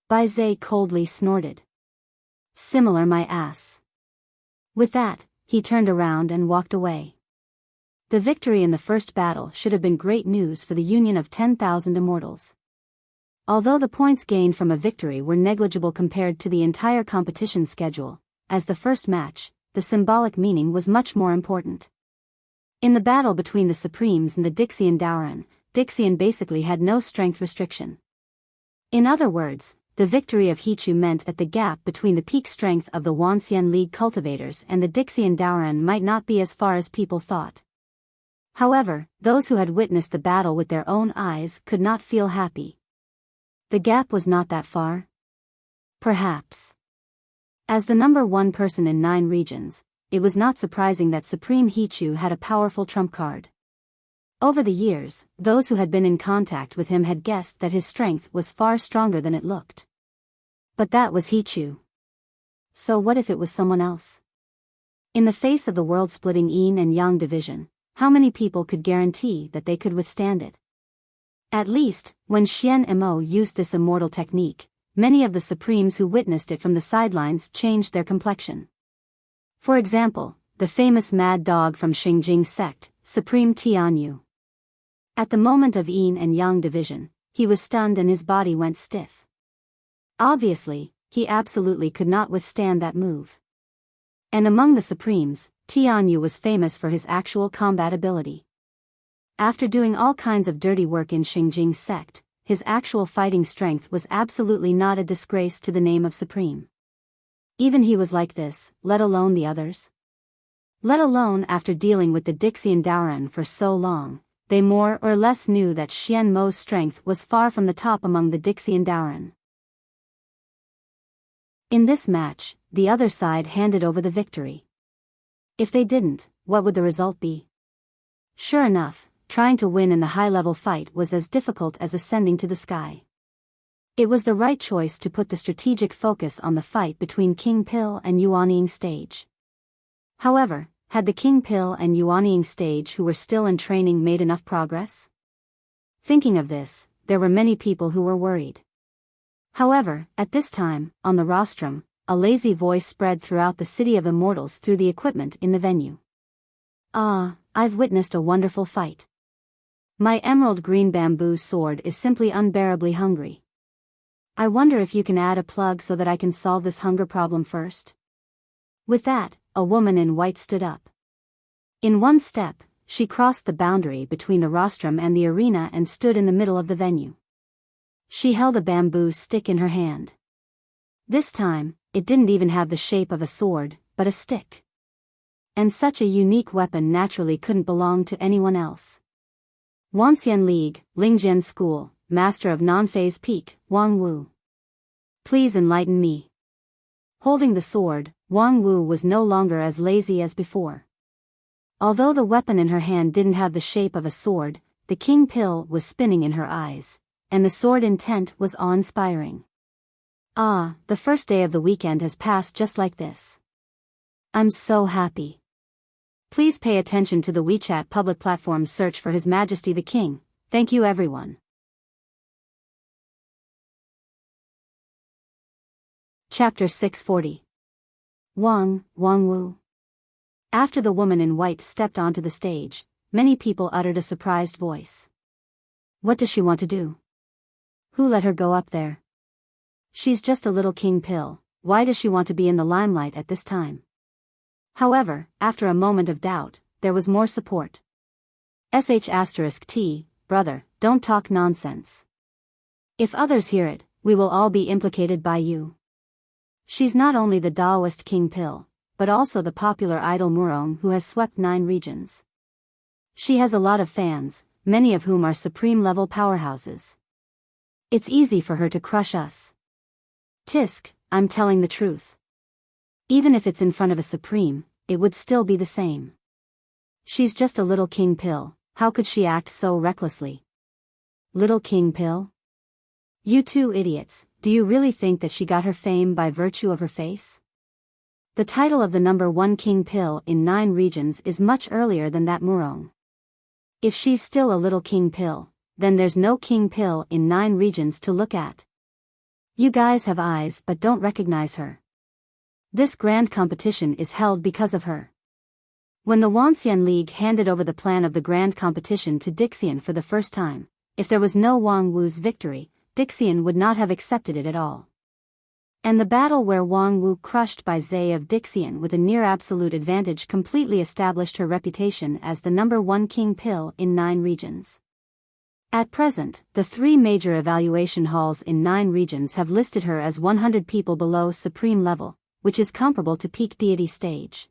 Bai Zhe coldly snorted. "Similar my ass." With that, he turned around and walked away. The victory in the first battle should have been great news for the union of 10,000 immortals. Although the points gained from a victory were negligible compared to the entire competition schedule, as the first match, the symbolic meaning was much more important. In the battle between the Supremes and the Dixian Daoran, Dixian basically had no strength restriction. In other words, the victory of Hichu meant that the gap between the peak strength of the Wanxian League cultivators and the Dixian Daoran might not be as far as people thought. However, those who had witnessed the battle with their own eyes could not feel happy. The gap was not that far? Perhaps. As the number one person in 9 regions, it was not surprising that Supreme Hichu had a powerful trump card. Over the years, those who had been in contact with him had guessed that his strength was far stronger than it looked. But that was Hichu. So what if it was someone else? In the face of the world-splitting Yin and Yang division, how many people could guarantee that they could withstand it? At least, when Xian Mo used this immortal technique, many of the Supremes who witnessed it from the sidelines changed their complexion. For example, the famous mad dog from Xingjing sect, Supreme Tianyu. At the moment of Yin and Yang division, he was stunned and his body went stiff. Obviously, he absolutely could not withstand that move. And among the Supremes, Tianyu was famous for his actual combat ability. After doing all kinds of dirty work in Xingjing sect, his actual fighting strength was absolutely not a disgrace to the name of Supreme. Even he was like this, let alone the others. Let alone after dealing with the Dixian Daoran for so long, they more or less knew that Xian Mo's strength was far from the top among the Dixian Daoran. In this match, the other side handed over the victory. If they didn't, what would the result be? Sure enough, trying to win in the high-level fight was as difficult as ascending to the sky. It was the right choice to put the strategic focus on the fight between King Pil and Yuanying stage. However, had the King Pil and Yuanying stage who were still in training made enough progress? Thinking of this, there were many people who were worried. However, at this time, on the rostrum, a lazy voice spread throughout the city of immortals through the equipment in the venue. "Ah, I've witnessed a wonderful fight. My emerald green bamboo sword is simply unbearably hungry. I wonder if you can add a plug so that I can solve this hunger problem first?" With that, a woman in white stood up. In one step, she crossed the boundary between the rostrum and the arena and stood in the middle of the venue. She held a bamboo stick in her hand. This time, it didn't even have the shape of a sword, but a stick. And such a unique weapon naturally couldn't belong to anyone else. Wanxian League, Lingjian School, Master of Non-Phase Peak, Wang Wu. Please enlighten me. Holding the sword, Wang Wu was no longer as lazy as before. Although the weapon in her hand didn't have the shape of a sword, the King Pil was spinning in her eyes, and the sword intent was awe-inspiring. Ah, the first day of the weekend has passed just like this. I'm so happy. Please pay attention to the WeChat public platform search for His Majesty the King. Thank you everyone. Chapter 640. Wang Wu. After the woman in white stepped onto the stage, many people uttered a surprised voice. What does she want to do? Who let her go up there? She's just a little King Pil, why does she want to be in the limelight at this time? However, after a moment of doubt, there was more support. *T, brother, don't talk nonsense. If others hear it, we will all be implicated by you. She's not only the Daoist King Pil, but also the popular idol Murong who has swept 9 regions. She has a lot of fans, many of whom are supreme-level powerhouses. It's easy for her to crush us. Tisk, I'm telling the truth. Even if it's in front of a supreme, it would still be the same. She's just a little king pill, how could she act so recklessly? Little king pill? You two idiots, do you really think that she got her fame by virtue of her face? The title of the number 1 king pill in 9 regions is much earlier than that Murong. If she's still a little king pill, then there's no king pill in 9 regions to look at. You guys have eyes but don't recognize her. This grand competition is held because of her. When the Wuxia League handed over the plan of the grand competition to Dixian for the first time, if there was no Wang Wu's victory, Dixian would not have accepted it at all. And the battle where Wang Wu crushed Bai Zhe of Dixian with a near-absolute advantage completely established her reputation as the number 1 king pill in 9 regions. At present, the 3 major evaluation halls in 9 regions have listed her as 100 people below supreme level, which is comparable to peak deity stage.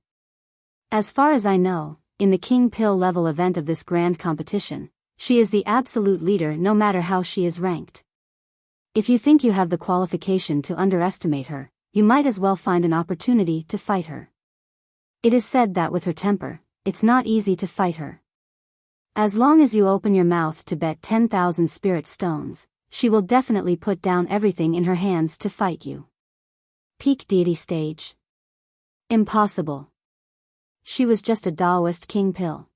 As far as I know, in the king pill level event of this grand competition, she is the absolute leader no matter how she is ranked. If you think you have the qualification to underestimate her, you might as well find an opportunity to fight her. It is said that with her temper, it's not easy to fight her. As long as you open your mouth to bet 10,000 spirit stones, she will definitely put down everything in her hands to fight you. Peak deity stage? Impossible. She was just a Taoist king pill.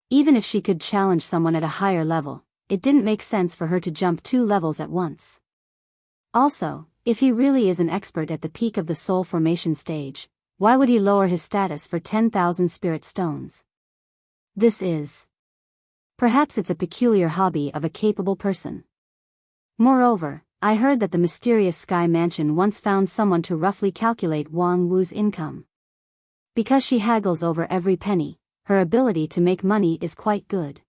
Even if she could challenge someone at a higher level, it didn't make sense for her to jump 2 levels at once. Also, if he really is an expert at the peak of the soul formation stage, why would he lower his status for 10,000 spirit stones? Perhaps it's a peculiar hobby of a capable person. Moreover, I heard that the mysterious Sky Mansion once found someone to roughly calculate Wang Wu's income. Because she haggles over every penny, her ability to make money is quite good.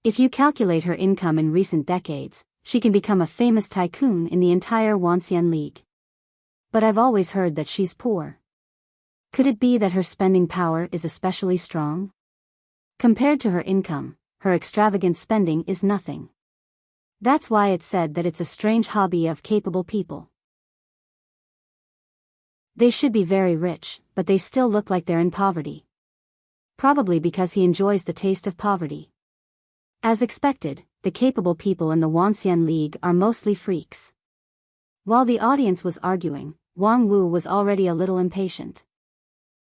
If you calculate her income in recent decades, she can become a famous tycoon in the entire Wuxia League. But I've always heard that she's poor. Could it be that her spending power is especially strong? Compared to her income, her extravagant spending is nothing. That's why it's said that it's a strange hobby of capable people. They should be very rich, but they still look like they're in poverty. Probably because he enjoys the taste of poverty. As expected, the capable people in the Wuxia League are mostly freaks. While the audience was arguing, Wang Wu was already a little impatient.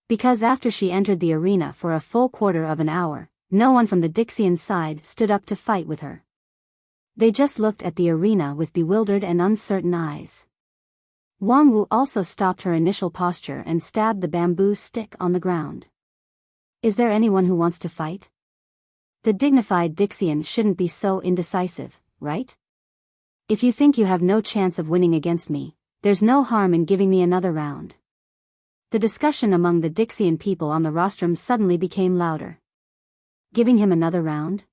Because after she entered the arena for a full quarter of an hour, no one from the Dixian side stood up to fight with her. They just looked at the arena with bewildered and uncertain eyes. Wang Wu also stopped her initial posture and stabbed the bamboo stick on the ground. Is there anyone who wants to fight? The dignified Dixian shouldn't be so indecisive, right? If you think you have no chance of winning against me, there's no harm in giving me another round. The discussion among the Dixian people on the rostrum suddenly became louder. Giving him another round?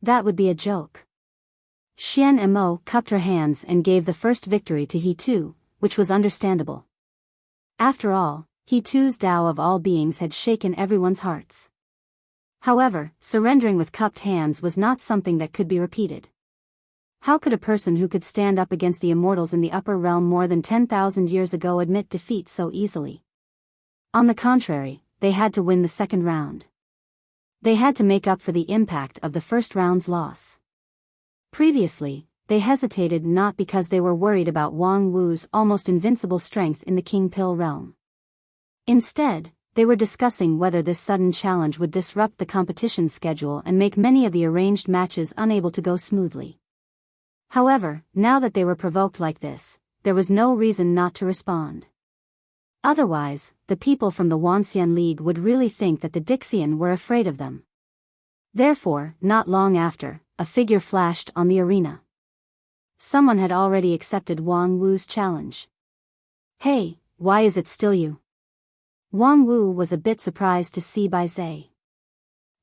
That would be a joke. Xian Mo cupped her hands and gave the first victory to He Tu, which was understandable. After all, He Tu's Tao of all beings had shaken everyone's hearts. However, surrendering with cupped hands was not something that could be repeated. How could a person who could stand up against the immortals in the upper realm more than 10,000 years ago admit defeat so easily? On the contrary, they had to win the second round. They had to make up for the impact of the first round's loss. Previously, they hesitated not because they were worried about Wang Wu's almost invincible strength in the King Pill realm. Instead, they were discussing whether this sudden challenge would disrupt the competition schedule and make many of the arranged matches unable to go smoothly. However, now that they were provoked like this, there was no reason not to respond. Otherwise, the people from the Wuxia League would really think that the Dixian were afraid of them. Therefore, not long after, a figure flashed on the arena. Someone had already accepted Wang Wu's challenge. Hey, why is it still you? Wang Wu was a bit surprised to see Bai Zhe.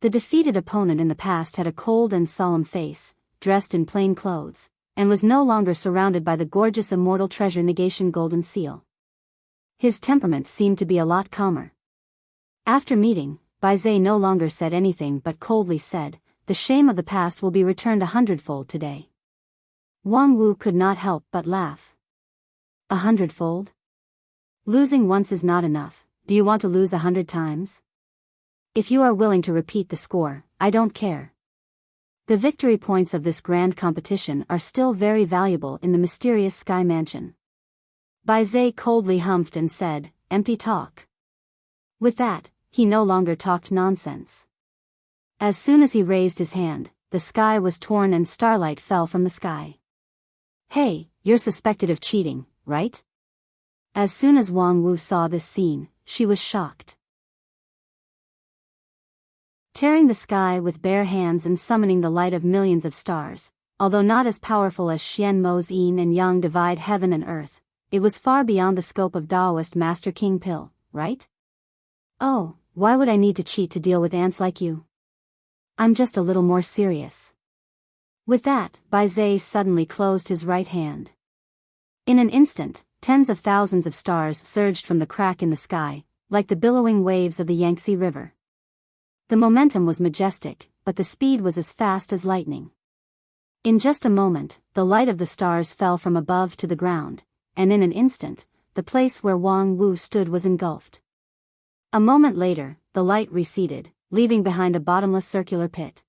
The defeated opponent in the past had a cold and solemn face, dressed in plain clothes, and was no longer surrounded by the gorgeous immortal treasure negation golden seal. His temperament seemed to be a lot calmer. After meeting, Baize no longer said anything but coldly said, "The shame of the past will be returned 100-fold today." Wang Wu could not help but laugh. 100-fold? Losing once is not enough. Do you want to lose 100 times? If you are willing to repeat the score, I don't care. The victory points of this grand competition are still very valuable in the mysterious Sky Mansion. Baize coldly humphed and said, "Empty talk." With that, he no longer talked nonsense. As soon as he raised his hand, the sky was torn and starlight fell from the sky. "Hey, you're suspected of cheating, right?" As soon as Wang Wu saw this scene, she was shocked. Tearing the sky with bare hands and summoning the light of millions of stars, although not as powerful as Xian Mo's yin and yang divide heaven and earth, it was far beyond the scope of Taoist Master King Pil, right? "Oh, why would I need to cheat to deal with ants like you? I'm just a little more serious." With that, Baize suddenly closed his right hand. In an instant, tens of thousands of stars surged from the crack in the sky, like the billowing waves of the Yangtze River. The momentum was majestic, but the speed was as fast as lightning. In just a moment, the light of the stars fell from above to the ground, and in an instant, the place where Wang Wu stood was engulfed. A moment later, the light receded, leaving behind a bottomless circular pit.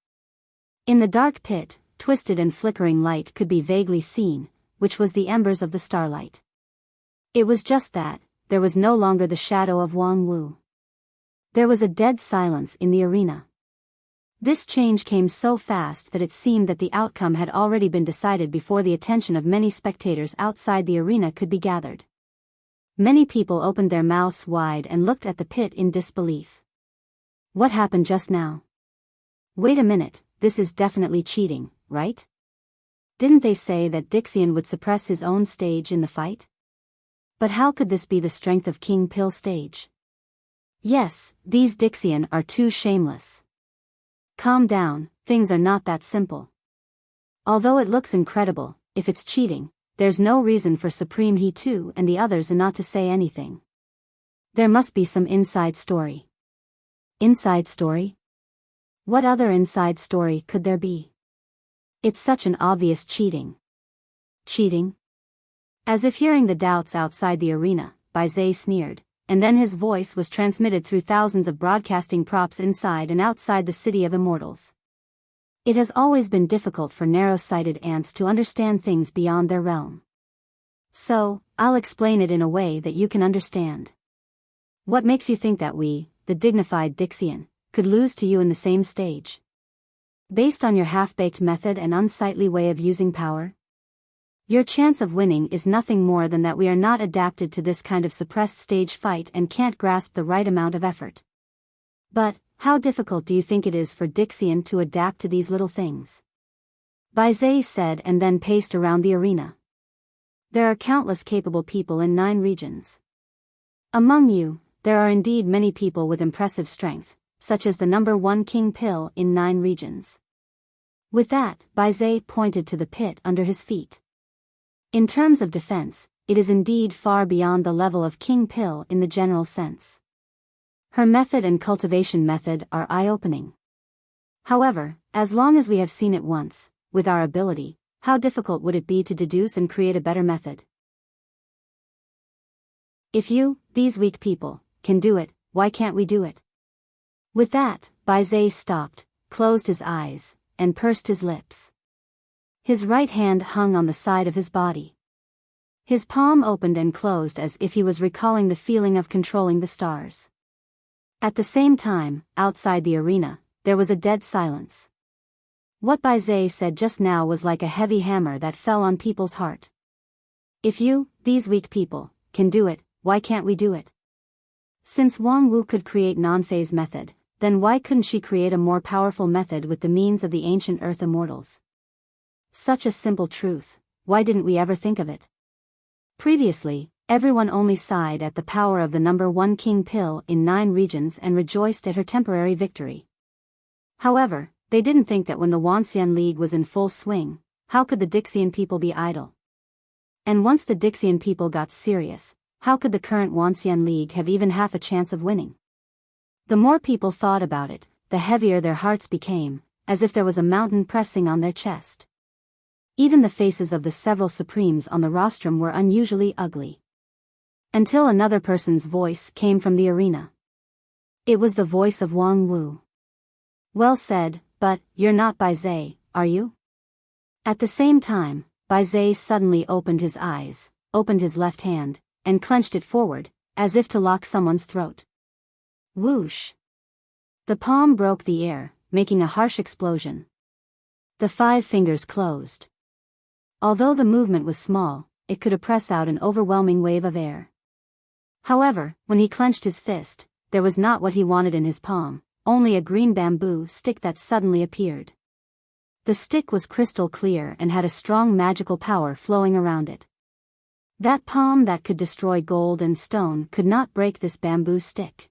In the dark pit, twisted and flickering light could be vaguely seen, which was the embers of the starlight. It was just that, there was no longer the shadow of Wang Wu. There was a dead silence in the arena. This change came so fast that it seemed that the outcome had already been decided before the attention of many spectators outside the arena could be gathered. Many people opened their mouths wide and looked at the pit in disbelief. What happened just now? Wait a minute, this is definitely cheating, right? Didn't they say that Dixian would suppress his own stage in the fight? But how could this be the strength of King Pil's stage? Yes, these Dixian are too shameless. Calm down, things are not that simple. Although it looks incredible, if it's cheating, there's no reason for Supreme He 2 and the others not to say anything. There must be some inside story. Inside story? What other inside story could there be? It's such an obvious cheating. Cheating? As if hearing the doubts outside the arena, Baize sneered, and then his voice was transmitted through thousands of broadcasting props inside and outside the City of Immortals. It has always been difficult for narrow-sighted ants to understand things beyond their realm. So, I'll explain it in a way that you can understand. What makes you think that we, the dignified Dixian, could lose to you in the same stage? Based on your half-baked method and unsightly way of using power? Your chance of winning is nothing more than that we are not adapted to this kind of suppressed stage fight and can't grasp the right amount of effort. But, how difficult do you think it is for Dixian to adapt to these little things? Baize said and then paced around the arena. There are countless capable people in 9 regions. Among you, there are indeed many people with impressive strength, such as the number 1 King Pil in 9 regions. With that, Baize pointed to the pit under his feet. In terms of defense, it is indeed far beyond the level of King Pil in the general sense. Her method and cultivation method are eye-opening. However, as long as we have seen it once, with our ability, how difficult would it be to deduce and create a better method? If you, these weak people, can do it, why can't we do it? With that, Baize stopped, closed his eyes, and pursed his lips. His right hand hung on the side of his body. His palm opened and closed as if he was recalling the feeling of controlling the stars. At the same time, outside the arena, there was a dead silence. What Baize said just now was like a heavy hammer that fell on people's heart. If you, these weak people, can do it, why can't we do it? Since Wang Wu could create non-phase method, then why couldn't she create a more powerful method with the means of the ancient Earth Immortals? Such a simple truth, why didn't we ever think of it? Previously, everyone only sighed at the power of the number 1 King Pil in 9 regions and rejoiced at her temporary victory. However, they didn't think that when the Wanxian League was in full swing, how could the Dixian people be idle? And once the Dixian people got serious, how could the current Wanxian League have even half a chance of winning? The more people thought about it, the heavier their hearts became, as if there was a mountain pressing on their chest. Even the faces of the several supremes on the rostrum were unusually ugly. Until another person's voice came from the arena. It was the voice of Wang Wu. Well said, but you're not Bai Zai, are you? At the same time, Bai Zai suddenly opened his eyes, opened his left hand, and clenched it forward, as if to lock someone's throat. Whoosh! The palm broke the air, making a harsh explosion. The 5 fingers closed. Although the movement was small, it could press out an overwhelming wave of air. However, when he clenched his fist, there was not what he wanted in his palm, only a green bamboo stick that suddenly appeared. The stick was crystal clear and had a strong magical power flowing around it. That palm that could destroy gold and stone could not break this bamboo stick.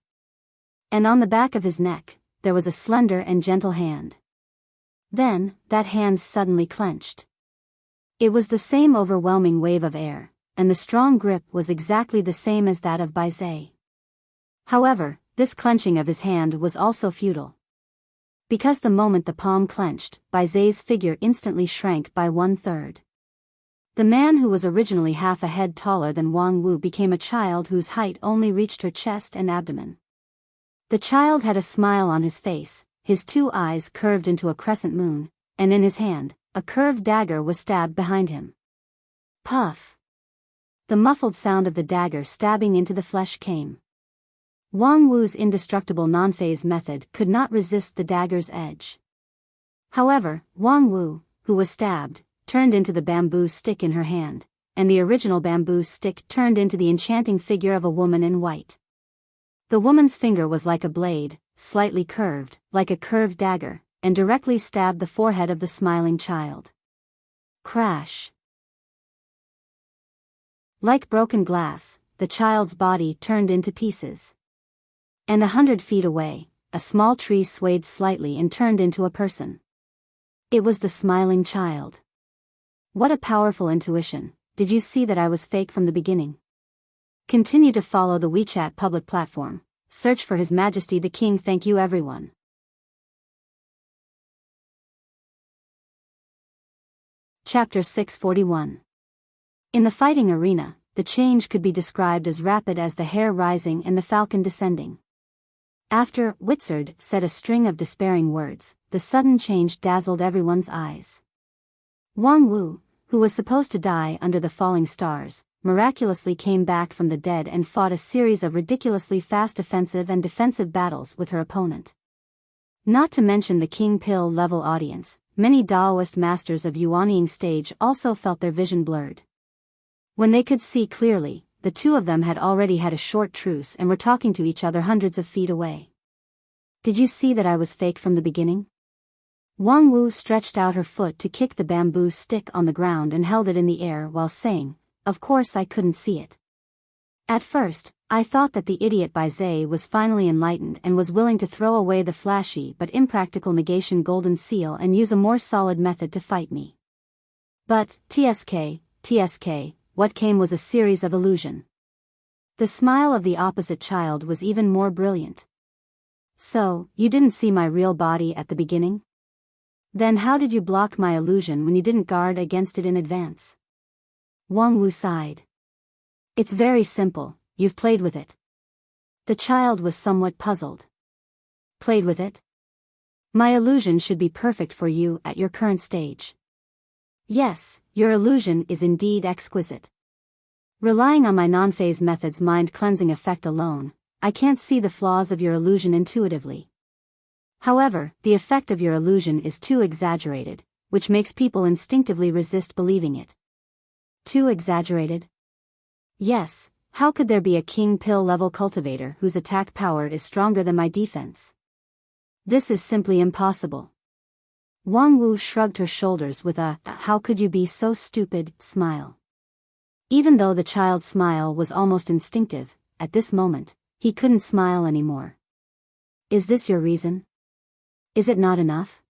And on the back of his neck, there was a slender and gentle hand. Then, that hand suddenly clenched. It was the same overwhelming wave of air, and the strong grip was exactly the same as that of Bai Zai. However, this clenching of his hand was also futile. Because the moment the palm clenched, Bai Zai's figure instantly shrank by 1/3. The man who was originally half a head taller than Wang Wu became a child whose height only reached her chest and abdomen. The child had a smile on his face, his 2 eyes curved into a crescent moon, and in his hand, a curved dagger was stabbed behind him. Puff! The muffled sound of the dagger stabbing into the flesh came. Wang Wu's indestructible non-phase method could not resist the dagger's edge. However, Wang Wu, who was stabbed, turned into the bamboo stick in her hand, and the original bamboo stick turned into the enchanting figure of a woman in white. The woman's finger was like a blade, slightly curved, like a curved dagger, and directly stabbed the forehead of the smiling child. Crash! Like broken glass, the child's body turned into pieces. And 100 feet away, a small tree swayed slightly and turned into a person. It was the smiling child. What a powerful intuition! Did you see that I was fake from the beginning? Continue to follow the WeChat public platform. Search for His Majesty the King. Thank you everyone. Chapter 641. In the fighting arena, the change could be described as rapid as the hare rising and the falcon descending. After Wizard said a string of despairing words, the sudden change dazzled everyone's eyes. Wang Wu, who was supposed to die under the falling stars, miraculously came back from the dead and fought a series of ridiculously fast offensive and defensive battles with her opponent. Not to mention the King Pill level audience, many Daoist masters of Yuanying stage also felt their vision blurred. When they could see clearly, the 2 of them had already had a short truce and were talking to each other hundreds of feet away. Did you see that I was fake from the beginning? Wang Wu stretched out her foot to kick the bamboo stick on the ground and held it in the air while saying, "Of course I couldn't see it. At first, I thought that the idiot Bai Zai was finally enlightened and was willing to throw away the flashy but impractical negation golden seal and use a more solid method to fight me. But, TSK, what came was a series of illusion." The smile of the opposite child was even more brilliant. "So, you didn't see my real body at the beginning? Then how did you block my illusion when you didn't guard against it in advance?" Wang Wu sighed. "It's very simple, you've played with it." The child was somewhat puzzled. "Played with it? My illusion should be perfect for you at your current stage." "Yes, your illusion is indeed exquisite. Relying on my non-phase method's mind-cleansing effect alone, I can't see the flaws of your illusion intuitively. However, the effect of your illusion is too exaggerated, which makes people instinctively resist believing it." Too exaggerated? Yes, how could there be a King Pill level cultivator whose attack power is stronger than my defense? This is simply impossible. Wang Wu shrugged her shoulders with a "how could you be so stupid" smile. Even though the child's smile was almost instinctive, at this moment, he couldn't smile anymore. "Is this your reason? Is it not enough?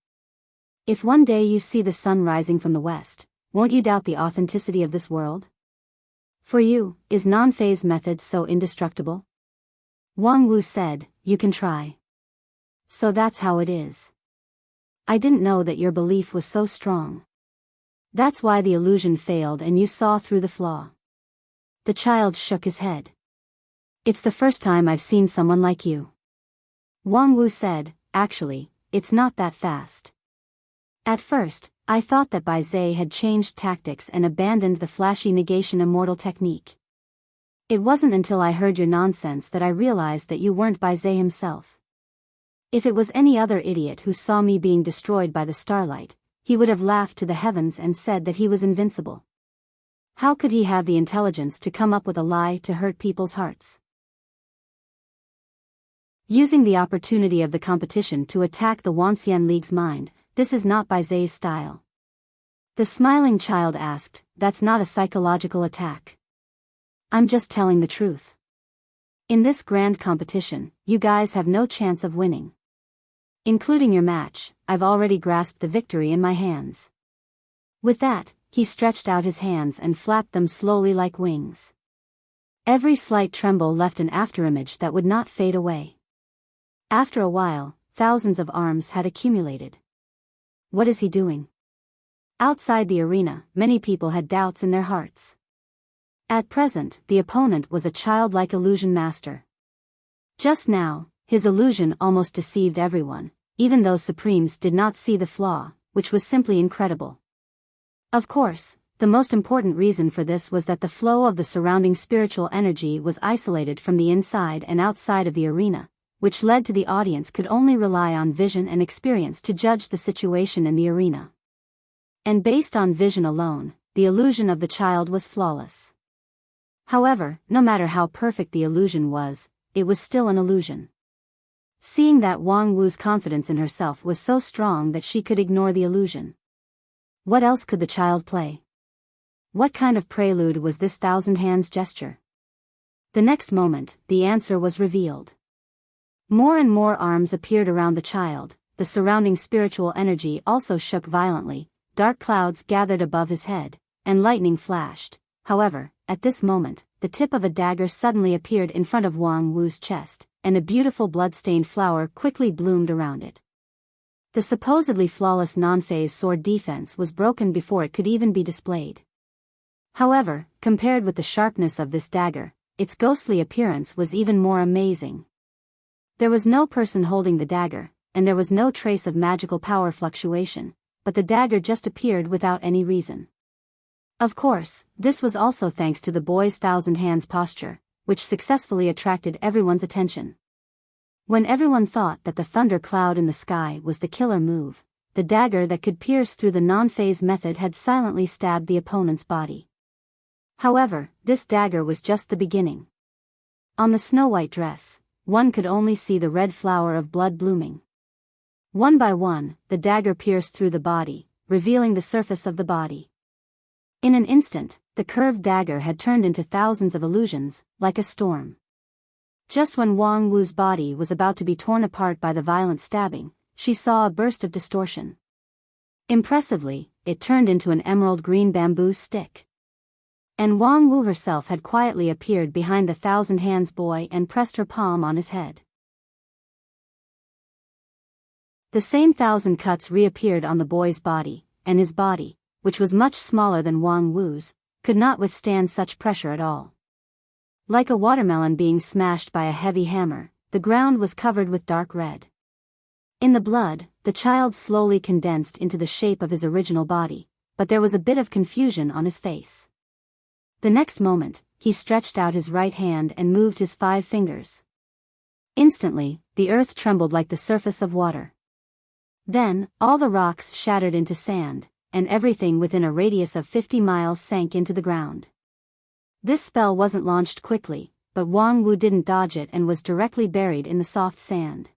If one day you see the sun rising from the west, won't you doubt the authenticity of this world? For you, is non-phase method so indestructible?" Wang Wu said, "You can try." So that's how it is. I didn't know that your belief was so strong. That's why the illusion failed and you saw through the flaw. The child shook his head. It's the first time I've seen someone like you. Wang Wu said, actually, it's not that fast. At first, I thought that Bai Zhe had changed tactics and abandoned the flashy negation immortal technique. It wasn't until I heard your nonsense that I realized that you weren't Bai Zhe himself. If it was any other idiot who saw me being destroyed by the starlight, he would have laughed to the heavens and said that he was invincible. How could he have the intelligence to come up with a lie to hurt people's hearts? Using the opportunity of the competition to attack the Wanxian League's mind, this is not Bai Zhe's style. The smiling child asked, that's not a psychological attack. I'm just telling the truth. In this grand competition, you guys have no chance of winning. Including your match, I've already grasped the victory in my hands. With that, he stretched out his hands and flapped them slowly like wings. Every slight tremble left an afterimage that would not fade away. After a while, thousands of arms had accumulated. What is he doing? Outside the arena, many people had doubts in their hearts. At present, the opponent was a childlike illusion master. Just now, his illusion almost deceived everyone, even though Supremes did not see the flaw, which was simply incredible. Of course, the most important reason for this was that the flow of the surrounding spiritual energy was isolated from the inside and outside of the arena, which led to the audience could only rely on vision and experience to judge the situation in the arena. And based on vision alone, the illusion of the child was flawless. However, no matter how perfect the illusion was, it was still an illusion. Seeing that Wang Wu's confidence in herself was so strong that she could ignore the illusion. What else could the child play? What kind of prelude was this thousand hands gesture? The next moment, the answer was revealed. More and more arms appeared around the child, the surrounding spiritual energy also shook violently, dark clouds gathered above his head, and lightning flashed. However, at this moment, the tip of a dagger suddenly appeared in front of Wang Wu's chest, and a beautiful blood-stained flower quickly bloomed around it. The supposedly flawless non-phase sword defense was broken before it could even be displayed. However, compared with the sharpness of this dagger, its ghostly appearance was even more amazing. There was no person holding the dagger, and there was no trace of magical power fluctuation, but the dagger just appeared without any reason. Of course, this was also thanks to the boy's thousand hands posture, which successfully attracted everyone's attention. When everyone thought that the thunder cloud in the sky was the killer move, the dagger that could pierce through the non-phase method had silently stabbed the opponent's body. However, this dagger was just the beginning. On the snow-white dress, one could only see the red flower of blood blooming. One by one, the dagger pierced through the body, revealing the surface of the body. In an instant, the curved dagger had turned into thousands of illusions, like a storm. Just when Wang Wu's body was about to be torn apart by the violent stabbing, she saw a burst of distortion. Impressively, it turned into an emerald green bamboo stick. And Wang Wu herself had quietly appeared behind the thousand hands boy and pressed her palm on his head. The same thousand cuts reappeared on the boy's body, and his body, which was much smaller than Wang Wu's, could not withstand such pressure at all. Like a watermelon being smashed by a heavy hammer, the ground was covered with dark red. In the blood, the child slowly condensed into the shape of his original body, but there was a bit of confusion on his face. The next moment, he stretched out his right hand and moved his 5 fingers. Instantly, the earth trembled like the surface of water. Then, all the rocks shattered into sand, and everything within a radius of 50 miles sank into the ground. This spell wasn't launched quickly, but Wang Wu didn't dodge it and was directly buried in the soft sand.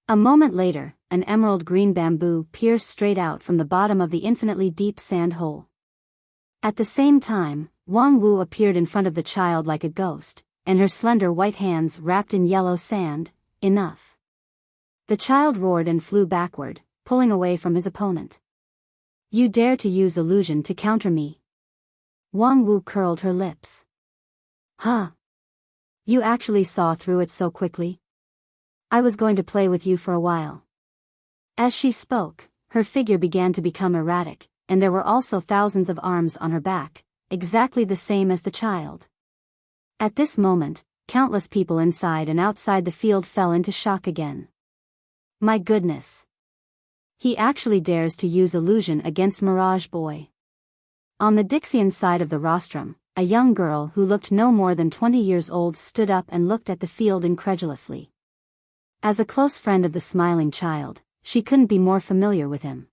A moment later, an emerald green bamboo pierced straight out from the bottom of the infinitely deep sand hole. At the same time, Wang Wu appeared in front of the child like a ghost, and her slender white hands wrapped in yellow sand. Enough. The child roared and flew backward, pulling away from his opponent. You dare to use illusion to counter me? Wang Wu curled her lips. Huh? You actually saw through it so quickly? I was going to play with you for a while." As she spoke, her figure began to become erratic, and there were also thousands of arms on her back, exactly the same as the child. At this moment, countless people inside and outside the field fell into shock again. My goodness! He actually dares to use illusion against Mirage Boy. On the Dixian side of the rostrum, a young girl who looked no more than 20 years old stood up and looked at the field incredulously. As a close friend of the smiling child, she couldn't be more familiar with him.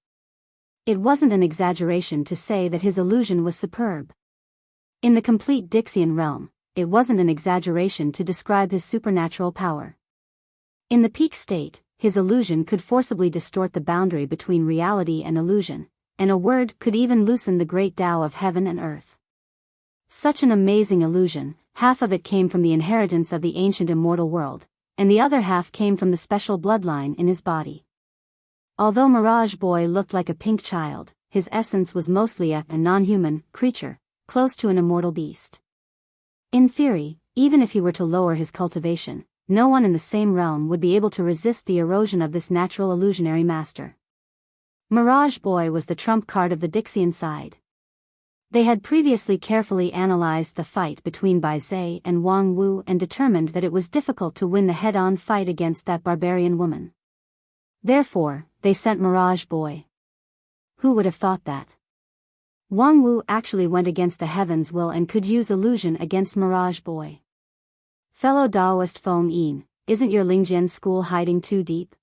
It wasn't an exaggeration to say that his illusion was superb. In the complete Dixian realm, it wasn't an exaggeration to describe his supernatural power. In the peak state, his illusion could forcibly distort the boundary between reality and illusion, and a word could even loosen the great Tao of heaven and earth. Such an amazing illusion, half of it came from the inheritance of the ancient immortal world, and the other half came from the special bloodline in his body. Although Mirage Boy looked like a pink child, his essence was mostly a non-human creature, close to an immortal beast. In theory, even if he were to lower his cultivation, no one in the same realm would be able to resist the erosion of this natural illusionary master. Mirage Boy was the trump card of the Dixian side. They had previously carefully analyzed the fight between Bai Zhe and Wang Wu and determined that it was difficult to win the head-on fight against that barbarian woman. Therefore, they sent Mirage Boy. Who would have thought that? Wang Wu actually went against the heaven's will and could use illusion against Mirage Boy. Fellow Taoist Feng Yin, isn't your Lingjian school hiding too deep?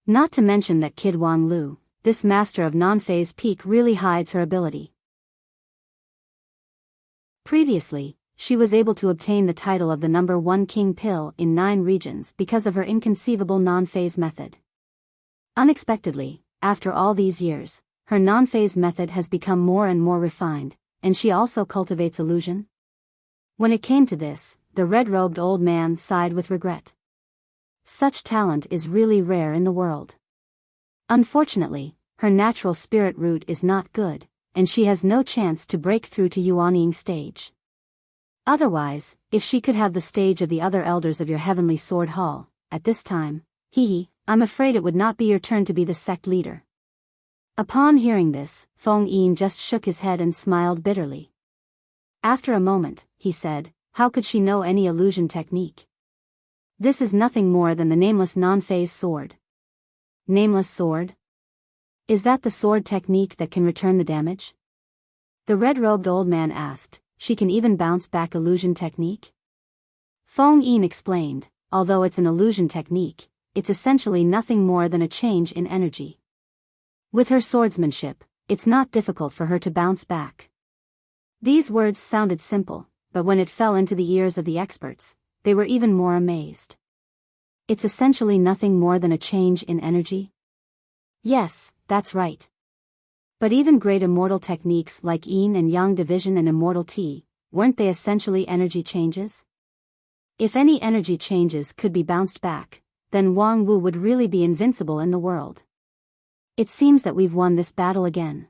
Not to mention that kid Wang Lu, this master of non-phase peak really hides her ability. Previously, she was able to obtain the title of the number 1 king pill in 9 regions because of her inconceivable non-phase method. Unexpectedly, after all these years, her non-phase method has become more and more refined, and she also cultivates illusion. When it came to this, the red-robed old man sighed with regret. Such talent is really rare in the world. Unfortunately, her natural spirit root is not good, and she has no chance to break through to Yuanying stage. Otherwise, if she could have the stage of the other elders of your heavenly sword hall, at this time, I'm afraid it would not be your turn to be the sect leader. Upon hearing this, Feng Yin just shook his head and smiled bitterly. After a moment, he said, how could she know any illusion technique? This is nothing more than the nameless non-phase sword. Nameless sword? Is that the sword technique that can return the damage? The red-robed old man asked, she can even bounce back illusion technique? Feng Yin explained, although it's an illusion technique, it's essentially nothing more than a change in energy. With her swordsmanship, it's not difficult for her to bounce back. These words sounded simple, but when it fell into the ears of the experts, they were even more amazed. It's essentially nothing more than a change in energy? Yes, that's right. But even great immortal techniques like Yin and Yang division and immortal T, weren't they essentially energy changes? If any energy changes could be bounced back, then Wang Wu would really be invincible in the world. It seems that we've won this battle again.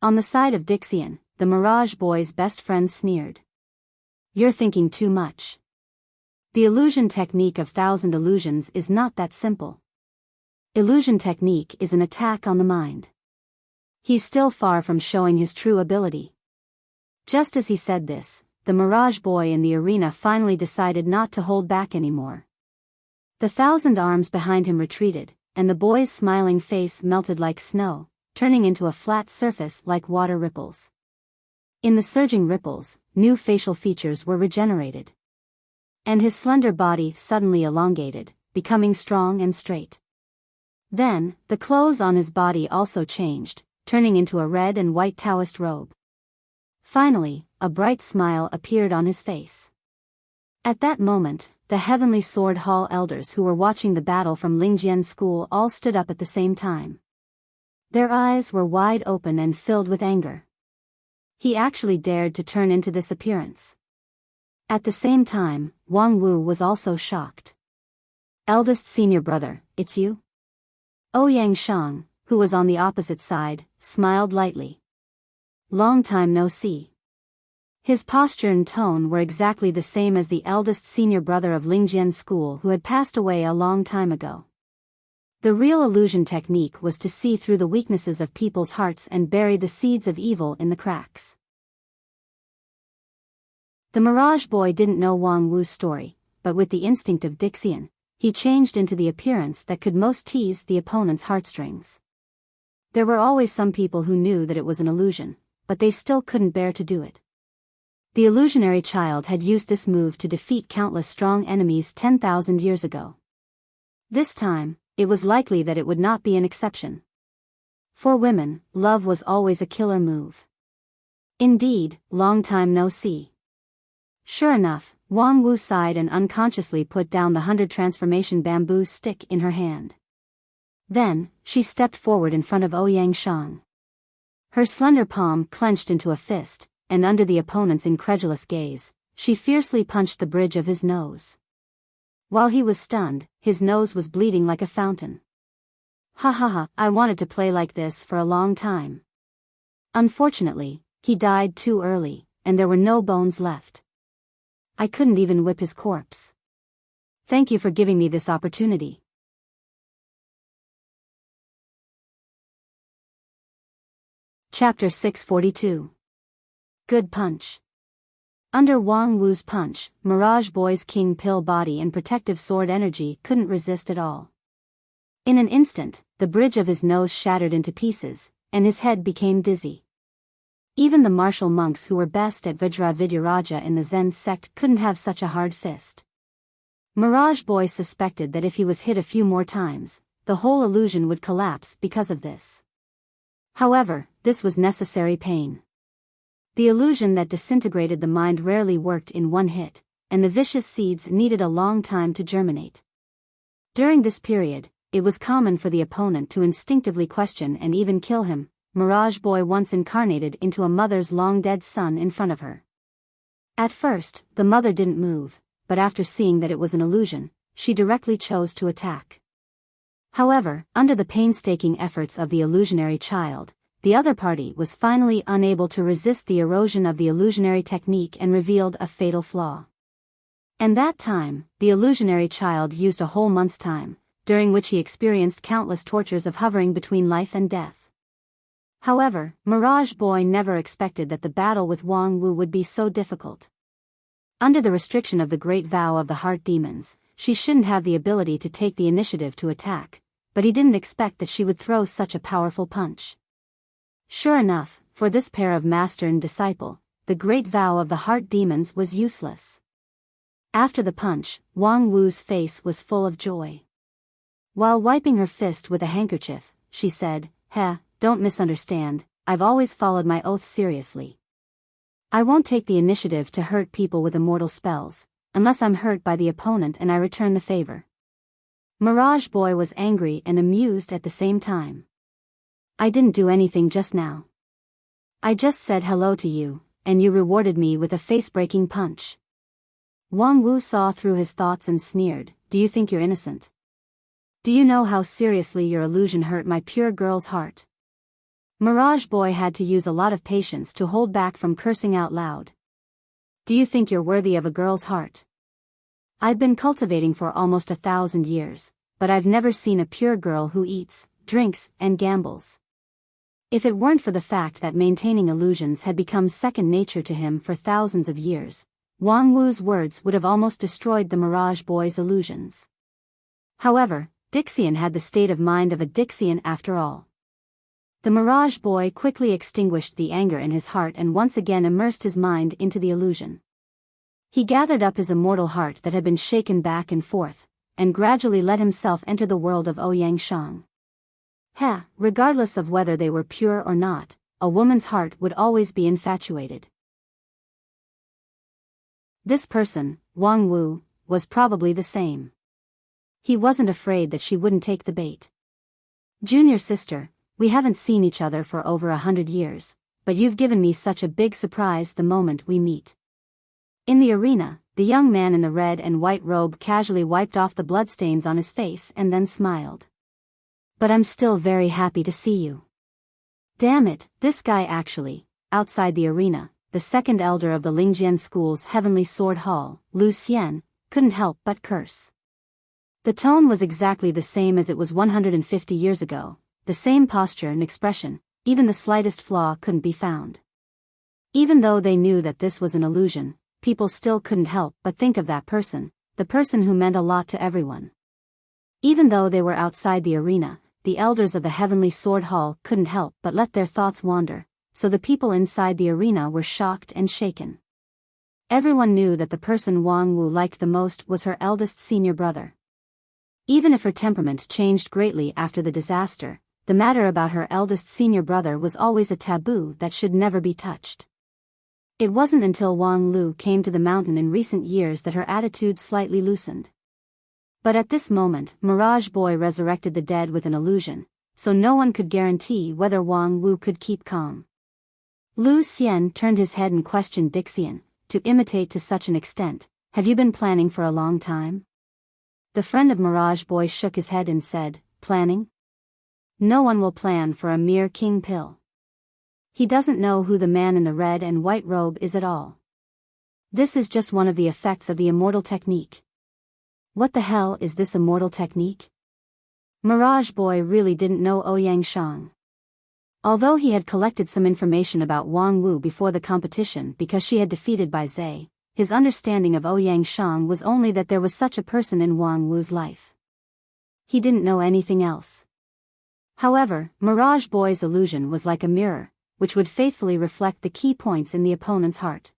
On the side of Dixian, the Mirage Boy's best friend sneered. You're thinking too much. The illusion technique of 1,000 illusions is not that simple. Illusion technique is an attack on the mind. He's still far from showing his true ability. Just as he said this, the Mirage Boy in the arena finally decided not to hold back anymore. The 1,000 arms behind him retreated, and the boy's smiling face melted like snow, turning into a flat surface like water ripples. In the surging ripples, new facial features were regenerated. And his slender body suddenly elongated, becoming strong and straight. Then, the clothes on his body also changed, turning into a red and white Taoist robe. Finally, a bright smile appeared on his face. At that moment, the Heavenly Sword Hall elders who were watching the battle from Lingjian School all stood up at the same time. Their eyes were wide open and filled with anger. He actually dared to turn into this appearance. At the same time, Wang Wu was also shocked. Eldest senior brother, it's you? Ouyang Shang, who was on the opposite side, smiled lightly. Long time no see. His posture and tone were exactly the same as the eldest senior brother of Lingjian's school who had passed away a long time ago. The real illusion technique was to see through the weaknesses of people's hearts and bury the seeds of evil in the cracks. The Mirage Boy didn't know Wang Wu's story, but with the instinct of Dixian, he changed into the appearance that could most tease the opponent's heartstrings. There were always some people who knew that it was an illusion, but they still couldn't bear to do it. The illusionary child had used this move to defeat countless strong enemies 10,000 years ago. This time, it was likely that it would not be an exception. For women, love was always a killer move. Indeed, long time no see. Sure enough, Wang Wu sighed and unconsciously put down the 100 transformation bamboo stick in her hand. Then, she stepped forward in front of Ouyang Shang. Her slender palm clenched into a fist, and under the opponent's incredulous gaze, she fiercely punched the bridge of his nose. While he was stunned, his nose was bleeding like a fountain. Ha ha ha, I wanted to play like this for a long time. Unfortunately, he died too early, and there were no bones left. I couldn't even whip his corpse. Thank you for giving me this opportunity. Chapter 642. Good punch. Under Wang Wu's punch, Mirage Boy's king pill body and protective sword energy couldn't resist at all. In an instant, the bridge of his nose shattered into pieces, and his head became dizzy. Even the martial monks who were best at Vajra Vidyaraja in the Zen sect couldn't have such a hard fist. Mirage Boy suspected that if he was hit a few more times, the whole illusion would collapse because of this. However, this was necessary pain. The illusion that disintegrated the mind rarely worked in one hit, and the vicious seeds needed a long time to germinate. During this period, it was common for the opponent to instinctively question and even kill him. Mirage Boy once incarnated into a mother's long-dead son in front of her. At first, the mother didn't move, but after seeing that it was an illusion, she directly chose to attack. However, under the painstaking efforts of the illusionary child, the other party was finally unable to resist the erosion of the illusionary technique and revealed a fatal flaw. And that time, the illusionary child used a whole month's time, during which he experienced countless tortures of hovering between life and death. However, Mirage Boy never expected that the battle with Wang Wu would be so difficult. Under the restriction of the great vow of the heart demons, she shouldn't have the ability to take the initiative to attack, but he didn't expect that she would throw such a powerful punch. Sure enough, for this pair of master and disciple, the great vow of the heart demons was useless. After the punch, Wang Wu's face was full of joy. While wiping her fist with a handkerchief, she said, don't misunderstand, I've always followed my oath seriously. I won't take the initiative to hurt people with immortal spells, unless I'm hurt by the opponent and I return the favor. Mirage Boy was angry and amused at the same time. I didn't do anything just now. I just said hello to you, and you rewarded me with a face-breaking punch. Wang Wu saw through his thoughts and sneered, do you think you're innocent? Do you know how seriously your illusion hurt my pure girl's heart? Mirage Boy had to use a lot of patience to hold back from cursing out loud. Do you think you're worthy of a girl's heart? I've been cultivating for almost 1,000 years, but I've never seen a pure girl who eats, drinks, and gambles. If it weren't for the fact that maintaining illusions had become second nature to him for thousands of years, Wang Wu's words would have almost destroyed the Mirage Boy's illusions. However, Dixian had the state of mind of a Dixian after all. The Mirage Boy quickly extinguished the anger in his heart and once again immersed his mind into the illusion. He gathered up his immortal heart that had been shaken back and forth, and gradually let himself enter the world of Ouyang Shang. Regardless of whether they were pure or not, a woman's heart would always be infatuated. This person, Wang Wu, was probably the same. He wasn't afraid that she wouldn't take the bait. Junior sister, we haven't seen each other for over 100 years, but you've given me such a big surprise the moment we meet. In the arena, the young man in the red and white robe casually wiped off the bloodstains on his face and then smiled. But I'm still very happy to see you. Damn it, this guy actually, outside the arena, the second elder of the Lingjian school's Heavenly Sword Hall, Lu Xian, couldn't help but curse. The tone was exactly the same as it was 150 years ago, the same posture and expression, even the slightest flaw couldn't be found. Even though they knew that this was an illusion, people still couldn't help but think of that person, the person who meant a lot to everyone. Even though they were outside the arena, the elders of the Heavenly Sword Hall couldn't help but let their thoughts wander, so the people inside the arena were shocked and shaken. Everyone knew that the person Wang Wu liked the most was her eldest senior brother. Even if her temperament changed greatly after the disaster, the matter about her eldest senior brother was always a taboo that should never be touched. It wasn't until Wang Lu came to the mountain in recent years that her attitude slightly loosened. But at this moment, Mirage Boy resurrected the dead with an illusion, so no one could guarantee whether Wang Wu could keep calm. Lu Xian turned his head and questioned Dixian, to imitate to such an extent, "Have you been planning for a long time?" The friend of Mirage Boy shook his head and said, "Planning? No one will plan for a mere king pill. He doesn't know who the man in the red and white robe is at all. This is just one of the effects of the immortal technique." What the hell is this immortal technique? Mirage Boy really didn't know Ouyang Shang. Although he had collected some information about Wang Wu before the competition because she had defeated Bai Zhe, his understanding of Ouyang Shang was only that there was such a person in Wang Wu's life. He didn't know anything else. However, Mirage Boy's illusion was like a mirror, which would faithfully reflect the key points in the opponent's heart.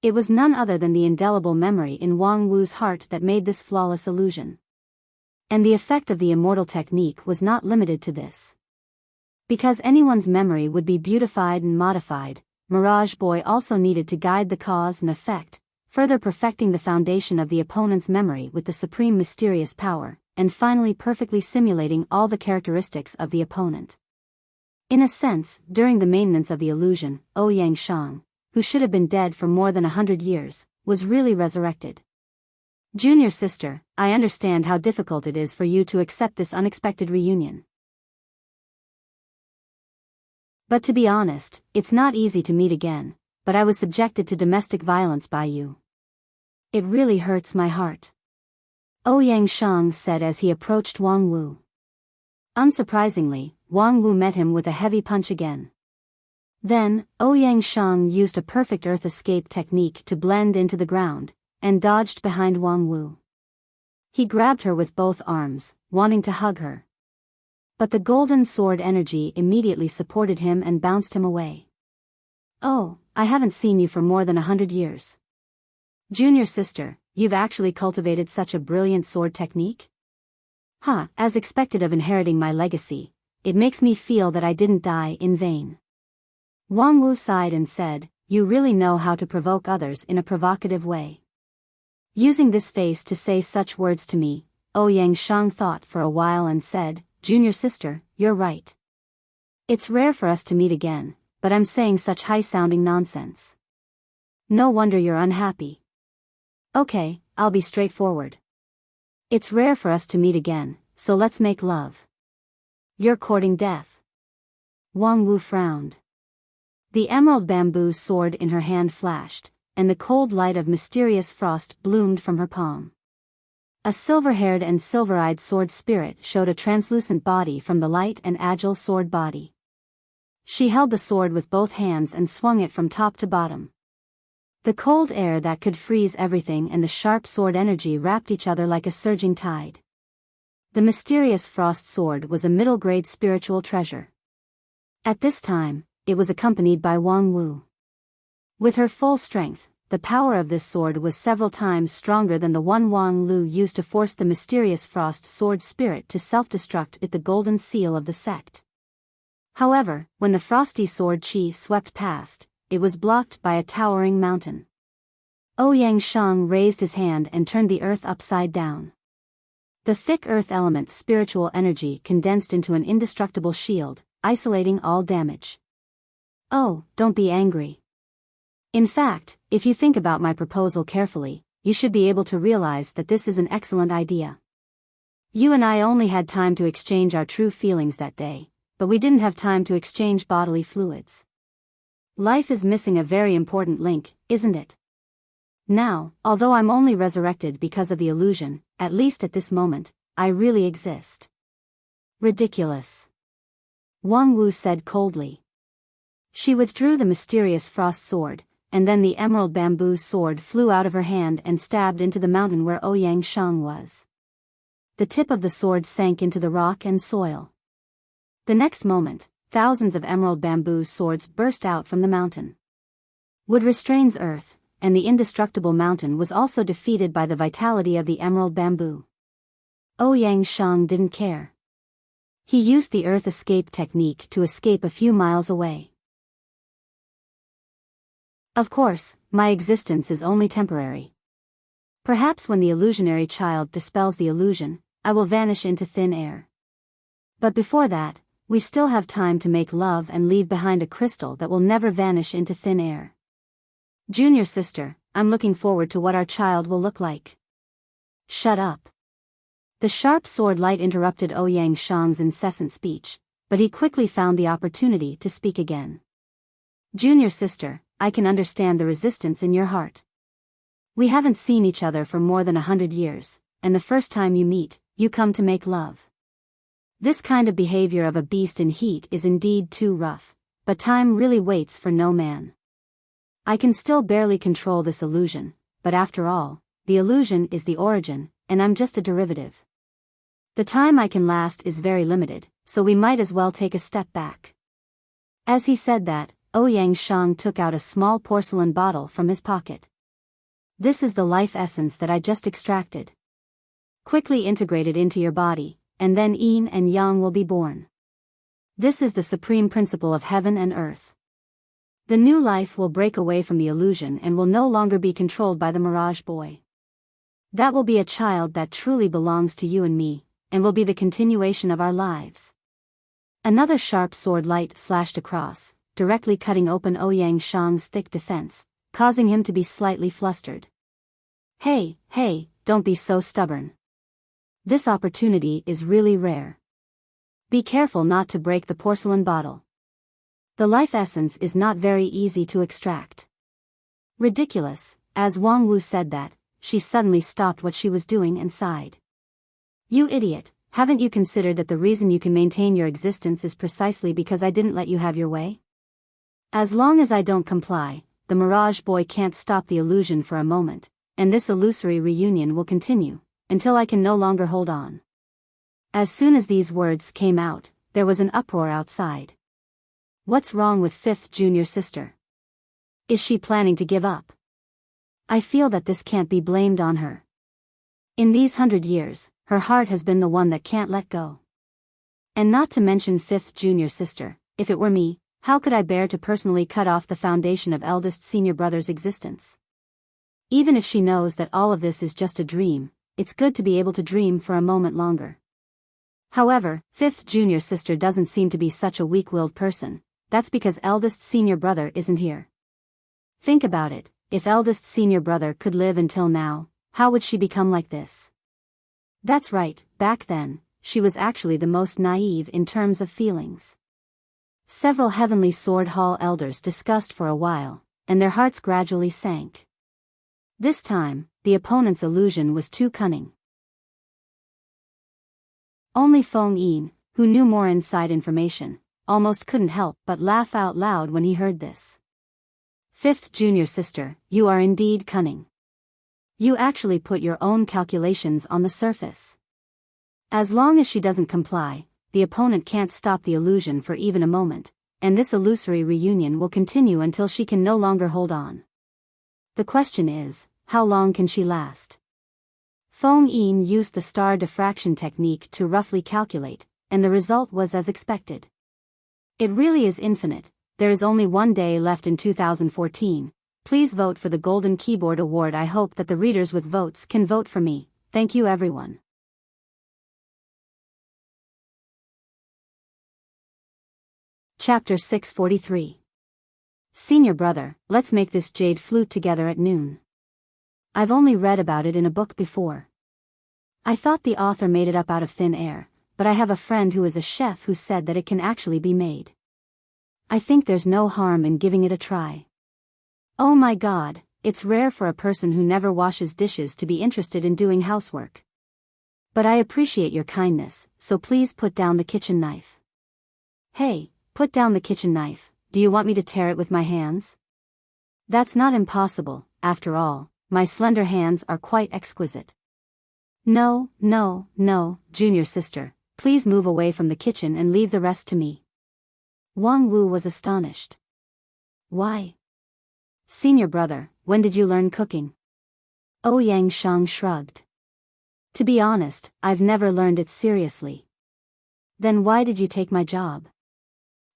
It was none other than the indelible memory in Wang Wu's heart that made this flawless illusion. And the effect of the immortal technique was not limited to this. Because anyone's memory would be beautified and modified, Mirage Boy also needed to guide the cause and effect, further perfecting the foundation of the opponent's memory with the supreme mysterious power, and finally perfectly simulating all the characteristics of the opponent. In a sense, during the maintenance of the illusion, Ouyang Shang, who should have been dead for more than 100 years, was really resurrected. "Junior sister, I understand how difficult it is for you to accept this unexpected reunion. But to be honest, it's not easy to meet again, but I was subjected to domestic violence by you. It really hurts my heart," Ouyang Shang said as he approached Wang Wu. Unsurprisingly, Wang Wu met him with a heavy punch again. Then, Ouyang Shang used a perfect earth escape technique to blend into the ground, and dodged behind Wang Wu. He grabbed her with both arms, wanting to hug her. But the golden sword energy immediately supported him and bounced him away. "Oh, I haven't seen you for more than 100 years. Junior sister, you've actually cultivated such a brilliant sword technique? As expected of inheriting my legacy, it makes me feel that I didn't die in vain." Wang Wu sighed and said, "You really know how to provoke others in a provocative way. Using this face to say such words to me." Ouyang Shang thought for a while and said, "Junior sister, you're right. It's rare for us to meet again, but I'm saying such high-sounding nonsense. No wonder you're unhappy. Okay, I'll be straightforward. It's rare for us to meet again, so let's make love. You're courting death." Wang Wu frowned. The emerald bamboo sword in her hand flashed, and the cold light of mysterious frost bloomed from her palm. A silver-haired and silver-eyed sword spirit showed a translucent body from the light and agile sword body. She held the sword with both hands and swung it from top to bottom. The cold air that could freeze everything and the sharp sword energy wrapped each other like a surging tide. The mysterious frost sword was a middle-grade spiritual treasure. At this time, it was accompanied by Wang Wu. With her full strength, the power of this sword was several times stronger than the one Wang Lu used to force the mysterious frost sword spirit to self-destruct with the golden seal of the sect. However, when the frosty sword chi swept past, it was blocked by a towering mountain. Ouyang Shang raised his hand and turned the earth upside down. The thick earth element spiritual energy condensed into an indestructible shield, isolating all damage. "Oh, don't be angry. In fact, if you think about my proposal carefully, you should be able to realize that this is an excellent idea. You and I only had time to exchange our true feelings that day, but we didn't have time to exchange bodily fluids. Life is missing a very important link, isn't it? Now, although I'm only resurrected because of the illusion, at least at this moment, I really exist. Ridiculous. Wang Wu said coldly. She withdrew the mysterious frost sword, and then the emerald bamboo sword flew out of her hand and stabbed into the mountain where Ouyang Shang was. The tip of the sword sank into the rock and soil. The next moment, thousands of emerald bamboo swords burst out from the mountain. Wood restrains earth, and the indestructible mountain was also defeated by the vitality of the emerald bamboo. Ouyang Shang didn't care. He used the earth escape technique to escape a few miles away. Of course, my existence is only temporary. Perhaps when the illusionary child dispels the illusion, I will vanish into thin air. But before that, we still have time to make love and leave behind a crystal that will never vanish into thin air. Junior sister, I'm looking forward to what our child will look like. Shut up. The sharp sword light interrupted Ouyang Shang's incessant speech, but he quickly found the opportunity to speak again. Junior sister, I can understand the resistance in your heart. We haven't seen each other for more than 100 years, and the first time you meet, you come to make love. This kind of behavior of a beast in heat is indeed too rough, but time really waits for no man. I can still barely control this illusion, but after all, the illusion is the origin, and I'm just a derivative. The time I can last is very limited, so we might as well take a step back. As he said that, Ouyang Shang took out a small porcelain bottle from his pocket. This is the life essence that I just extracted. Quickly integrate it into your body, and then yin and yang will be born. This is the supreme principle of heaven and earth. The new life will break away from the illusion and will no longer be controlled by the mirage boy. That will be a child that truly belongs to you and me, and will be the continuation of our lives. Another sharp sword light slashed across, directly cutting open Ouyang Shang's thick defense, causing him to be slightly flustered. Hey, don't be so stubborn. This opportunity is really rare. Be careful not to break the porcelain bottle. The life essence is not very easy to extract. Ridiculous. As Wang Wu said that, she suddenly stopped what she was doing and sighed. You idiot, haven't you considered that the reason you can maintain your existence is precisely because I didn't let you have your way? As long as I don't comply, the mirage boy can't stop the illusion for a moment, and this illusory reunion will continue, until I can no longer hold on. As soon as these words came out, there was an uproar outside. What's wrong with fifth junior sister? Is she planning to give up? I feel that this can't be blamed on her. In these 100 years, her heart has been the one that can't let go. And not to mention fifth junior sister, if it were me, how could I bear to personally cut off the foundation of eldest senior brother's existence? Even if she knows that all of this is just a dream, it's good to be able to dream for a moment longer. However, fifth junior sister doesn't seem to be such a weak-willed person. That's because eldest senior brother isn't here. Think about it, if eldest senior brother could live until now, how would she become like this? That's right, back then, she was actually the most naive in terms of feelings. Several Heavenly Sword Hall elders discussed for a while, and their hearts gradually sank. This time, the opponent's illusion was too cunning. Only Feng Yin, who knew more inside information, almost couldn't help but laugh out loud when he heard this. Fifth junior sister, you are indeed cunning. You actually put your own calculations on the surface. As long as she doesn't comply, the opponent can't stop the illusion for even a moment, and this illusory reunion will continue until she can no longer hold on. The question is, how long can she last? Feng Yin used the star diffraction technique to roughly calculate, and the result was as expected. It really is infinite. There is only one day left in 2014. Please vote for the Golden Keyboard Award. I hope that the readers with votes can vote for me. Thank you everyone. Chapter 643. Senior brother, let's make this jade flute together at noon. I've only read about it in a book before. I thought the author made it up out of thin air, but I have a friend who is a chef who said that it can actually be made. I think there's no harm in giving it a try. Oh my God, it's rare for a person who never washes dishes to be interested in doing housework. But I appreciate your kindness, so please put down the kitchen knife. Hey, put down the kitchen knife, do you want me to tear it with my hands? That's not impossible, after all, my slender hands are quite exquisite. No, no, no, junior sister, please move away from the kitchen and leave the rest to me. Wang Wu was astonished. Why? Senior brother, when did you learn cooking? Ouyang Shang shrugged. To be honest, I've never learned it seriously. Then why did you take my job?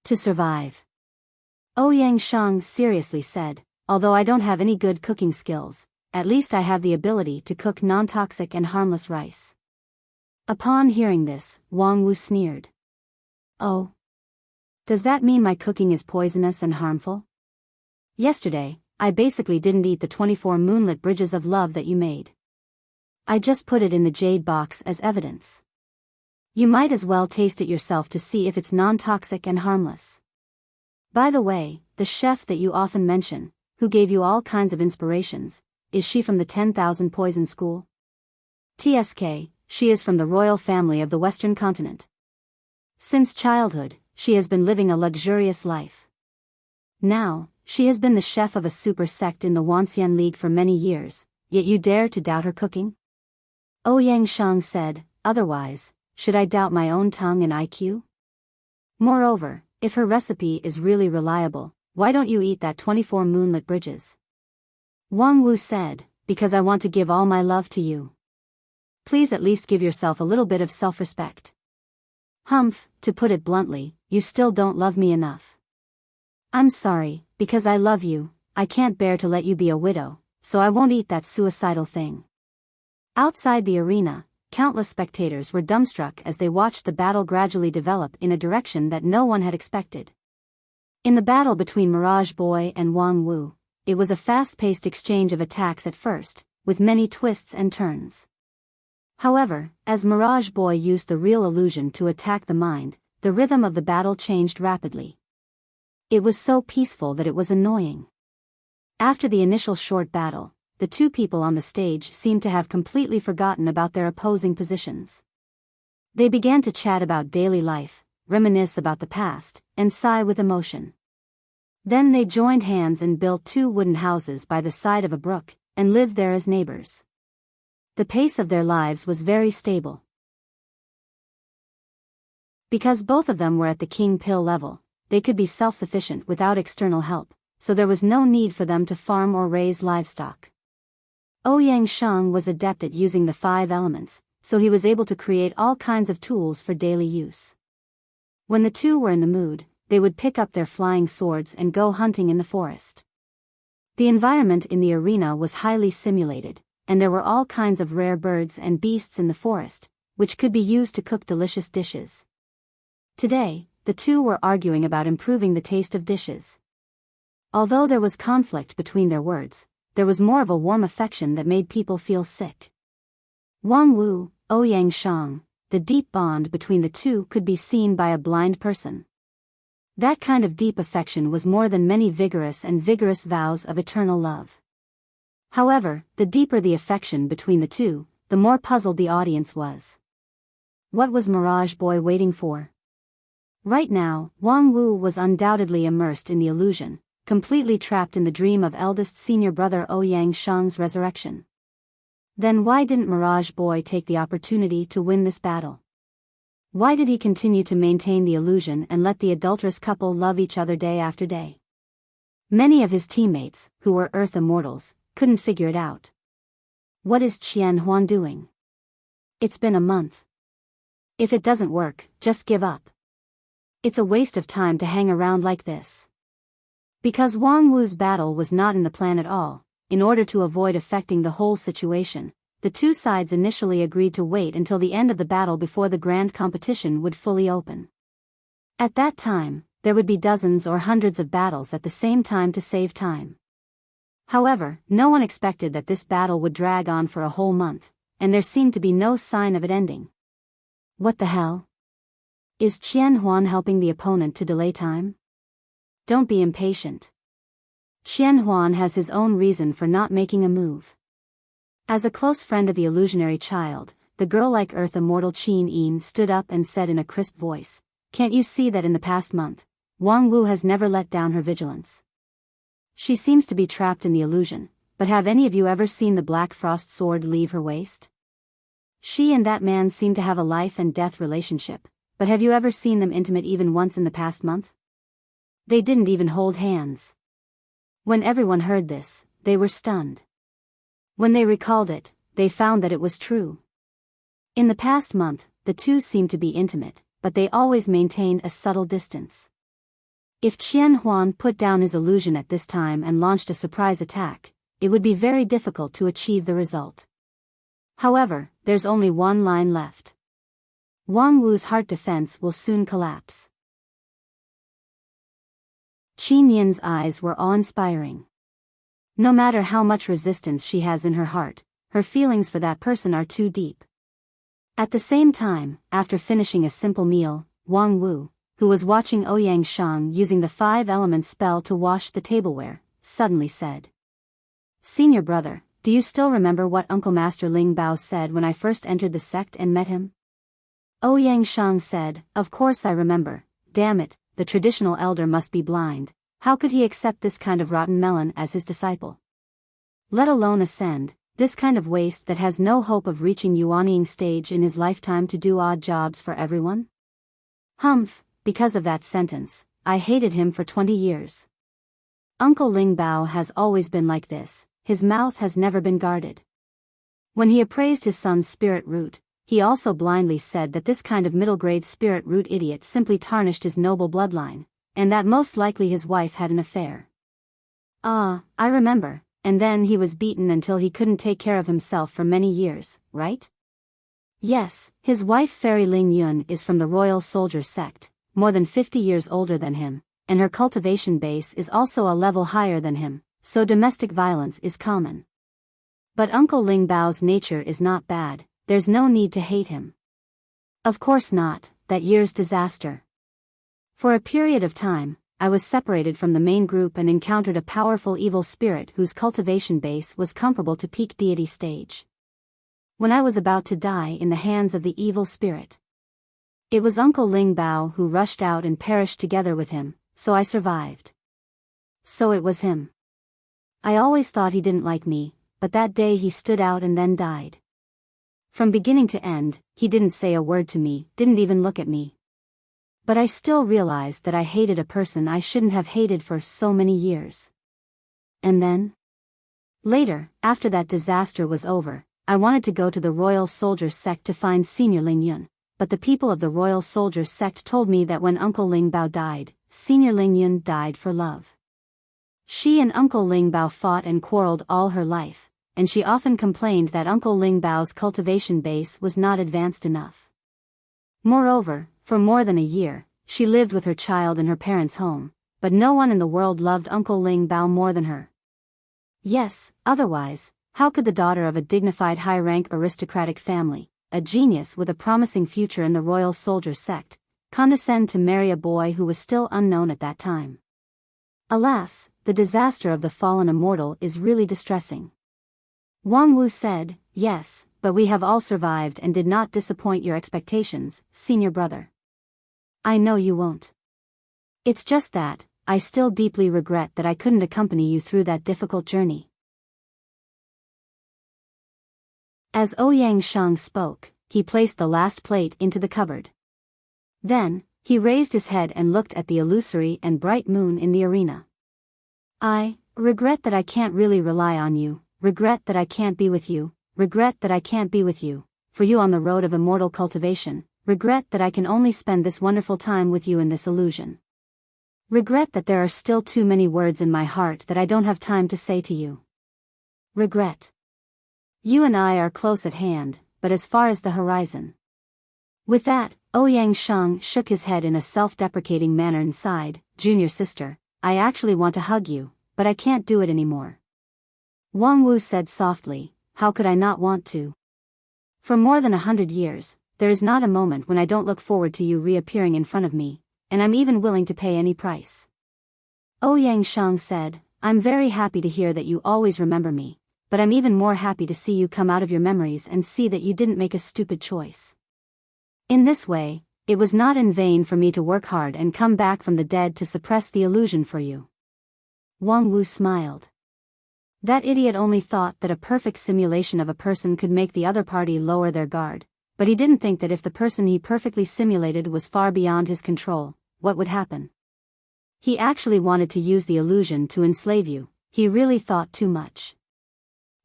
To survive. Ouyang Shang seriously said, although I don't have any good cooking skills, at least I have the ability to cook non-toxic and harmless rice. Upon hearing this, Wang Wu sneered. Oh. Does that mean my cooking is poisonous and harmful? Yesterday, I basically didn't eat the 24 moonlit bridges of love that you made. I just put it in the jade box as evidence. You might as well taste it yourself to see if it's non-toxic and harmless. By the way, the chef that you often mention, who gave you all kinds of inspirations, is she from the 10,000 Poison School? TSK, she is from the royal family of the Western continent. Since childhood, she has been living a luxurious life. Now, she has been the chef of a super sect in the Wanxian League for many years, yet you dare to doubt her cooking? Ouyang Shang said, otherwise, should I doubt my own tongue and IQ? Moreover, if her recipe is really reliable, why don't you eat that 24 moonlit bridges? Wang Wu said, because I want to give all my love to you. Please at least give yourself a little bit of self-respect. Humph, to put it bluntly, you still don't love me enough. I'm sorry, because I love you, I can't bear to let you be a widow, so I won't eat that suicidal thing. Outside the arena, countless spectators were dumbstruck as they watched the battle gradually develop in a direction that no one had expected. In the battle between Mirage Boy and Wang Wu, it was a fast-paced exchange of attacks at first, with many twists and turns. However, as Mirage Boy used the real illusion to attack the mind, the rhythm of the battle changed rapidly. It was so peaceful that it was annoying. After the initial short battle, the two people on the stage seemed to have completely forgotten about their opposing positions. They began to chat about daily life, reminisce about the past, and sigh with emotion. Then they joined hands and built 2 wooden houses by the side of a brook, and lived there as neighbors. The pace of their lives was very stable. Because both of them were at the king pill level, they could be self-sufficient without external help, so there was no need for them to farm or raise livestock. Ouyang Shang was adept at using the 5 elements, so he was able to create all kinds of tools for daily use. When the two were in the mood, they would pick up their flying swords and go hunting in the forest. The environment in the arena was highly simulated, and there were all kinds of rare birds and beasts in the forest, which could be used to cook delicious dishes. Today, the two were arguing about improving the taste of dishes. Although there was conflict between their words, there was more of a warm affection that made people feel sick. Wang Wu, Ouyang Shang, the deep bond between the two could be seen by a blind person. That kind of deep affection was more than many vigorous vows of eternal love. However, the deeper the affection between the two, the more puzzled the audience was. What was Mirage Boy waiting for? Right now, Wang Wu was undoubtedly immersed in the illusion, completely trapped in the dream of eldest senior brother Ouyang Shang's resurrection. Then why didn't Mirage Boy take the opportunity to win this battle? Why did he continue to maintain the illusion and let the adulterous couple love each other day after day? Many of his teammates, who were Earth immortals, couldn't figure it out. What is Qian Huan doing? It's been a month. If it doesn't work, just give up. It's a waste of time to hang around like this. Because Wang Wu's battle was not in the plan at all, in order to avoid affecting the whole situation, the two sides initially agreed to wait until the end of the battle before the grand competition would fully open. At that time, there would be dozens or hundreds of battles at the same time to save time. However, no one expected that this battle would drag on for a whole month, and there seemed to be no sign of it ending. What the hell? Is Qian Huan helping the opponent to delay time? Don't be impatient. Qian Huan has his own reason for not making a move. As a close friend of the illusionary child, the girl-like earth immortal Qin Yin stood up and said in a crisp voice, "Can't you see that in the past month, Wang Wu has never let down her vigilance? She seems to be trapped in the illusion, but have any of you ever seen the black frost sword leave her waist? She and that man seem to have a life and death relationship, but have you ever seen them intimate even once in the past month? They didn't even hold hands." When everyone heard this, they were stunned. When they recalled it, they found that it was true. In the past month, the two seemed to be intimate, but they always maintained a subtle distance. If Qian Huan put down his illusion at this time and launched a surprise attack, it would be very difficult to achieve the result. However, there's only one line left. Wang Wu's heart defense will soon collapse. Qin Yin's eyes were awe-inspiring. No matter how much resistance she has in her heart, her feelings for that person are too deep. At the same time, after finishing a simple meal, Wang Wu, who was watching Ouyang Shang using the 5-element spell to wash the tableware, suddenly said, "Senior brother, do you still remember what Uncle Master Ling Bao said when I first entered the sect and met him?" Ouyang Shang said, "Of course I remember. Damn it, the traditional elder must be blind. How could he accept this kind of rotten melon as his disciple? Let alone ascend, this kind of waste that has no hope of reaching Yuanying stage in his lifetime to do odd jobs for everyone?" Humph, because of that sentence, I hated him for 20 years. Uncle Ling Bao has always been like this, his mouth has never been guarded. When he appraised his son's spirit root, he also blindly said that this kind of middle-grade spirit root idiot simply tarnished his noble bloodline, and that most likely his wife had an affair. Ah, I remember, and then he was beaten until he couldn't take care of himself for many years, right? Yes, his wife Fairy Ling Yun is from the Royal Soldier sect, more than 50 years older than him, and her cultivation base is also a level higher than him, so domestic violence is common. But Uncle Ling Bao's nature is not bad, there's no need to hate him. Of course not, that year's disaster. For a period of time, I was separated from the main group and encountered a powerful evil spirit whose cultivation base was comparable to peak deity stage. When I was about to die in the hands of the evil spirit, it was Uncle Ling Bao who rushed out and perished together with him, so I survived. So it was him. I always thought he didn't like me, but that day he stood out and then died. From beginning to end, he didn't say a word to me, didn't even look at me. But I still realized that I hated a person I shouldn't have hated for so many years. And then? Later, after that disaster was over, I wanted to go to the Royal Soldier sect to find Senior Ling Yun, but the people of the Royal Soldier sect told me that when Uncle Ling Bao died, Senior Ling Yun died for love. She and Uncle Ling Bao fought and quarreled all her life, and she often complained that Uncle Ling Bao's cultivation base was not advanced enough. Moreover, for more than a year, she lived with her child in her parents' home, but no one in the world loved Uncle Ling Bao more than her. Yes, otherwise, how could the daughter of a dignified high-rank aristocratic family, a genius with a promising future in the Royal Soldier sect, condescend to marry a boy who was still unknown at that time? Alas, the disaster of the fallen immortal is really distressing. Wang Wu said, "Yes, but we have all survived and did not disappoint your expectations, senior brother. I know you won't. It's just that, I still deeply regret that I couldn't accompany you through that difficult journey." As Ouyang Shang spoke, he placed the last plate into the cupboard. Then, he raised his head and looked at the illusory and bright moon in the arena. "I regret that I can't really rely on you, regret that I can't be with you, regret that I can't be with you, for you on the road of immortal cultivation, regret that I can only spend this wonderful time with you in this illusion. Regret that there are still too many words in my heart that I don't have time to say to you. Regret. You and I are close at hand, but as far as the horizon." With that, Ouyang Shang shook his head in a self-deprecating manner and sighed, "Junior sister, I actually want to hug you, but I can't do it anymore." Wang Wu said softly, "How could I not want to? For more than 100 years, there is not a moment when I don't look forward to you reappearing in front of me, and I'm even willing to pay any price." Ouyang Shang said, I'm very happy to hear that you always remember me, but I'm even more happy to see you come out of your memories and see that you didn't make a stupid choice. In this way, it was not in vain for me to work hard and come back from the dead to suppress the illusion for you. Wang Wu smiled. That idiot only thought that a perfect simulation of a person could make the other party lower their guard, but he didn't think that if the person he perfectly simulated was far beyond his control, what would happen? He actually wanted to use the illusion to enslave you. He really thought too much.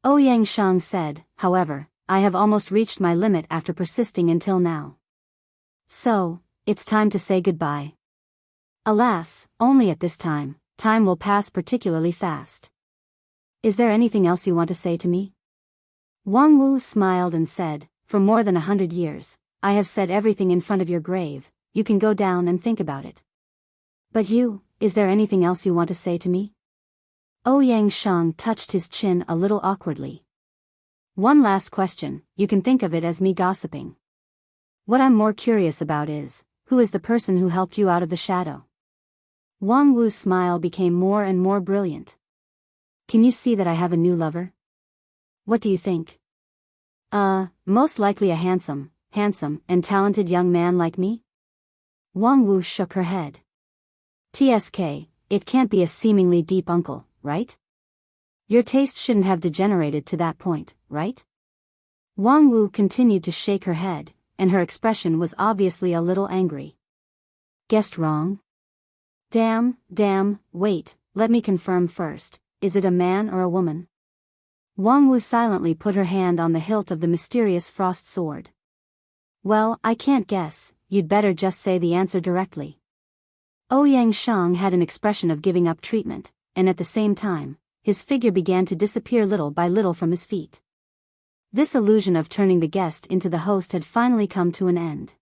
Ouyang Shang said, however, I have almost reached my limit after persisting until now. So, it's time to say goodbye. Alas, only at this time, time will pass particularly fast. Is there anything else you want to say to me? Wang Wu smiled and said, for more than 100 years, I have said everything in front of your grave, you can go down and think about it. But you, is there anything else you want to say to me? Ouyang Shang touched his chin a little awkwardly. One last question, you can think of it as me gossiping. What I'm more curious about is, who is the person who helped you out of the shadow? Wang Wu's smile became more and more brilliant. Can you see that I have a new lover? What do you think? Most likely a handsome, and talented young man like me? Wang Wu shook her head. TSK, it can't be a seemingly deep uncle, right? Your taste shouldn't have degenerated to that point, right? Wang Wu continued to shake her head, and her expression was obviously a little angry. Guessed wrong? Damn, wait, let me confirm first, is it a man or a woman? Wang Wu silently put her hand on the hilt of the mysterious frost sword. Well, I can't guess, you'd better just say the answer directly. Ouyang Shang had an expression of giving up treatment, and at the same time, his figure began to disappear little by little from his feet. This illusion of turning the guest into the host had finally come to an end.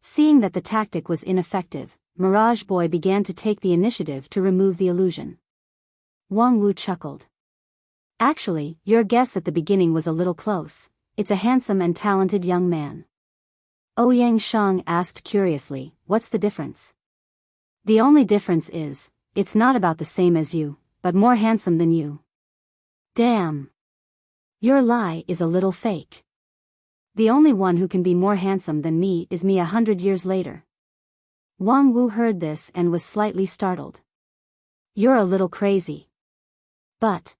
Seeing that the tactic was ineffective, Mirage Boy began to take the initiative to remove the illusion. Wang Wu chuckled. Actually, your guess at the beginning was a little close. It's a handsome and talented young man. Ouyang Shang asked curiously, what's the difference? The only difference is, it's not about the same as you, but more handsome than you. Damn. Your lie is a little fake. The only one who can be more handsome than me is me 100 years later. Wang Wu heard this and was slightly startled. You're a little crazy. But.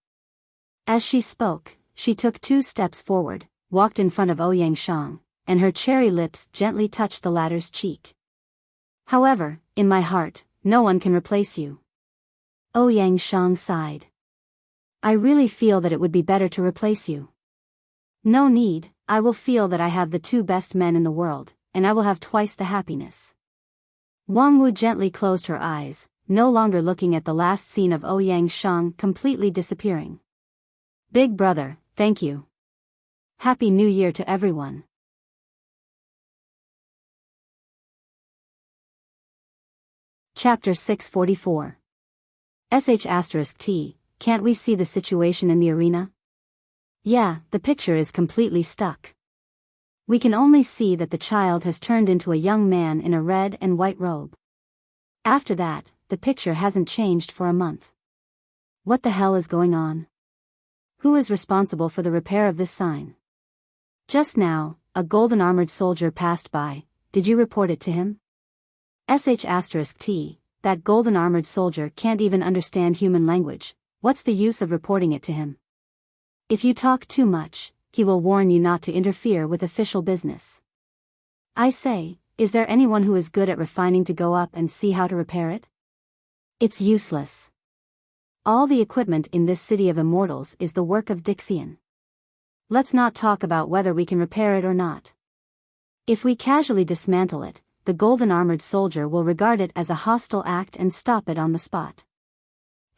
As she spoke, she took 2 steps forward, walked in front of Ouyang Shang, and her cherry lips gently touched the latter's cheek. However, in my heart, no one can replace you. Ouyang Shang sighed. I really feel that it would be better to replace you. No need, I will feel that I have the 2 best men in the world, and I will have twice the happiness. Wang Wu gently closed her eyes, no longer looking at the last scene of Ouyang Shang completely disappearing. Big brother, thank you. Happy New Year to everyone. Chapter 644. *T, can't we see the situation in the arena? Yeah, the picture is completely stuck. We can only see that the child has turned into a young man in a red and white robe. After that, the picture hasn't changed for a month. What the hell is going on? Who is responsible for the repair of this sign? Just now, a golden armored soldier passed by. Did you report it to him? *T, that golden armored soldier can't even understand human language. What's the use of reporting it to him? If you talk too much, he will warn you not to interfere with official business. I say, is there anyone who is good at refining to go up and see how to repair it? It's useless. All the equipment in this city of immortals is the work of Dixian. Let's not talk about whether we can repair it or not. If we casually dismantle it, the golden armored soldier will regard it as a hostile act and stop it on the spot.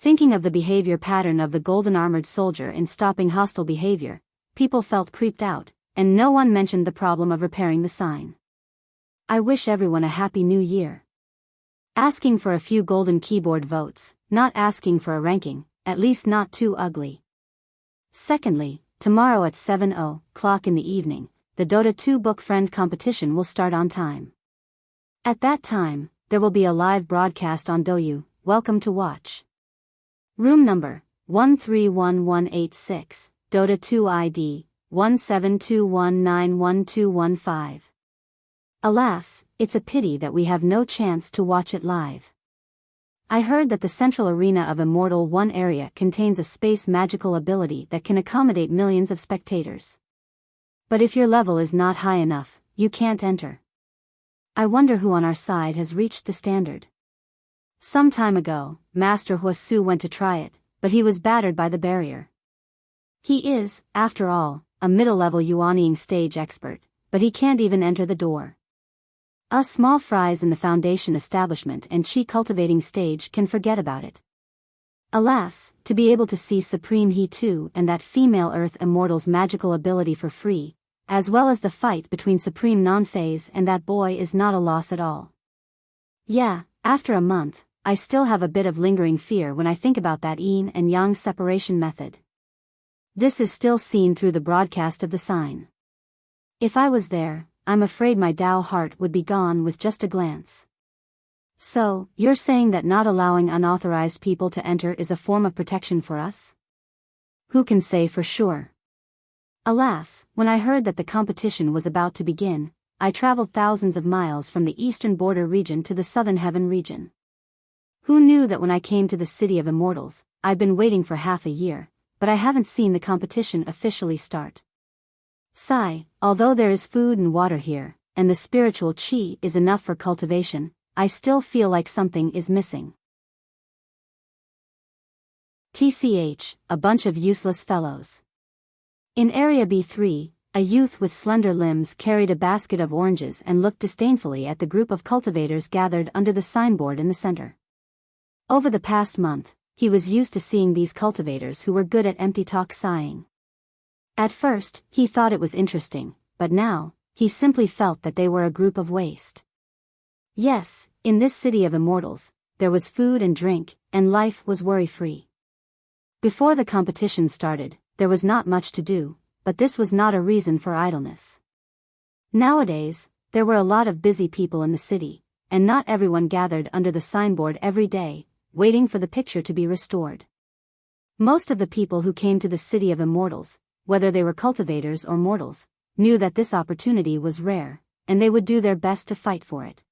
Thinking of the behavior pattern of the golden armored soldier in stopping hostile behavior, people felt creeped out, and no one mentioned the problem of repairing the sign. I wish everyone a happy new year. Asking for a few golden keyboard votes, not asking for a ranking, at least not too ugly. Secondly, tomorrow at 7:00 in the evening, the Dota 2 book friend competition will start on time. At that time, there will be a live broadcast on Douyu. Welcome to watch. Room number 131186, Dota 2 ID 1721911215. Alas, it's a pity that we have no chance to watch it live. I heard that the central arena of Immortal 1 area contains a space magical ability that can accommodate millions of spectators. But if your level is not high enough, you can't enter. I wonder who on our side has reached the standard. Some time ago, Master Huasu went to try it, but he was battered by the barrier. He is, after all, a middle-level Yuanying stage expert, but he can't even enter the door. Us small fries in the Foundation establishment and chi cultivating stage can forget about it. Alas, to be able to see Supreme He 2 and that female Earth Immortal's magical ability for free, as well as the fight between Supreme Non-Phase and that boy is not a loss at all. Yeah, after a month, I still have a bit of lingering fear when I think about that yin and yang separation method. This is still seen through the broadcast of the sign. If I was there, I'm afraid my Tao heart would be gone with just a glance. So, you're saying that not allowing unauthorized people to enter is a form of protection for us? Who can say for sure? Alas, when I heard that the competition was about to begin, I traveled thousands of miles from the eastern border region to the southern heaven region. Who knew that when I came to the city of Immortals, I'd been waiting for half a year, but I haven't seen the competition officially start. Sigh, although there is food and water here, and the spiritual chi is enough for cultivation, I still feel like something is missing. TCH, a bunch of useless fellows. In Area B3, a youth with slender limbs carried a basket of oranges and looked disdainfully at the group of cultivators gathered under the signboard in the center. Over the past month, he was used to seeing these cultivators who were good at empty talk sighing. At first, he thought it was interesting, but now, he simply felt that they were a group of waste. Yes, in this city of Immortals, there was food and drink, and life was worry-free. Before the competition started, there was not much to do, but this was not a reason for idleness. Nowadays, there were a lot of busy people in the city, and not everyone gathered under the signboard every day, waiting for the picture to be restored. Most of the people who came to the city of Immortals, whether they were cultivators or mortals, knew that this opportunity was rare, and they would do their best to fight for it.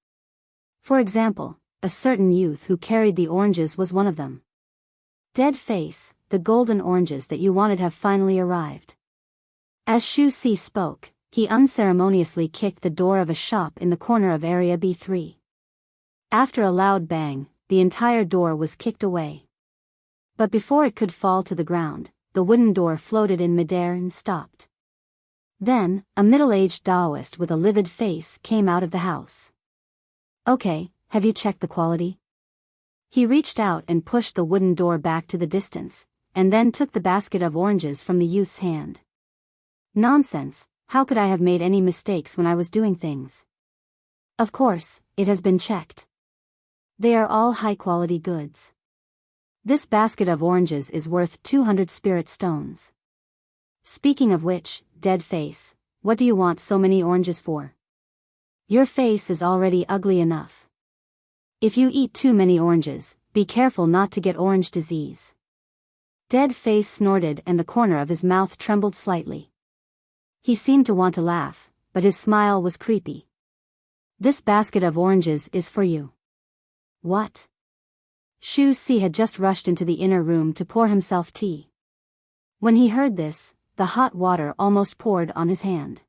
For example, a certain youth who carried the oranges was one of them. Dead face, the golden oranges that you wanted have finally arrived. As Shu Si spoke, he unceremoniously kicked the door of a shop in the corner of Area B3. After a loud bang, the entire door was kicked away. But before it could fall to the ground, the wooden door floated in midair and stopped. Then, a middle-aged Taoist with a livid face came out of the house. Okay, have you checked the quality? He reached out and pushed the wooden door back to the distance, and then took the basket of oranges from the youth's hand. Nonsense, how could I have made any mistakes when I was doing things? Of course, it has been checked. They are all high-quality goods. This basket of oranges is worth 200 spirit stones. Speaking of which, dead face, what do you want so many oranges for? Your face is already ugly enough. If you eat too many oranges, be careful not to get orange disease. Dead face snorted and the corner of his mouth trembled slightly. He seemed to want to laugh, but his smile was creepy. This basket of oranges is for you. What? Shu Si had just rushed into the inner room to pour himself tea. When he heard this, the hot water almost poured on his hand.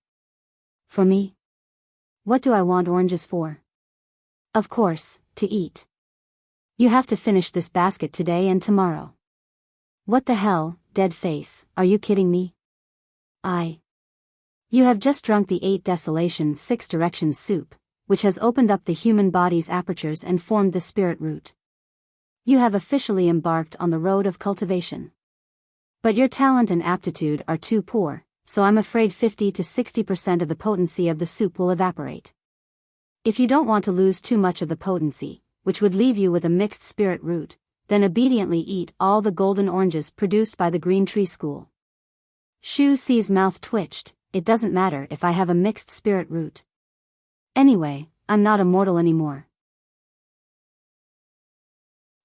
For me? What do I want oranges for? Of course, to eat. You have to finish this basket today and tomorrow. What the hell, dead face, are you kidding me? You have just drunk the 8 Desolation 6 Directions soup, which has opened up the human body's apertures and formed the spirit root. You have officially embarked on the road of cultivation. But your talent and aptitude are too poor, so I'm afraid 50 to 60% of the potency of the soup will evaporate. If you don't want to lose too much of the potency, which would leave you with a mixed spirit root, then obediently eat all the golden oranges produced by the Green Tree School. Shu Si's mouth twitched. It doesn't matter if I have a mixed spirit root. Anyway, I'm not immortal anymore.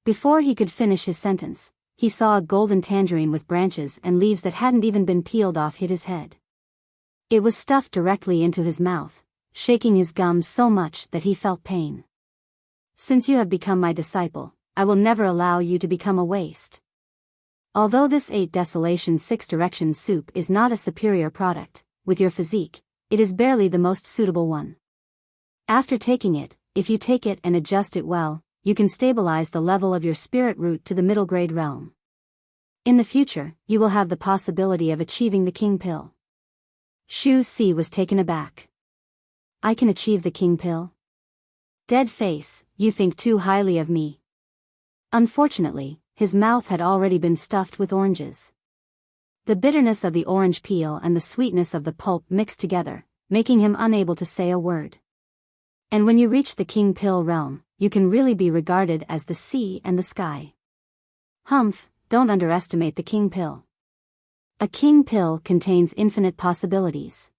Before he could finish his sentence, he saw a golden tangerine with branches and leaves that hadn't even been peeled off hit his head. It was stuffed directly into his mouth, shaking his gums so much that he felt pain. Since you have become my disciple, I will never allow you to become a waste. Although this 8 Desolation 6 Directions soup is not a superior product, with your physique, it is barely the most suitable one. After taking it, if you take it and adjust it well, you can stabilize the level of your spirit root to the middle grade realm. In the future, you will have the possibility of achieving the King Pill. Shu Si was taken aback. I can achieve the King Pill? Dead face, you think too highly of me. Unfortunately, his mouth had already been stuffed with oranges. The bitterness of the orange peel and the sweetness of the pulp mixed together, making him unable to say a word. And when you reach the King Pill realm, you can really be regarded as the sea and the sky. Humph, don't underestimate the King Pill. A King Pill contains infinite possibilities.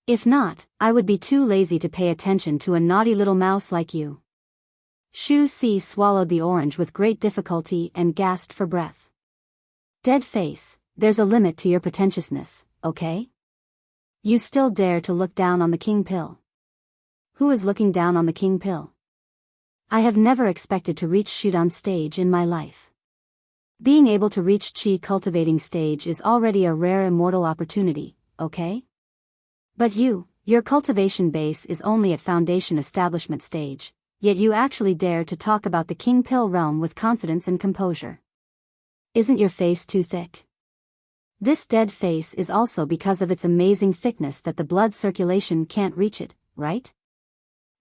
If not, I would be too lazy to pay attention to a naughty little mouse like you. Shu Si swallowed the orange with great difficulty and gasped for breath. Dead face, there's a limit to your pretentiousness, okay? You still dare to look down on the King Pill? Who is looking down on the King Pill? I have never expected to reach Shudan stage in my life. Being able to reach Qi cultivating stage is already a rare immortal opportunity, okay? But your cultivation base is only at foundation establishment stage, yet you actually dare to talk about the King Pill realm with confidence and composure. Isn't your face too thick? This dead face is also because of its amazing thickness that the blood circulation can't reach it, right?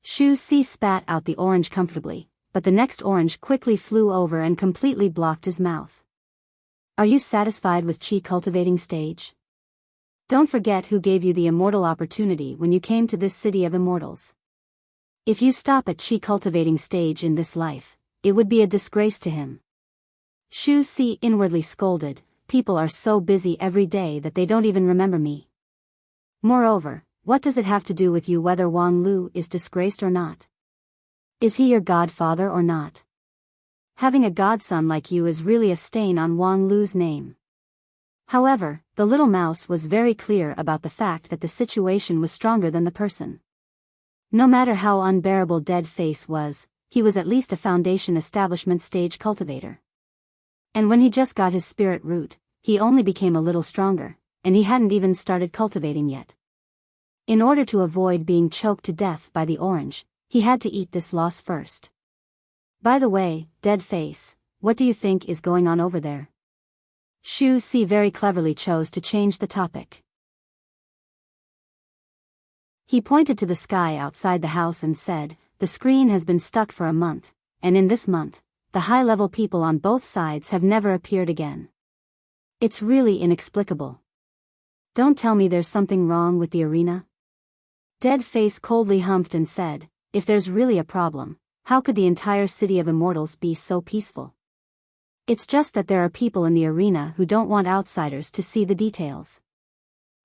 Shu Si spat out the orange comfortably, but the next orange quickly flew over and completely blocked his mouth. Are you satisfied with Qi cultivating stage? Don't forget who gave you the immortal opportunity when you came to this city of immortals. If you stop at Qi cultivating stage in this life, it would be a disgrace to him. Shu Si inwardly scolded, people are so busy every day that they don't even remember me. Moreover, what does it have to do with you whether Wang Lu is disgraced or not? Is he your godfather or not? Having a godson like you is really a stain on Wang Lu's name. However, the little mouse was very clear about the fact that the situation was stronger than the person. No matter how unbearable Dead Face was, he was at least a foundation establishment stage cultivator. And when he just got his spirit root, he only became a little stronger, and he hadn't even started cultivating yet. In order to avoid being choked to death by the orange, he had to eat this loss first. By the way, Dead Face, what do you think is going on over there? Shu Si very cleverly chose to change the topic. He pointed to the sky outside the house and said, the screen has been stuck for a month, and in this month, the high-level people on both sides have never appeared again. It's really inexplicable. Don't tell me there's something wrong with the arena? Dead Face coldly humphed and said, if there's really a problem, how could the entire city of immortals be so peaceful? It's just that there are people in the arena who don't want outsiders to see the details.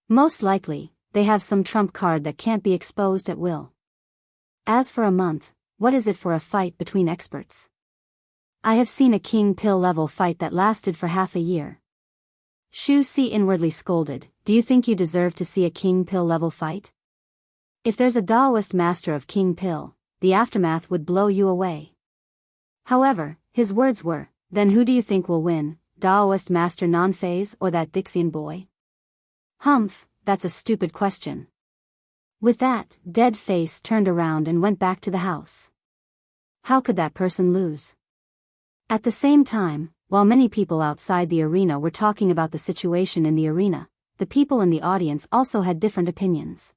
Most likely, they have some trump card that can't be exposed at will. As for a month, what is it for a fight between experts? I have seen a King Pill level fight that lasted for half a year. Shu Si inwardly scolded, do you think you deserve to see a King Pill level fight? If there's a Daoist master of King Pill, the aftermath would blow you away. However, his words were, then who do you think will win, Daoist master Non-Phase or that Dixian boy? Humph, that's a stupid question. With that, Dead Face turned around and went back to the house. How could that person lose? At the same time, while many people outside the arena were talking about the situation in the arena, the people in the audience also had different opinions.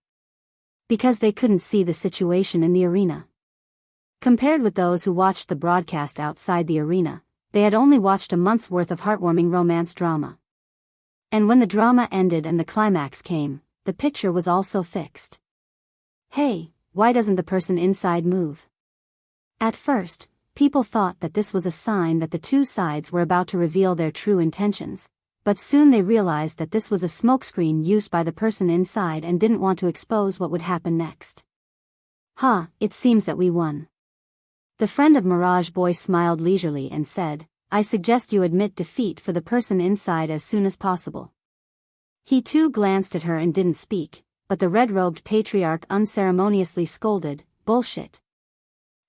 Because they couldn't see the situation in the arena. Compared with those who watched the broadcast outside the arena, they had only watched a month's worth of heartwarming romance drama. And when the drama ended and the climax came, the picture was also fixed. Hey, why doesn't the person inside move? At first, people thought that this was a sign that the two sides were about to reveal their true intentions, but soon they realized that this was a smokescreen used by the person inside and didn't want to expose what would happen next. It seems that we won. The friend of Mirage Boy smiled leisurely and said, I suggest you admit defeat for the person inside as soon as possible. He too glanced at her and didn't speak, but the red-robed patriarch unceremoniously scolded, bullshit.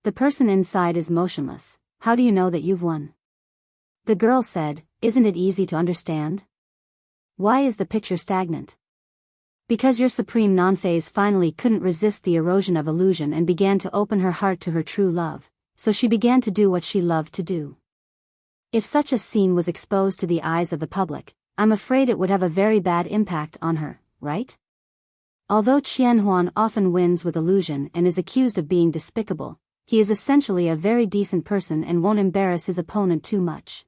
The person inside is motionless. How do you know that you've won? The girl said, isn't it easy to understand? Why is the picture stagnant? Because your supreme non-phase finally couldn't resist the erosion of illusion and began to open her heart to her true love, so she began to do what she loved to do. If such a scene was exposed to the eyes of the public, I'm afraid it would have a very bad impact on her, right? Although Qian Huan often wins with illusion and is accused of being despicable, he is essentially a very decent person and won't embarrass his opponent too much.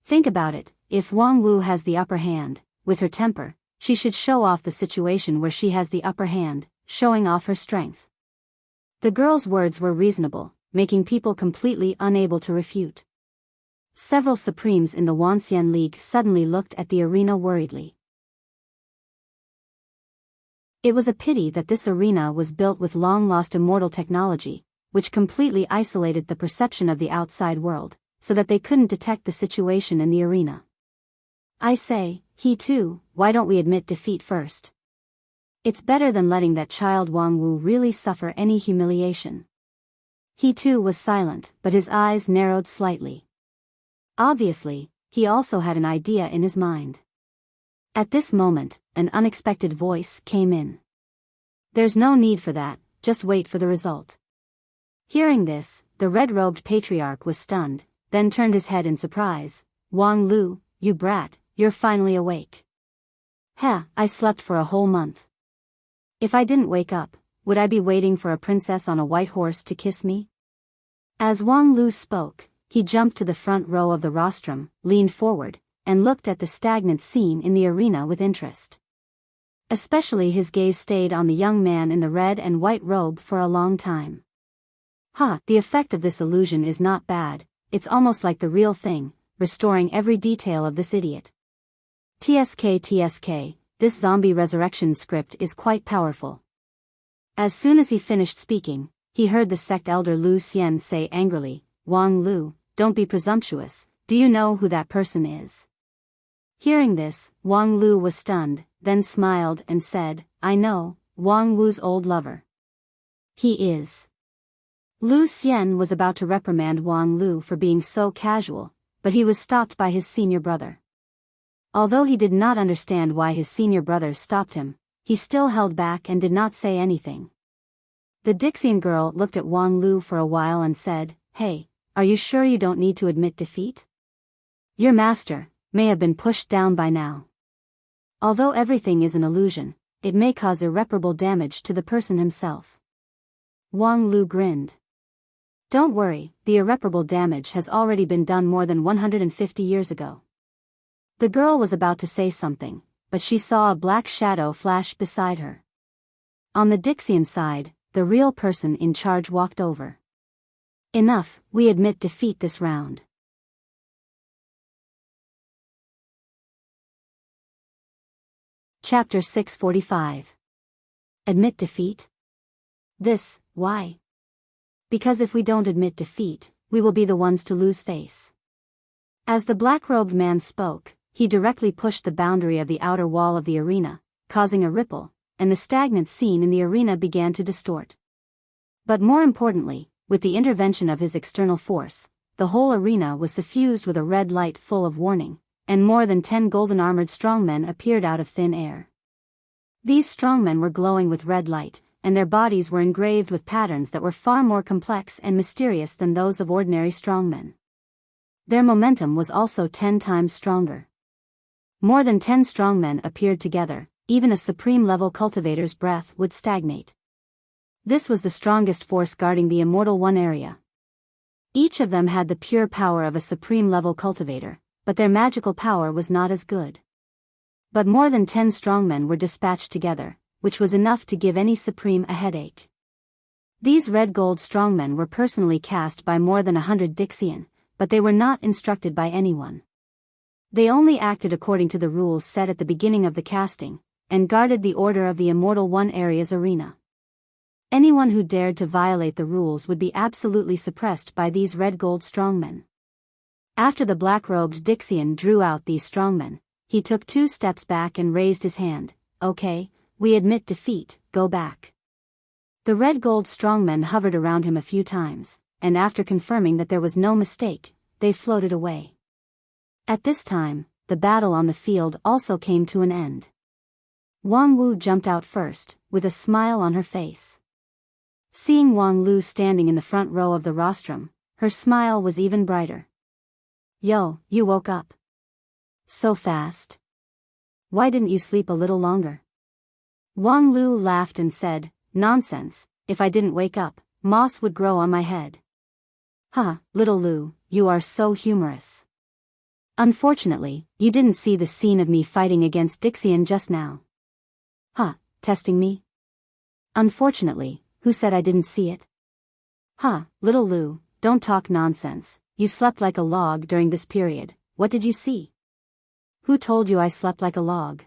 Think about it, if Wang Wu has the upper hand, with her temper, she should show off the situation where she has the upper hand, showing off her strength. The girl's words were reasonable, making people completely unable to refute. Several Supremes in the Wanxian League suddenly looked at the arena worriedly. It was a pity that this arena was built with long-lost immortal technology, which completely isolated the perception of the outside world, so that they couldn't detect the situation in the arena. I say, he too, why don't we admit defeat first? It's better than letting that child Wang Wu really suffer any humiliation. He too was silent, but his eyes narrowed slightly. Obviously, he also had an idea in his mind. At this moment, an unexpected voice came in. There's no need for that, just wait for the result. Hearing this, the red-robed patriarch was stunned, then turned his head in surprise. Wang Lu, you brat, you're finally awake. Heh, I slept for a whole month. If I didn't wake up, would I be waiting for a princess on a white horse to kiss me? As Wang Lu spoke, he jumped to the front row of the rostrum, leaned forward, and looked at the stagnant scene in the arena with interest. Especially his gaze stayed on the young man in the red and white robe for a long time. The effect of this illusion is not bad, it's almost like the real thing, restoring every detail of this idiot. TSK, this zombie resurrection script is quite powerful. As soon as he finished speaking, he heard the sect elder Lu Xian say angrily, Wang Lu, don't be presumptuous, do you know who that person is? Hearing this, Wang Lu was stunned, then smiled and said, I know, Wang Wu's old lover. He is. Lu Xian was about to reprimand Wang Lu for being so casual, but he was stopped by his senior brother. Although he did not understand why his senior brother stopped him, he still held back and did not say anything. The Dixian girl looked at Wang Lu for a while and said, Hey, are you sure you don't need to admit defeat? Your master may have been pushed down by now. Although everything is an illusion, it may cause irreparable damage to the person himself. Wang Lu grinned. Don't worry, the irreparable damage has already been done more than 150 years ago. The girl was about to say something, but she saw a black shadow flash beside her. On the Dixian side, the real person in charge walked over. Enough, we admit defeat this round. Chapter 645. Admit defeat? Why? Because if we don't admit defeat, we will be the ones to lose face. As the black-robed man spoke, he directly pushed the boundary of the outer wall of the arena, causing a ripple, and the stagnant scene in the arena began to distort. But more importantly, with the intervention of his external force, the whole arena was suffused with a red light full of warning, and more than 10 golden-armored strongmen appeared out of thin air. These strongmen were glowing with red light, and their bodies were engraved with patterns that were far more complex and mysterious than those of ordinary strongmen. Their momentum was also 10 times stronger. More than 10 strongmen appeared together, even a supreme-level cultivator's breath would stagnate. This was the strongest force guarding the Immortal One area. Each of them had the pure power of a supreme-level cultivator, but their magical power was not as good. But more than 10 strongmen were dispatched together, which was enough to give any supreme a headache. These red-gold strongmen were personally cast by more than 100 Dixian, but they were not instructed by anyone. They only acted according to the rules set at the beginning of the casting, and guarded the order of the Immortal One area's arena. Anyone who dared to violate the rules would be absolutely suppressed by these red gold strongmen. After the black-robed Dixian drew out these strongmen, he took 2 steps back and raised his hand. Okay, we admit defeat, go back. The red gold strongmen hovered around him a few times, and after confirming that there was no mistake, they floated away. At this time, the battle on the field also came to an end. Wang Wu jumped out first, with a smile on her face. Seeing Wang Lu standing in the front row of the rostrum, her smile was even brighter. Yo, you woke up. So fast. Why didn't you sleep a little longer? Wang Lu laughed and said, nonsense, if I didn't wake up, moss would grow on my head. Huh, little Lu, you are so humorous. Unfortunately, you didn't see the scene of me fighting against Dixian just now. Huh, testing me? Unfortunately, who said I didn't see it? Huh, little Lu, don't talk nonsense, you slept like a log during this period, what did you see? Who told you I slept like a log?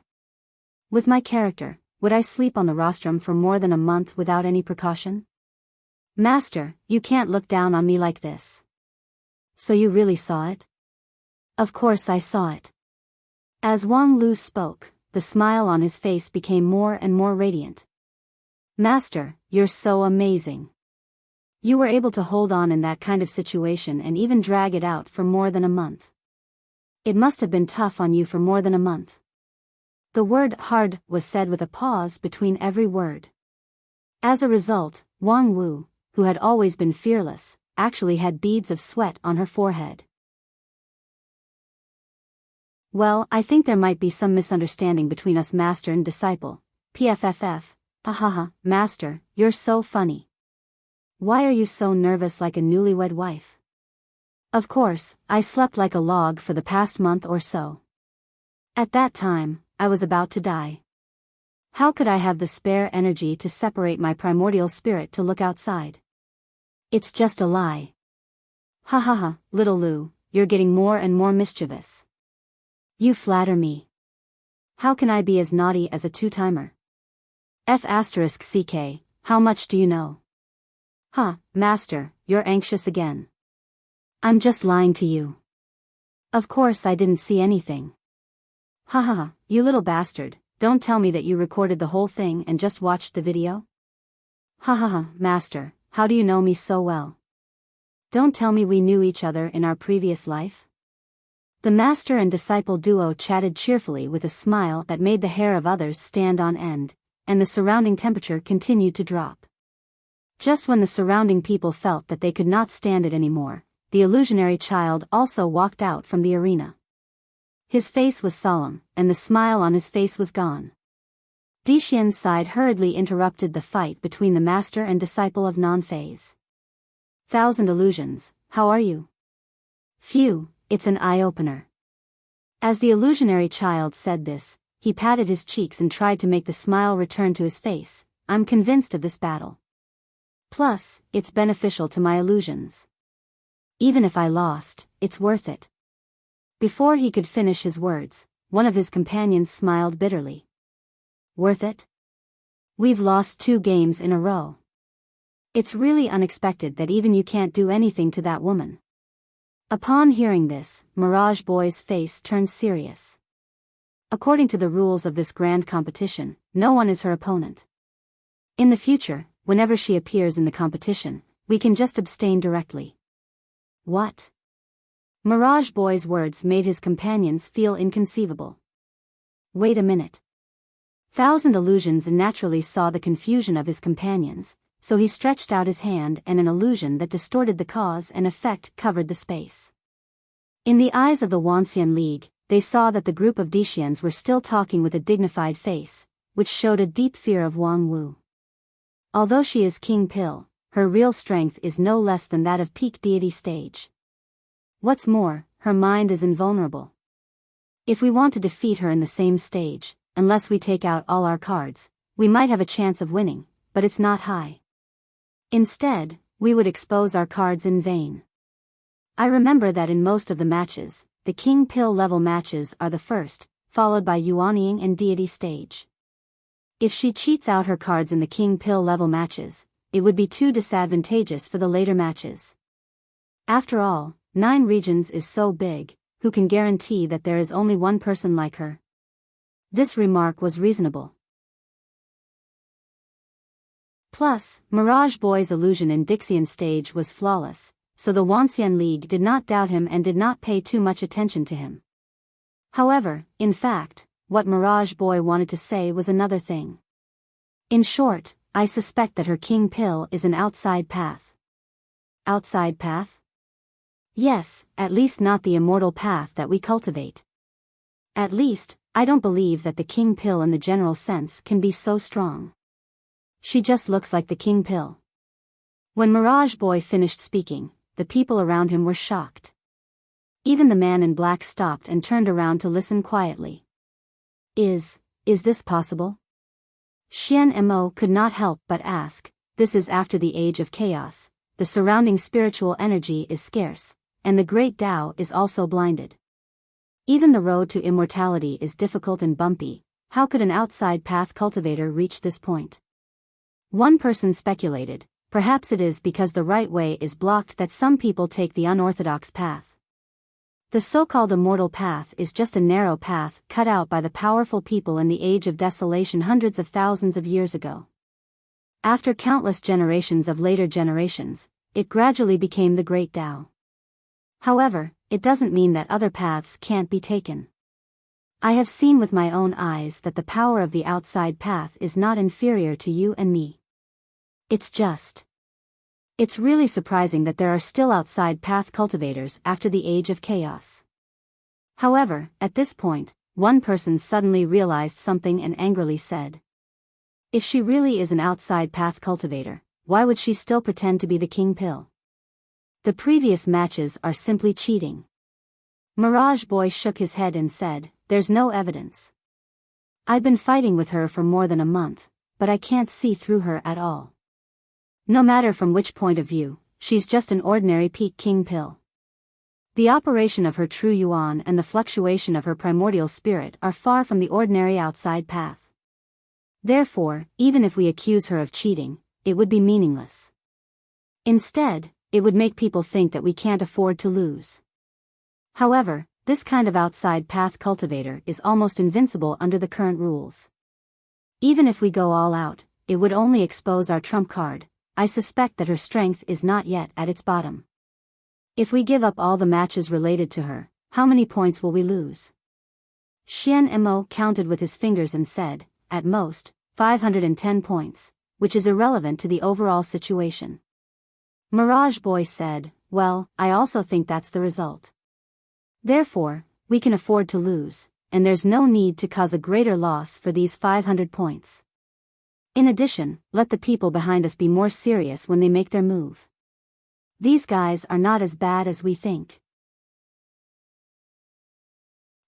With my character, would I sleep on the rostrum for more than a month without any precaution? Master, you can't look down on me like this. So you really saw it? Of course I saw it. As Wang Lu spoke, the smile on his face became more and more radiant. Master, you're so amazing. You were able to hold on in that kind of situation and even drag it out for more than a month. It must have been tough on you for more than a month. The word hard was said with a pause between every word. As a result, Wang Wu, who had always been fearless, actually had beads of sweat on her forehead. Well, I think there might be some misunderstanding between us, master and disciple. PFFF. Ahaha, master, you're so funny. Why are you so nervous like a newlywed wife? Of course, I slept like a log for the past month or so. At that time, I was about to die. How could I have the spare energy to separate my primordial spirit to look outside? It's just a lie. Ha ha ha, little Lu, you're getting more and more mischievous. You flatter me. How can I be as naughty as a 2-timer? F***CK, how much do you know? Huh, master, you're anxious again. I'm just lying to you. Of course I didn't see anything. Ha ha ha, you little bastard, don't tell me that you recorded the whole thing and just watched the video? Ha ha ha, master, how do you know me so well? Don't tell me we knew each other in our previous life? The master and disciple duo chatted cheerfully with a smile that made the hair of others stand on end, and the surrounding temperature continued to drop. Just when the surrounding people felt that they could not stand it anymore, the illusionary child also walked out from the arena. His face was solemn, and the smile on his face was gone. Dixian's side hurriedly interrupted the fight between the master and disciple of non-phase. 1,000 illusions, how are you? Phew, it's an eye-opener. As the illusionary child said this, he patted his cheeks and tried to make the smile return to his face. I'm convinced of this battle. Plus, it's beneficial to my illusions. Even if I lost, it's worth it. Before he could finish his words, one of his companions smiled bitterly. Worth it? We've lost 2 games in a row. It's really unexpected that even you can't do anything to that woman. Upon hearing this, Mirage Boy's face turned serious. According to the rules of this grand competition, no one is her opponent. In the future, whenever she appears in the competition, we can just abstain directly. What? Mirage Boy's words made his companions feel inconceivable. Wait a minute. 1,000 Illusions naturally saw the confusion of his companions, so he stretched out his hand and an illusion that distorted the cause and effect covered the space. In the eyes of the Wanxian League, they saw that the group of Dixians were still talking with a dignified face, which showed a deep fear of Wang Wu. Although she is King Pill, her real strength is no less than that of peak deity stage. What's more, her mind is invulnerable. If we want to defeat her in the same stage, unless we take out all our cards, we might have a chance of winning, but it's not high. Instead, we would expose our cards in vain. I remember that in most of the matches, the King Pill level matches are the first, followed by Yuanying and deity stage. If she cheats out her cards in the King Pill level matches, it would be too disadvantageous for the later matches. After all, 9 regions is so big, who can guarantee that there is only one person like her? This remark was reasonable. Plus, Mirage Boy's illusion in Dixian stage was flawless, so the Wanxian League did not doubt him and did not pay too much attention to him. However, in fact, what Mirage Boy wanted to say was another thing. In short, I suspect that her king pill is an outside path. Outside path? Yes, at least not the immortal path that we cultivate. At least, I don't believe that the king pill in the general sense can be so strong. She just looks like the king pill. When Mirage Boy finished speaking, the people around him were shocked. Even the man in black stopped and turned around to listen quietly. Is this possible? Xian Mo could not help but ask. This is after the age of chaos, the surrounding spiritual energy is scarce, and the great Tao is also blinded. Even the road to immortality is difficult and bumpy, how could an outside path cultivator reach this point? One person speculated, perhaps it is because the right way is blocked that some people take the unorthodox path. The so-called immortal path is just a narrow path cut out by the powerful people in the age of desolation hundreds of thousands of years ago. After countless generations of later generations, it gradually became the Great Tao. However, it doesn't mean that other paths can't be taken. I have seen with my own eyes that the power of the outside path is not inferior to you and me. It's really surprising that there are still outside path cultivators after the age of chaos. However, at this point, one person suddenly realized something and angrily said, if she really is an outside path cultivator, why would she still pretend to be the king pill? The previous matches are simply cheating. Mirage Boy shook his head and said, there's no evidence. I've been fighting with her for more than a month, but I can't see through her at all. No matter from which point of view, she's just an ordinary peak king pill. The operation of her true yuan and the fluctuation of her primordial spirit are far from the ordinary outside path. Therefore, even if we accuse her of cheating, it would be meaningless. Instead, it would make people think that we can't afford to lose. However, this kind of outside path cultivator is almost invincible under the current rules. Even if we go all out, it would only expose our trump card. I suspect that her strength is not yet at its bottom. If we give up all the matches related to her, how many points will we lose? Xian Mo counted with his fingers and said, at most, 510 points, which is irrelevant to the overall situation. Mirage Boy said, well, I also think that's the result. Therefore, we can afford to lose, and there's no need to cause a greater loss for these 500 points. In addition, let the people behind us be more serious when they make their move. These guys are not as bad as we think.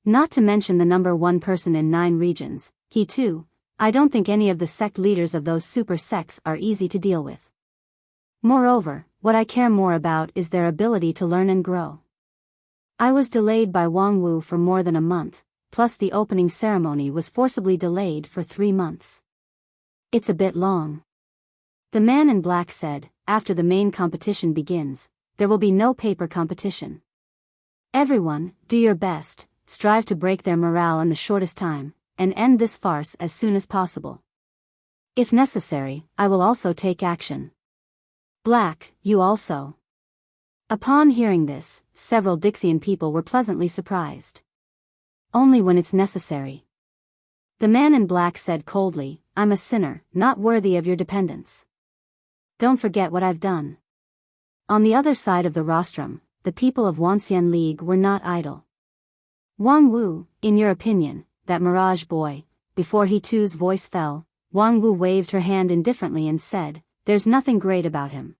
Not to mention the number one person in 9 regions, he too. I don't think any of the sect leaders of those super sects are easy to deal with. Moreover, what I care more about is their ability to learn and grow. I was delayed by Wang Wu for more than a month, plus the opening ceremony was forcibly delayed for 3 months. It's a bit long. The man in black said, after the main competition begins, there will be no paper competition. Everyone, do your best, strive to break their morale in the shortest time, and end this farce as soon as possible. If necessary, I will also take action. Black, you also. Upon hearing this, several Dixian people were pleasantly surprised. Only when it's necessary. The man in black said coldly, I'm a sinner, not worthy of your dependence. Don't forget what I've done. On the other side of the rostrum, the people of Wanxian League were not idle. Wang Wu, in your opinion, that Mirage Boy, before he too's voice fell, Wang Wu waved her hand indifferently and said, there's nothing great about him.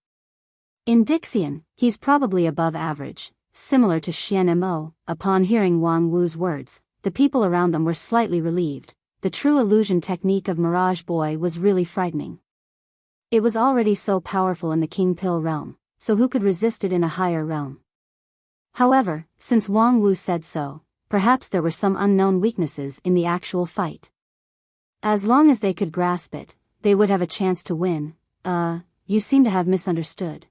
In Dixian, he's probably above average, similar to Xian Mo. Upon hearing Wang Wu's words, the people around them were slightly relieved. The true illusion technique of Mirage Boy was really frightening. It was already so powerful in the King Pill realm, so who could resist it in a higher realm? However, since Wang Wu said so, perhaps there were some unknown weaknesses in the actual fight. As long as they could grasp it, they would have a chance to win. you seem to have misunderstood.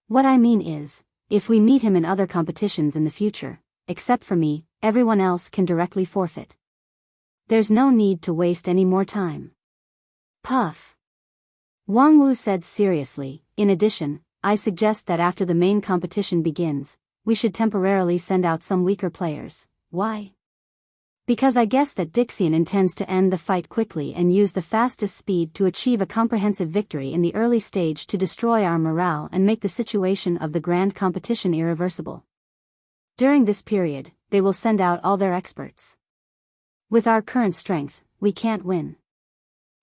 What I mean is, if we meet him in other competitions in the future, except for me, everyone else can directly forfeit. There's no need to waste any more time. Puff. Wang Wu said seriously. In addition, I suggest that after the main competition begins, we should temporarily send out some weaker players. Why? Because I guess that Dixian intends to end the fight quickly and use the fastest speed to achieve a comprehensive victory in the early stage to destroy our morale and make the situation of the grand competition irreversible. During this period, they will send out all their experts. With our current strength, we can't win.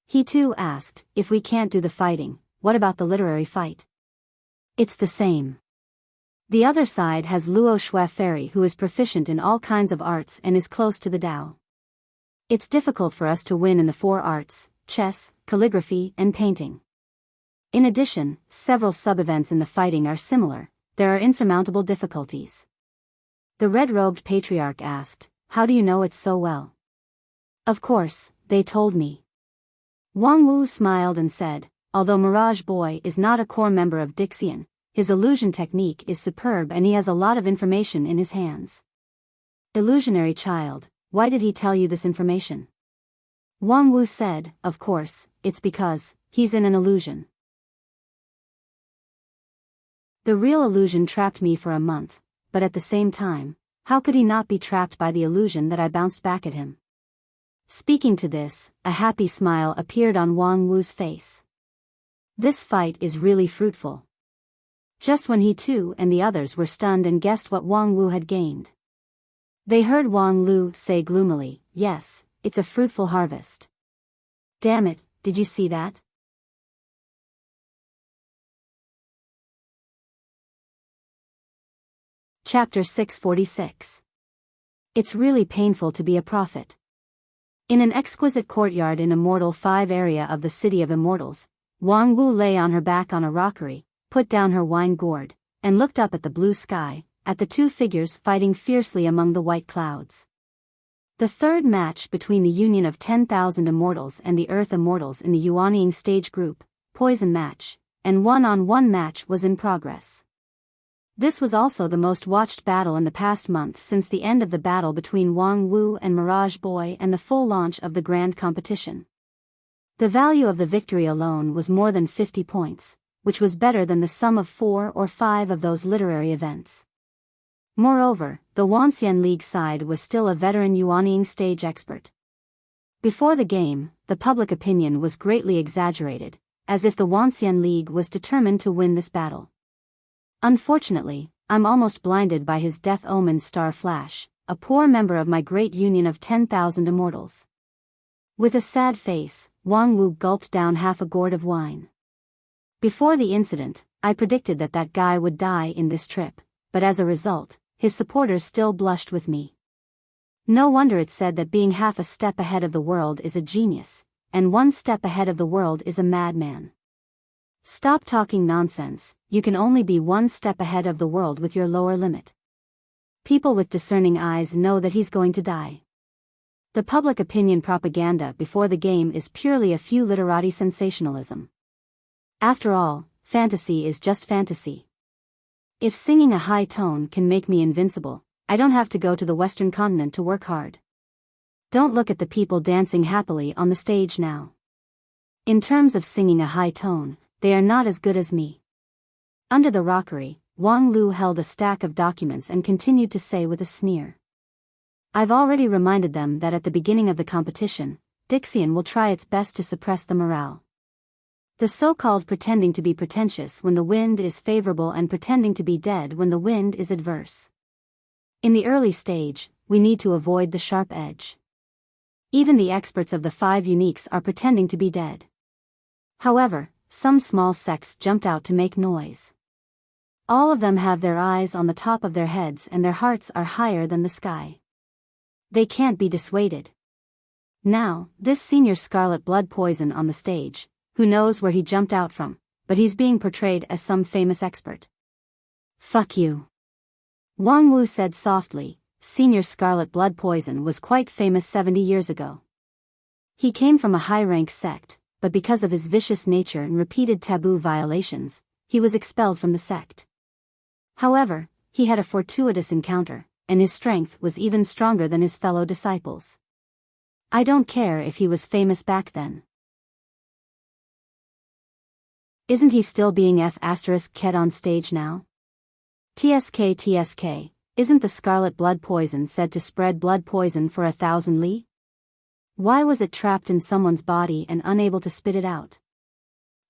He too asked, if we can't do the fighting, what about the literary fight? It's the same. The other side has Luo Shui Fairy, who is proficient in all kinds of arts and is close to the Tao. It's difficult for us to win in the 4 arts, chess, calligraphy, and painting. In addition, several sub-events in the fighting are similar. There are insurmountable difficulties. The red-robed patriarch asked, how do you know it so well? Of course, they told me. Wang Wu smiled and said, although Mirage Boy is not a core member of Dixian, his illusion technique is superb and he has a lot of information in his hands. Illusionary child, why did he tell you this information? Wang Wu said, of course, it's because he's in an illusion. The real illusion trapped me for a month, but at the same time, how could he not be trapped by the illusion that I bounced back at him? Speaking to this, a happy smile appeared on Wang Wu's face. This fight is really fruitful. Just when he too and the others were stunned and guessed what Wang Wu had gained. They heard Wang Lu say gloomily, yes, it's a fruitful harvest. Damn it, did you see that? Chapter 646. It's really painful to be a prophet. In an exquisite courtyard in Immortal 5 area of the City of Immortals, Wang Wu lay on her back on a rockery, put down her wine gourd, and looked up at the blue sky, at the 2 figures fighting fiercely among the white clouds. The third match between the union of 10,000 immortals and the Earth Immortals in the Yuanying stage group, Poison Match, and one-on-one match was in progress. This was also the most watched battle in the past month since the end of the battle between Wang Wu and Mirage Boy and the full launch of the grand competition. The value of the victory alone was more than 50 points, which was better than the sum of 4 or 5 of those literary events. Moreover, the Wanxian League side was still a veteran Yuanying stage expert. Before the game, the public opinion was greatly exaggerated, as if the Wanxian League was determined to win this battle. Unfortunately, I'm almost blinded by his Death Omen Star Flash, a poor member of my great union of 10,000 immortals. With a sad face, Wang Wu gulped down half a gourd of wine. Before the incident, I predicted that that guy would die in this trip, but as a result, his supporters still blushed with me. No wonder it said that being half a step ahead of the world is a genius, and 1 step ahead of the world is a madman. Stop talking nonsense, you can only be 1 step ahead of the world with your lower limit. People with discerning eyes know that he's going to die. The public opinion propaganda before the game is purely a few literati sensationalism. After all, fantasy is just fantasy. If singing a high tone can make me invincible, I don't have to go to the Western continent to work hard. Don't look at the people dancing happily on the stage now. In terms of singing a high tone, they are not as good as me. Under the rockery, Wang Lu held a stack of documents and continued to say with a sneer. I've already reminded them that at the beginning of the competition, Dixian will try its best to suppress the morale. The so-called pretending to be pretentious when the wind is favorable and pretending to be dead when the wind is adverse. In the early stage, we need to avoid the sharp edge. Even the experts of the 5 uniques are pretending to be dead. However, some small sects jumped out to make noise. All of them have their eyes on the top of their heads and their hearts are higher than the sky. They can't be dissuaded. Now, this senior Scarlet Blood Poison on the stage, who knows where he jumped out from, but he's being portrayed as some famous expert. Fuck you. Wang Wu said softly. Senior Scarlet Blood Poison was quite famous 70 years ago. He came from a high-rank sect, but because of his vicious nature and repeated taboo violations, he was expelled from the sect. However, he had a fortuitous encounter, and his strength was even stronger than his fellow disciples. I don't care if he was famous back then. Isn't he still being F***ked on stage now? TSK, isn't the scarlet blood poison said to spread blood poison for 1,000 li? Why was it trapped in someone's body and unable to spit it out?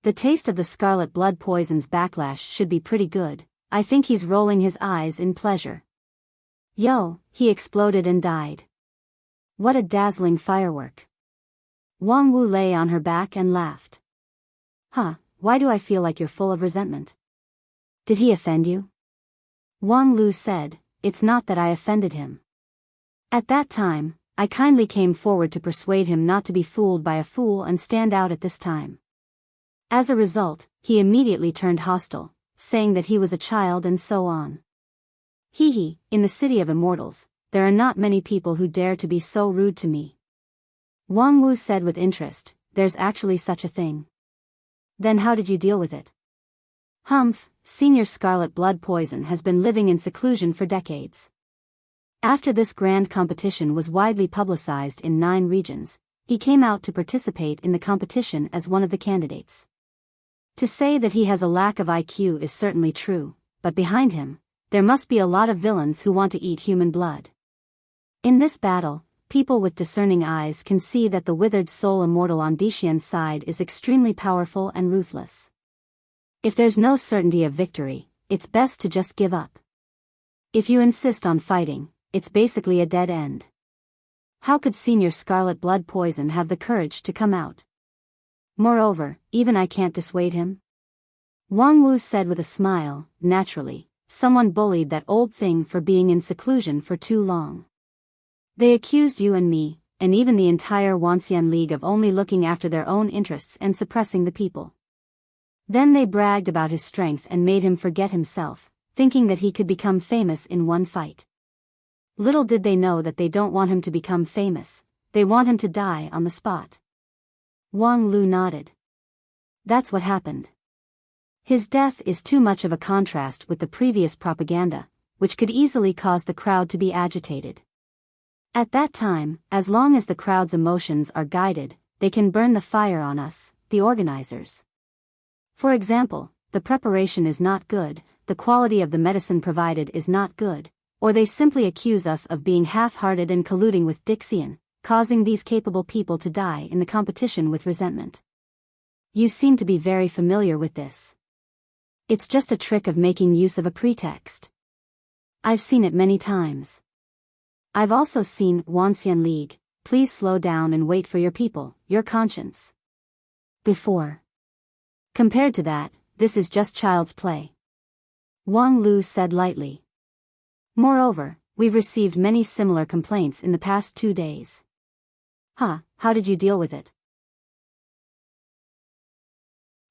The taste of the scarlet blood poison's backlash should be pretty good. I think he's rolling his eyes in pleasure. Yo, he exploded and died. What a dazzling firework. Wang Wu lay on her back and laughed. Huh, why do I feel like you're full of resentment? Did he offend you? Wang Lu said, it's not that I offended him. At that time, I kindly came forward to persuade him not to be fooled by a fool and stand out at this time. As a result, he immediately turned hostile, saying that he was a child and so on. Hee, in the city of immortals, there are not many people who dare to be so rude to me. Wang Wu said with interest, there's actually such a thing. Then how did you deal with it? Humph, Senior Scarlet Blood Poison has been living in seclusion for decades. After this grand competition was widely publicized in 9 regions, he came out to participate in the competition as one of the candidates. To say that he has a lack of IQ is certainly true, but behind him, there must be a lot of villains who want to eat human blood. In this battle, people with discerning eyes can see that the withered soul immortal on Dixian's side is extremely powerful and ruthless. If there's no certainty of victory, it's best to just give up. If you insist on fighting, it's basically a dead end. How could Senior Scarlet Blood Poison have the courage to come out? Moreover, even I can't dissuade him. Wang Wu said with a smile, naturally, someone bullied that old thing for being in seclusion for too long. They accused you and me, and even the entire Wanxian League of only looking after their own interests and suppressing the people. Then they bragged about his strength and made him forget himself, thinking that he could become famous in one fight. Little did they know that they don't want him to become famous, they want him to die on the spot. Wang Lu nodded. That's what happened. His death is too much of a contrast with the previous propaganda, which could easily cause the crowd to be agitated. At that time, as long as the crowd's emotions are guided, they can burn the fire on us, the organizers. For example, the preparation is not good, the quality of the medicine provided is not good, or they simply accuse us of being half-hearted and colluding with Dixian, causing these capable people to die in the competition with resentment. You seem to be very familiar with this. It's just a trick of making use of a pretext. I've seen it many times. I've also seen Wanxian League, please slow down and wait for your people, your conscience. Before. Compared to that, this is just child's play. Wang Lu said lightly. Moreover, we've received many similar complaints in the past 2 days. How did you deal with it?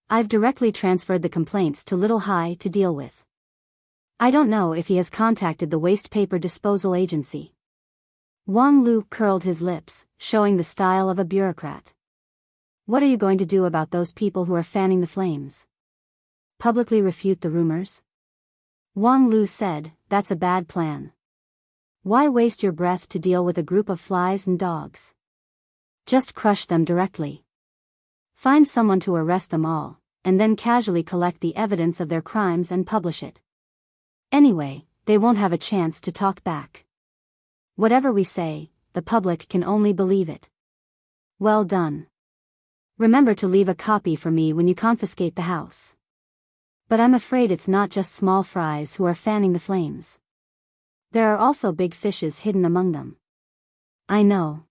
I've directly transferred the complaints to Little Hai to deal with. I don't know if he has contacted the waste paper disposal agency. Wang Lu curled his lips, showing the style of a bureaucrat. What are you going to do about those people who are fanning the flames? Publicly refute the rumors? Wang Lu said, that's a bad plan. Why waste your breath to deal with a group of flies and dogs? Just crush them directly. Find someone to arrest them all, and then casually collect the evidence of their crimes and publish it. Anyway, they won't have a chance to talk back. Whatever we say, the public can only believe it. Well done. Remember to leave a copy for me when you confiscate the house. But I'm afraid it's not just small fries who are fanning the flames. There are also big fishes hidden among them. I know.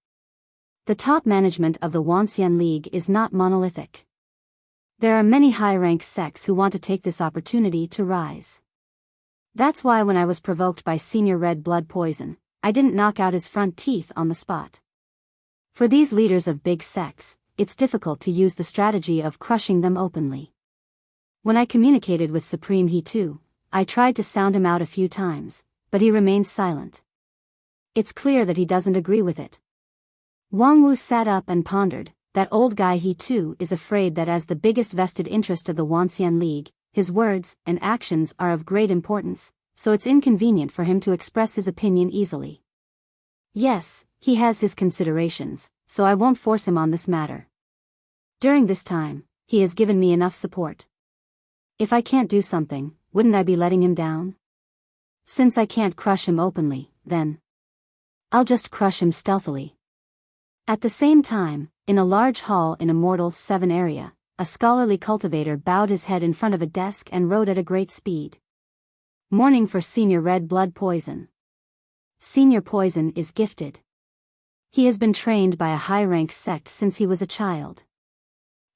The top management of the Wanxian League is not monolithic. There are many high-rank sects who want to take this opportunity to rise. That's why when I was provoked by Senior Red Blood Poison, I didn't knock out his front teeth on the spot. For these leaders of big sects, it's difficult to use the strategy of crushing them openly. When I communicated with Supreme He too, I tried to sound him out a few times, but he remained silent. It's clear that he doesn't agree with it. Wang Wu sat up and pondered, that old guy he too is afraid that as the biggest vested interest of the Wuxia League, his words and actions are of great importance, so it's inconvenient for him to express his opinion easily. Yes, he has his considerations, so I won't force him on this matter. During this time, he has given me enough support. If I can't do something, wouldn't I be letting him down? Since I can't crush him openly, then I'll just crush him stealthily. At the same time, in a large hall in Immortal 7 area, a scholarly cultivator bowed his head in front of a desk and wrote at a great speed. Mourning for Senior Red Blood Poison. Senior Poison is gifted. He has been trained by a high-rank sect since he was a child.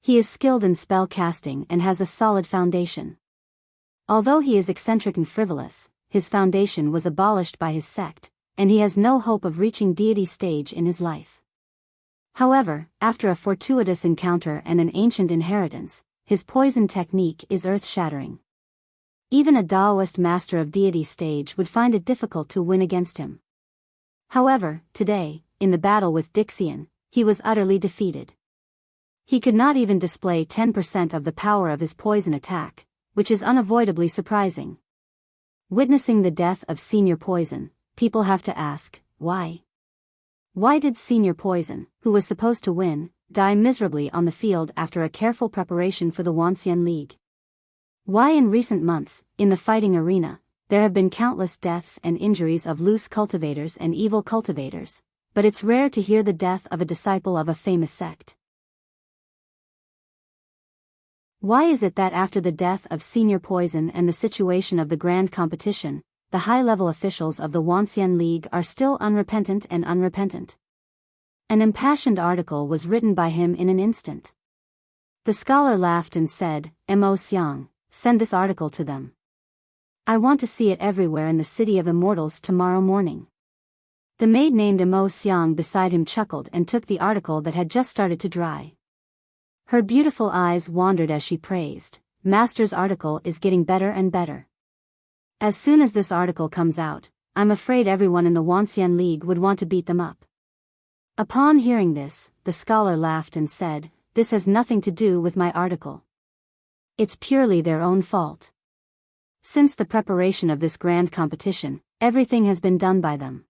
He is skilled in spell casting and has a solid foundation. Although he is eccentric and frivolous, his foundation was abolished by his sect, and he has no hope of reaching deity stage in his life. However, after a fortuitous encounter and an ancient inheritance, his poison technique is earth-shattering. Even a Taoist master of deity stage would find it difficult to win against him. However, today, in the battle with Dixian, he was utterly defeated. He could not even display 10% of the power of his poison attack, which is unavoidably surprising. Witnessing the death of Senior Poison, people have to ask, why? Why did Senior Poison, who was supposed to win, die miserably on the field after a careful preparation for the Wuxia League? Why in recent months, in the fighting arena, there have been countless deaths and injuries of loose cultivators and evil cultivators, but it's rare to hear the death of a disciple of a famous sect. Why is it that after the death of Senior Poison and the situation of the grand competition, the high-level officials of the Wuxia League are still unrepentant and unrepentant? An impassioned article was written by him in an instant. The scholar laughed and said, "Mo Xiang, send this article to them. I want to see it everywhere in the City of Immortals tomorrow morning." The maid named Mo Xiang beside him chuckled and took the article that had just started to dry. Her beautiful eyes wandered as she praised, "Master's article is getting better and better. As soon as this article comes out, I'm afraid everyone in the Wuxia League would want to beat them up." Upon hearing this, the scholar laughed and said, "This has nothing to do with my article. It's purely their own fault. Since the preparation of this grand competition, everything has been done by them.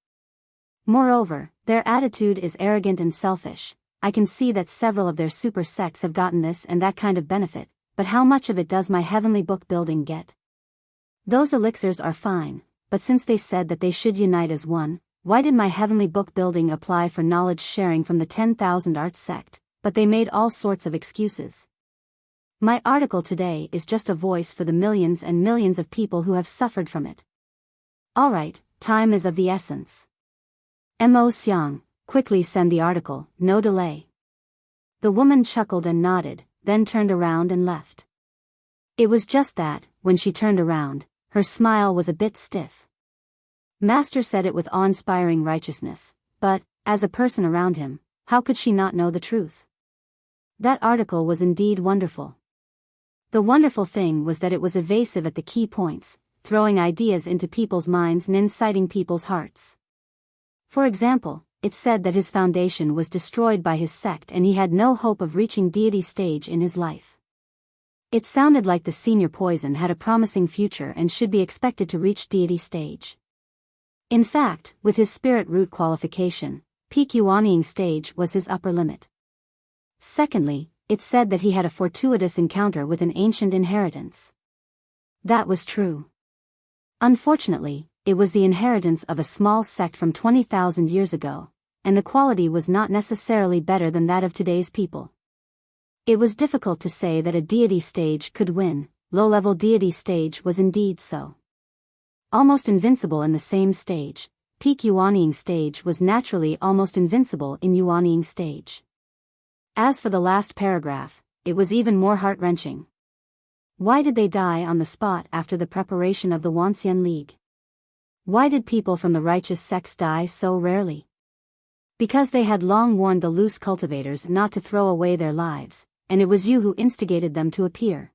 Moreover, their attitude is arrogant and selfish. I can see that several of their super sects have gotten this and that kind of benefit, but how much of it does my heavenly book building get? Those elixirs are fine, but since they said that they should unite as one, why did my heavenly book building apply for knowledge sharing from the 10,000 Arts sect, but they made all sorts of excuses? My article today is just a voice for the millions and millions of people who have suffered from it. Alright, time is of the essence. Mo Xiang, quickly send the article, no delay." The woman chuckled and nodded, then turned around and left. It was just that, when she turned around, her smile was a bit stiff. Master said it with awe-inspiring righteousness, but, as a person around him, how could she not know the truth? That article was indeed wonderful. The wonderful thing was that it was evasive at the key points, throwing ideas into people's minds and inciting people's hearts. For example, it said that his foundation was destroyed by his sect and he had no hope of reaching deity stage in his life. It sounded like the Senior Poison had a promising future and should be expected to reach deity stage. In fact, with his spirit root qualification, peak Yuanying stage was his upper limit. Secondly, it said that he had a fortuitous encounter with an ancient inheritance. That was true. Unfortunately, it was the inheritance of a small sect from 20,000 years ago, and the quality was not necessarily better than that of today's people. It was difficult to say that a deity stage could win. Low-level deity stage was indeed so. Almost invincible in the same stage, peak Yuanying stage was naturally almost invincible in Yuanying stage. As for the last paragraph, it was even more heart-wrenching. Why did they die on the spot after the preparation of the Wuxia League? Why did people from the righteous sects die so rarely? Because they had long warned the loose cultivators not to throw away their lives, and it was you who instigated them to appear.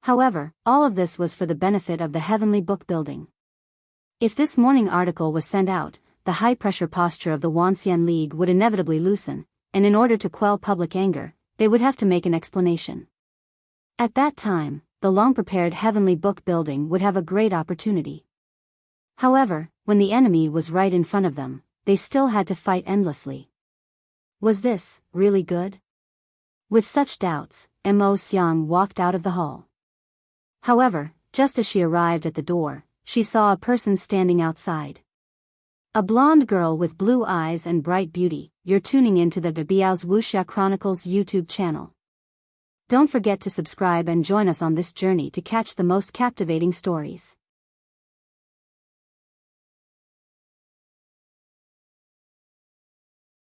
However, all of this was for the benefit of the heavenly book building. If this morning article was sent out, the high-pressure posture of the Wanxian League would inevitably loosen, and in order to quell public anger, they would have to make an explanation. At that time, the long-prepared heavenly book building would have a great opportunity. However, when the enemy was right in front of them, they still had to fight endlessly. Was this really good? With such doubts, Mo Xiang walked out of the hall. However, just as she arrived at the door, she saw a person standing outside. A blonde girl with blue eyes and bright beauty. You're tuning into the Biyao's Wuxia Chronicles YouTube channel. Don't forget to subscribe and join us on this journey to catch the most captivating stories.